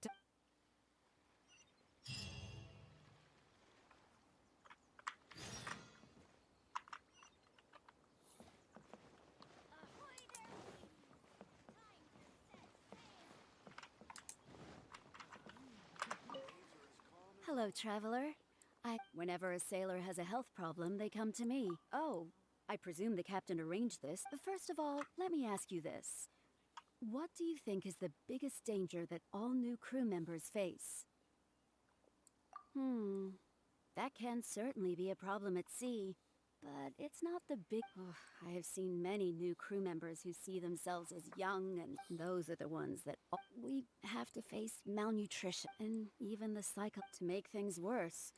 E: Hello, traveler. Whenever a sailor has a health problem, they come to me. Oh, I presume the captain arranged this. But first of all, let me ask you this. What do you think is the biggest danger that all new crew members face? That can certainly be a problem at sea, but it's not the big... I have seen many new crew members who see themselves as young, and those are the ones that... We have to face malnutrition and even the cycle. To make things worse,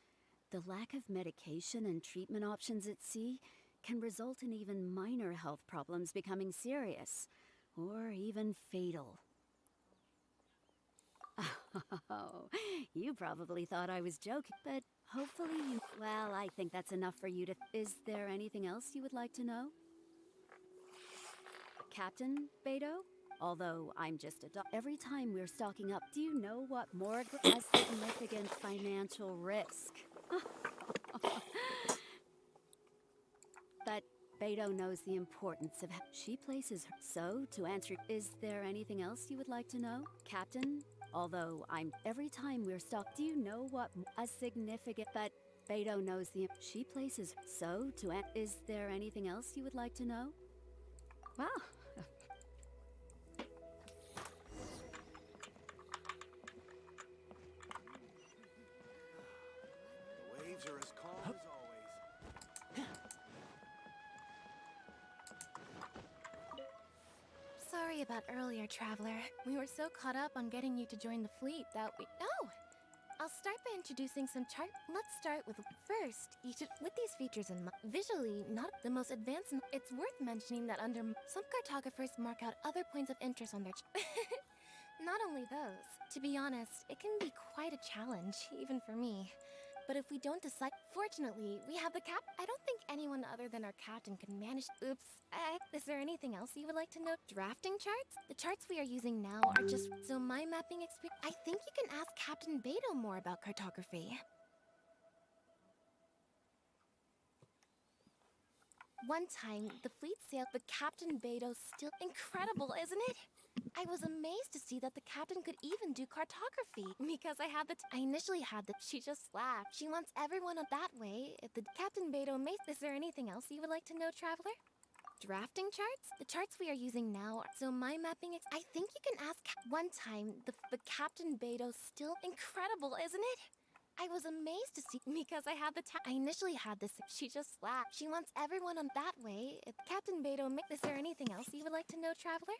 E: the lack of medication and treatment options at sea can result in even minor health problems becoming serious. Or even fatal. Oh, you probably thought I was joking, but hopefully you... Well, I think that's enough for you to... Is there anything else you would like to know? Captain Beto? Although I'm just a every time we're stocking up, do you know what more a significant financial risk? But Beto knows the importance of she places her. So, to answer, is there anything else you would like to know? Captain, although I'm every time we're stocked, do you know what a significant but Beto knows the she places so to is there anything else you would like to know? Wow.
N: The waves are as calm as always.
B: Sorry about earlier, traveler. We were so caught up on getting you to join the fleet that we... Oh! I'll start by introducing some chart. Let's start with first. You should, with these features in mind, visually not the most advanced. It's worth mentioning that under some cartographers mark out other points of interest on their. Not only those. To be honest, it can be quite a challenge, even for me. But if we don't decide, fortunately, we have the cap. I don't think anyone other than our captain can manage. Oops. Is there anything else you would like to know? Drafting charts? The charts we are using now are just so my mapping experience. I think you can ask Captain Beto more about cartography. One time, the fleet sailed, but Captain Beto still incredible, isn't it? I was amazed to see that the captain could even do cartography because I had I initially had she just laughed. She wants everyone up that way. If the Captain Beto may. Is there anything else you would like to know, traveler? Drafting charts? The charts we are using now are so my mapping. I think you can ask one time the Captain Beto still incredible, isn't it? I was amazed to see because I had the I initially had this. She just laughed. She wants everyone on that way. Captain Beto, is there anything else you would like to know, Traveler?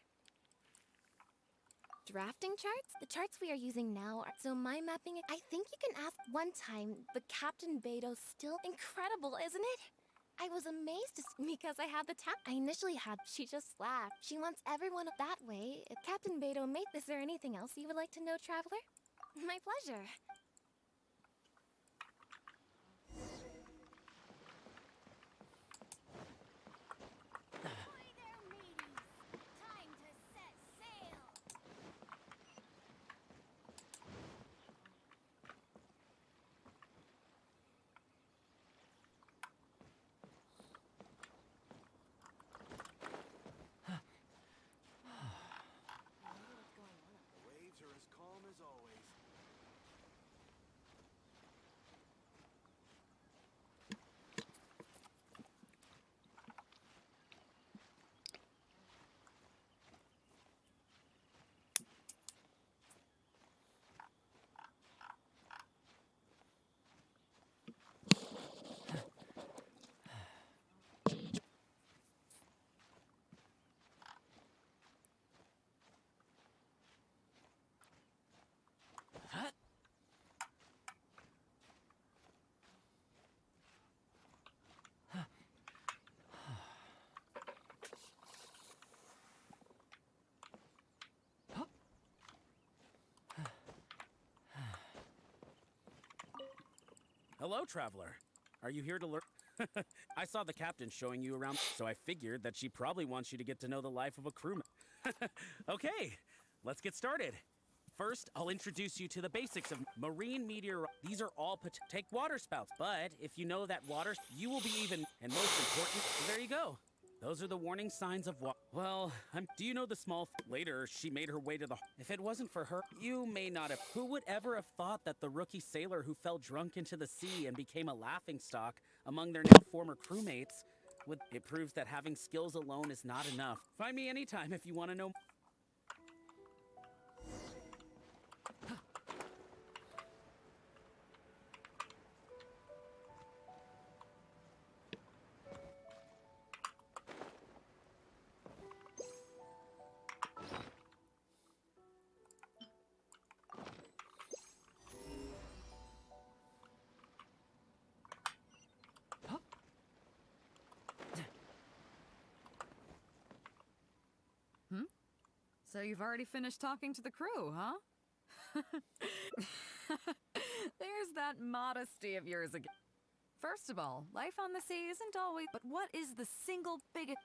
B: Drafting charts? The charts we are using now are so mind mapping. I think you can ask one time, but Captain Beto's still incredible, isn't it? I was amazed to because I had the I initially had. She just laughed. She wants everyone that way. Captain Beto, is there anything else you would like to know, Traveler? My pleasure.
N: The waves are as calm as always.
J: Hello, Traveler. Are you here to learn? I saw the captain showing you around, so I figured that she probably wants you to get to know the life of a crewman. Okay, let's get started. First, I'll introduce you to the basics of marine meteor. These are all take water spouts, but if you know that water, you will be even, and most important, there you go. Those are the warning signs of what? Well, do you know the small? Later, she made her way to the. If it wasn't for her, you may not have. Who would ever have thought that the rookie sailor who fell drunk into the sea and became a laughingstock among their now former crewmates? It proves that having skills alone is not enough. Find me anytime if you want to know.
L: So you've already finished talking to the crew, huh? There's that modesty of yours again. First of all, life on the sea isn't always... But what is the single biggest...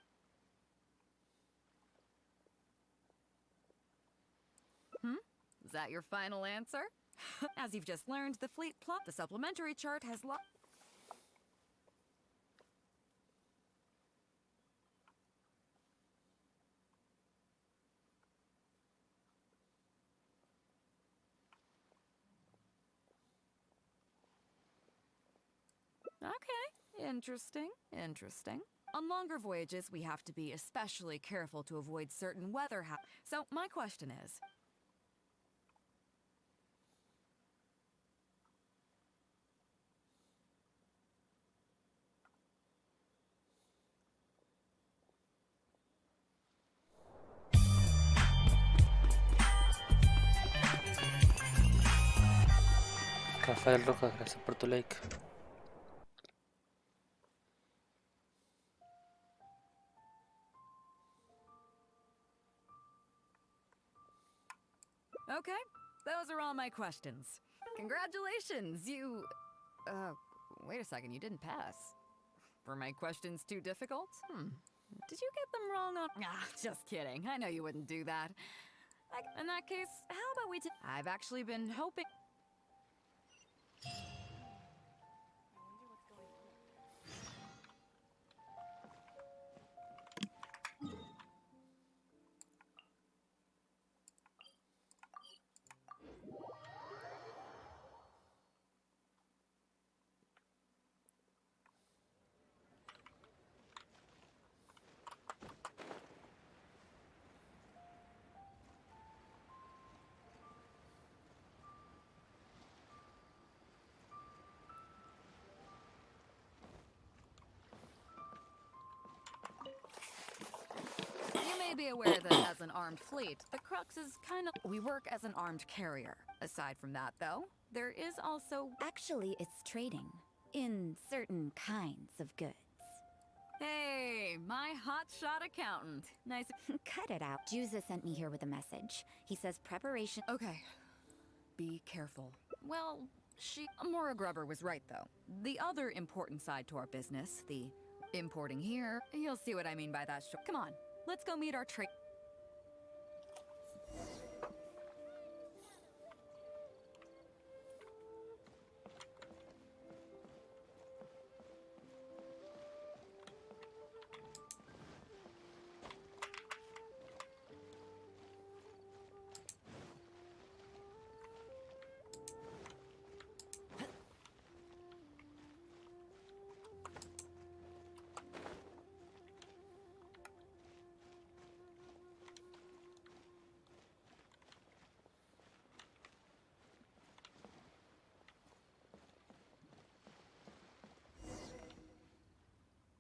L: Is that your final answer? As you've just learned, the fleet plot, the supplementary chart has Okay, interesting. On longer voyages, we have to be especially careful to avoid certain weather So, my question is...
Q: Rafael Rojas, gracias por tu like.
L: Okay, those are all my questions. Congratulations, you... wait a second, you didn't pass. Were my questions too difficult? Did you get them wrong on... just kidding. I know you wouldn't do that. In that case, how about we I've actually been hoping... be aware that as an armed fleet, the crux is kind of... We work as an armed carrier. Aside from that, though, there is also...
E: Actually, it's trading. In certain kinds of goods.
L: Hey, my hotshot accountant. Nice.
E: Cut it out. Juza sent me here with a message. He says preparation...
L: Okay. Be careful. Well, Mora Grubber was right, though. The other important side to our business, the importing here, you'll see what I mean by that. Come on, let's go meet our trade...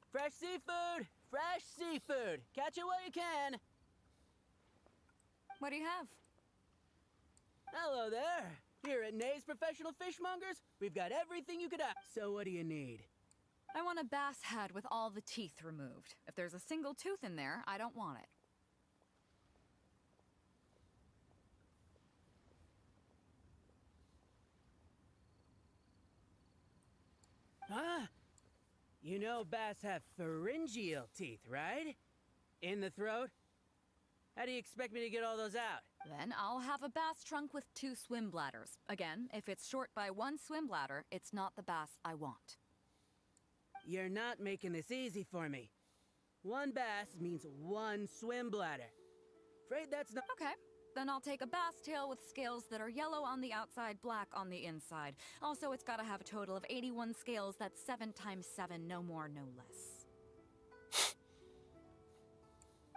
K: Fresh seafood! Fresh seafood! Catch it while you can!
L: What do you have?
K: Hello there! Here at Nay's Professional Fishmongers, we've got everything you could ask. So what do you need?
L: I want a bass head with all the teeth removed. If there's a single tooth in there, I don't want it.
K: Huh? You know bass have pharyngeal teeth, right? In the throat? How do you expect me to get all those out?
L: Then I'll have a bass trunk with 2 swim bladders. Again, if it's short by 1 swim bladder, it's not the bass I want.
K: You're not making this easy for me. 1 bass means 1 swim bladder. Afraid that's not...
L: Okay. Then I'll take a bass tail with scales that are yellow on the outside, black on the inside. Also, it's gotta have a total of 81 scales. That's 7 times 7, no more, no less.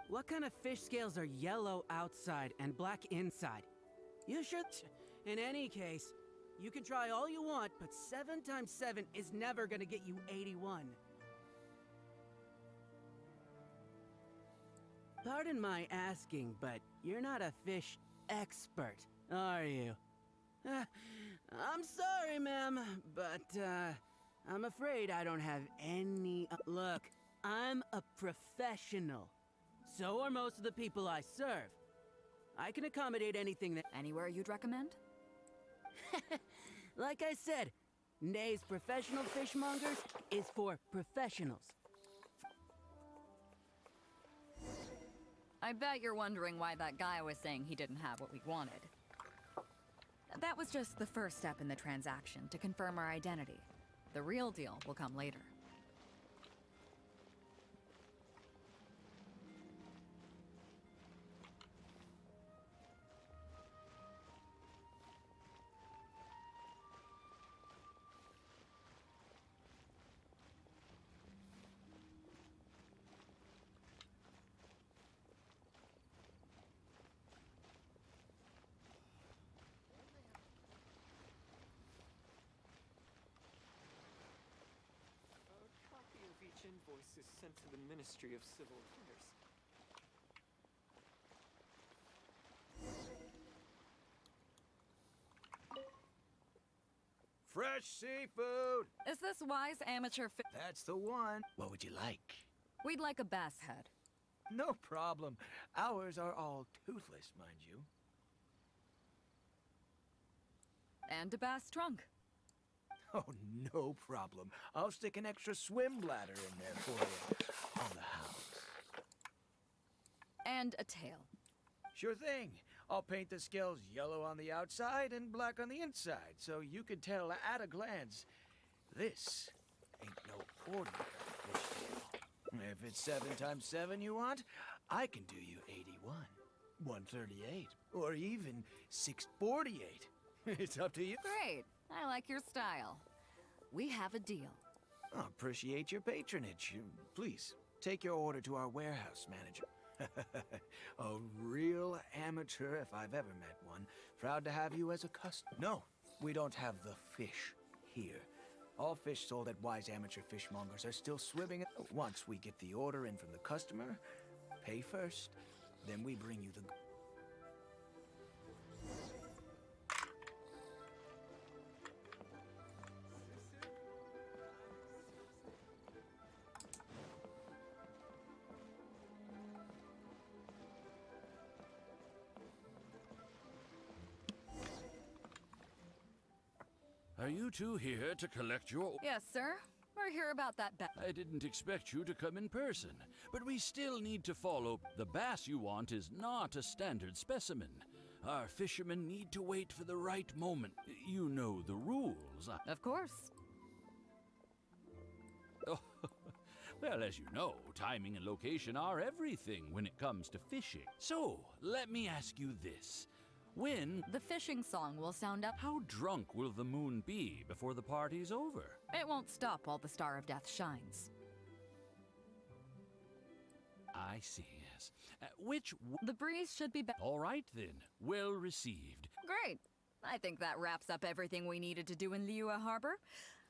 K: What kind of fish scales are yellow outside and black inside? You sure? In any case, you can try all you want, but 7 times 7 is never gonna get you 81. Pardon my asking, but you're not a fish expert, are you? I'm sorry, ma'am, but I'm afraid I don't have any... Look, I'm a professional. So are most of the people I serve. I can accommodate anything that...
L: Anywhere you'd recommend?
K: Like I said, Nay's Professional Fishmongers is for professionals.
L: I bet you're wondering why that guy was saying he didn't have what we wanted. That was just the first step in the transaction, to confirm our identity. The real deal will come later.
C: Invoice is sent to the Ministry of Civil Affairs.
O: Fresh seafood!
L: Is this wise amateur
O: That's the one. What would you like?
L: We'd like a bass head.
O: No problem. Ours are all toothless, mind you.
L: And a bass trunk.
O: Oh, no problem. I'll stick an extra swim bladder in there for you. On the house.
L: And a tail.
O: Sure thing. I'll paint the scales yellow on the outside and black on the inside, so you can tell at a glance. This ain't no ordinary fish tail. If it's 7 times 7 you want, I can do you 81, 138, or even 648. It's up to you.
L: Great. I like your style. We have a deal.
O: I appreciate your patronage. Please, take your order to our warehouse manager. A real amateur if I've ever met one. Proud to have you as a customer. No, we don't have the fish here. All fish sold at Wise Amateur Fishmongers are still swimming. Once we get the order in from the customer, pay first, Then we bring you the...
M: Are you two here to collect your...
L: Yes, sir. We're here about that bass.
M: I didn't expect you to come in person, but we still need to follow. The bass you want is not a standard specimen. Our fishermen need to wait for the right moment. You know the rules.
L: Of course.
M: Oh, well, as you know, timing and location are everything when it comes to fishing. So, let me ask you this. When...
L: The fishing song will sound up.
M: How drunk will the moon be before the party's over?
L: It won't stop while the Star of Death shines.
M: I see, yes. Which...
L: The breeze should be...
M: All right, then. Well received.
L: Great. I think that wraps up everything we needed to do in Liyue Harbor.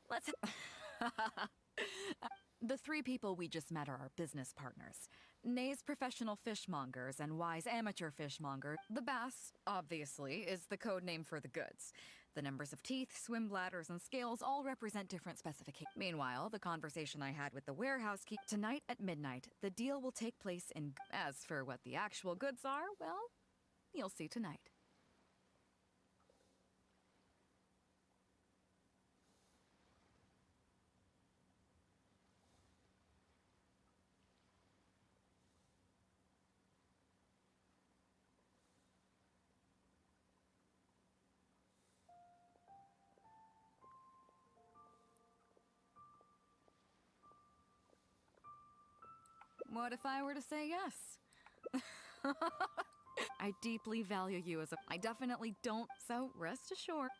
L: Let's... The three people we just met are our business partners. Nay's professional fishmongers and Y's amateur fishmonger. The bass, obviously, is the code name for the goods. The numbers of teeth, swim bladders, and scales all represent different specifications. Meanwhile, the conversation I had with the warehouse keeper... Tonight at midnight, the deal will take place in... As for what the actual goods are, well, you'll see tonight. What if I were to say yes? I deeply value you as a... I definitely don't, so rest assured.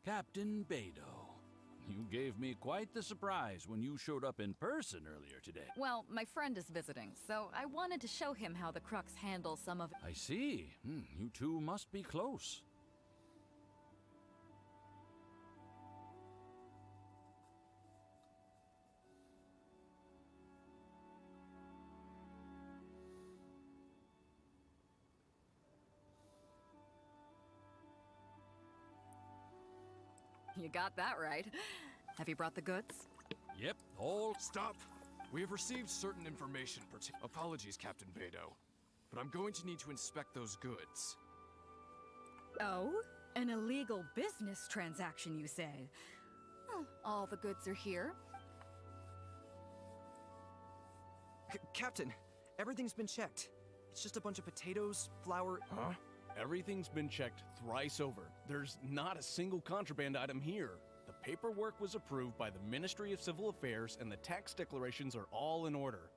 M: Captain Beidou, you gave me quite the surprise when you showed up in person earlier today.
L: Well, my friend is visiting, so I wanted to show him how the Crux handles some of...
M: I see. You two must be close.
L: You got that right. Have you brought the goods?
M: Yep, all...
V: Stop! We have received certain information. Apologies, Captain Beidou, but I'm going to need to inspect those goods.
L: Oh? An illegal business transaction, you say? Well, all the goods are here.
W: Captain, everything's been checked. It's just a bunch of potatoes, flour...
X: Huh? Everything's been checked thrice over. There's not a single contraband item here. The paperwork was approved by the Ministry of Civil Affairs and the tax declarations are all in order.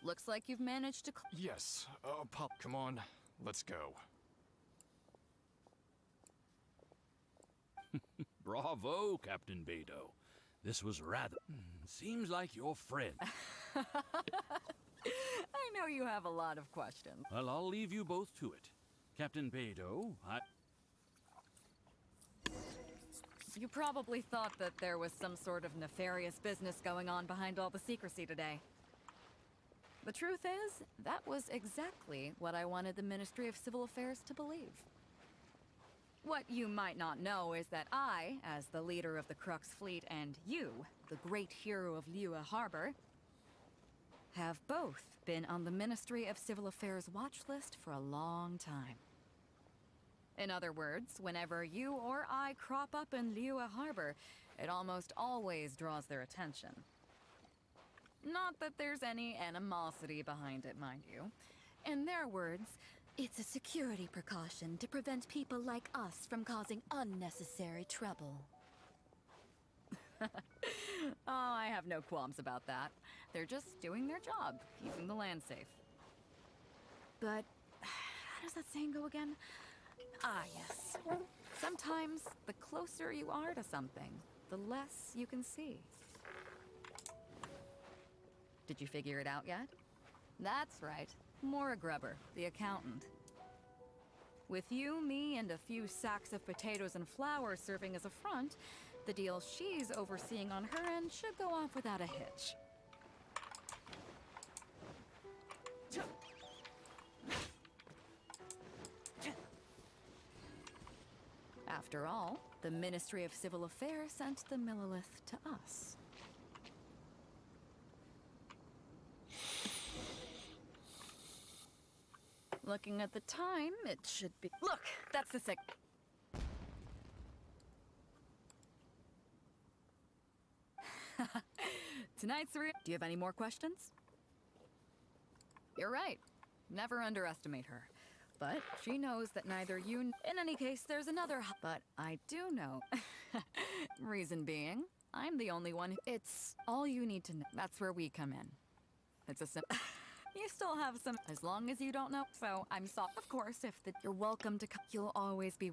L: Looks like you've managed to...
V: Yes. Pop, come on. Let's go.
M: Bravo, Captain Beidou. This was rather... seems like your friend.
L: I know you have a lot of questions.
M: Well, I'll leave you both to it. Captain Beidou,
L: You probably thought that there was some sort of nefarious business going on behind all the secrecy today. The truth is, that was exactly what I wanted the Ministry of Civil Affairs to believe. What you might not know is that I, as the leader of the Crux fleet, and you, the great hero of Liyue Harbor, have both been on the Ministry of Civil Affairs watch list for a long time. In other words, whenever you or I crop up in Liyue Harbor, it almost always draws their attention. Not that there's any animosity behind it, mind you. In their words, it's a security precaution to prevent people like us from causing unnecessary trouble. Oh, I have no qualms about that. They're just doing their job, keeping the land safe. But how does that saying go again? Ah, yes. Sometimes the closer you are to something, the less you can see. Did you figure it out yet? That's right. Maura Grubber, the accountant. With you, me, and a few sacks of potatoes and flour serving as a front, the deal she's overseeing on her end should go off without a hitch. After all, the Ministry of Civil Affairs sent the Millilith to us. Looking at the time, it should be— Look! That's the sick— Tonight's Do you have any more questions? You're right. Never underestimate her. But she knows that neither you— In any case, there's another— But I do know. Reason being, I'm the only one— It's all you need to know. That's where we come in. It's a simple— You still have some— As long as you don't know. So, I'm sorry. Of course, if you're welcome to come. You'll always be—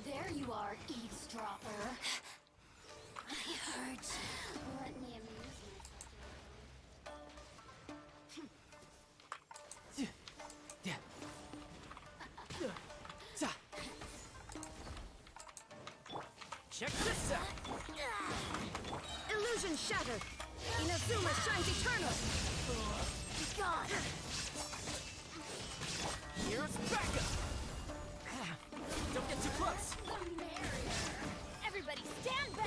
F: There you are, eavesdropper. I heard you. Let me amuse
K: Check this out! Illusion shattered! Inazuma shines eternal!
F: God!
K: Here's backup! Don't get too close!
B: Everybody stand back!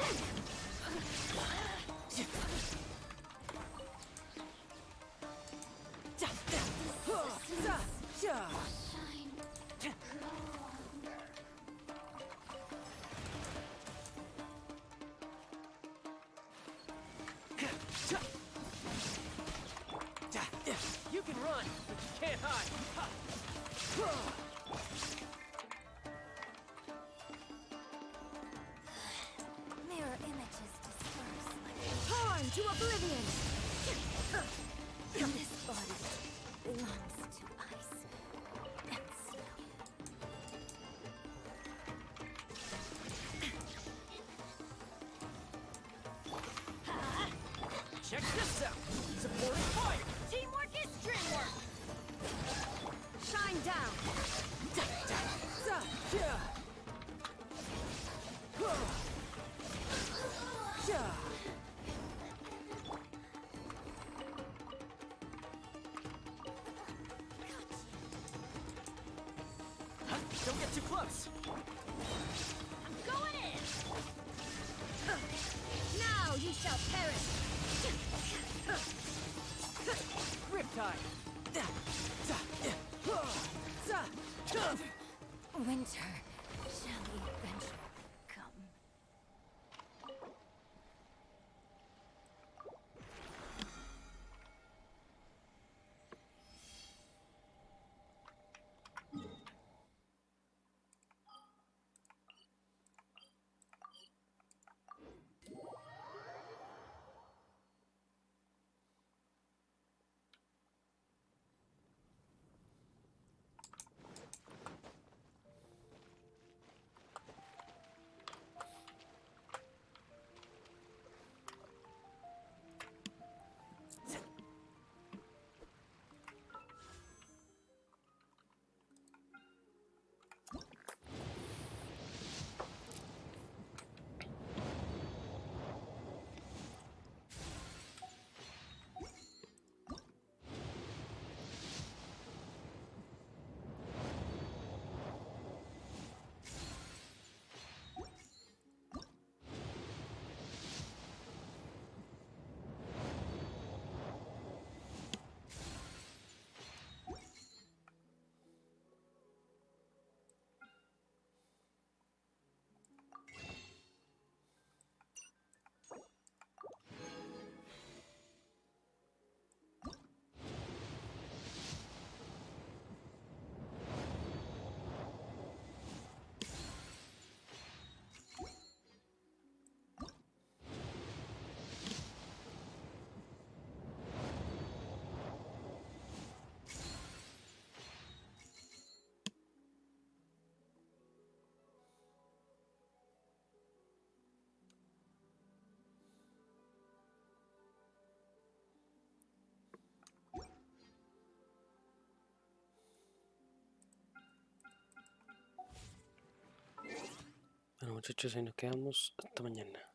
K: You can run, but you can't hide!
F: Mirror images disperse like
K: Torn to oblivion!
S: This body belongs to ice and snow.
K: Check this out! Supporting fire!
S: Teamwork is dreamwork! Shine down!
K: Don't get too close!
S: I'm going in! Now you shall perish!
K: Riptide!
S: Winter shall eventually come.
Q: Bueno, muchachos, ahí nos quedamos. Hasta mañana.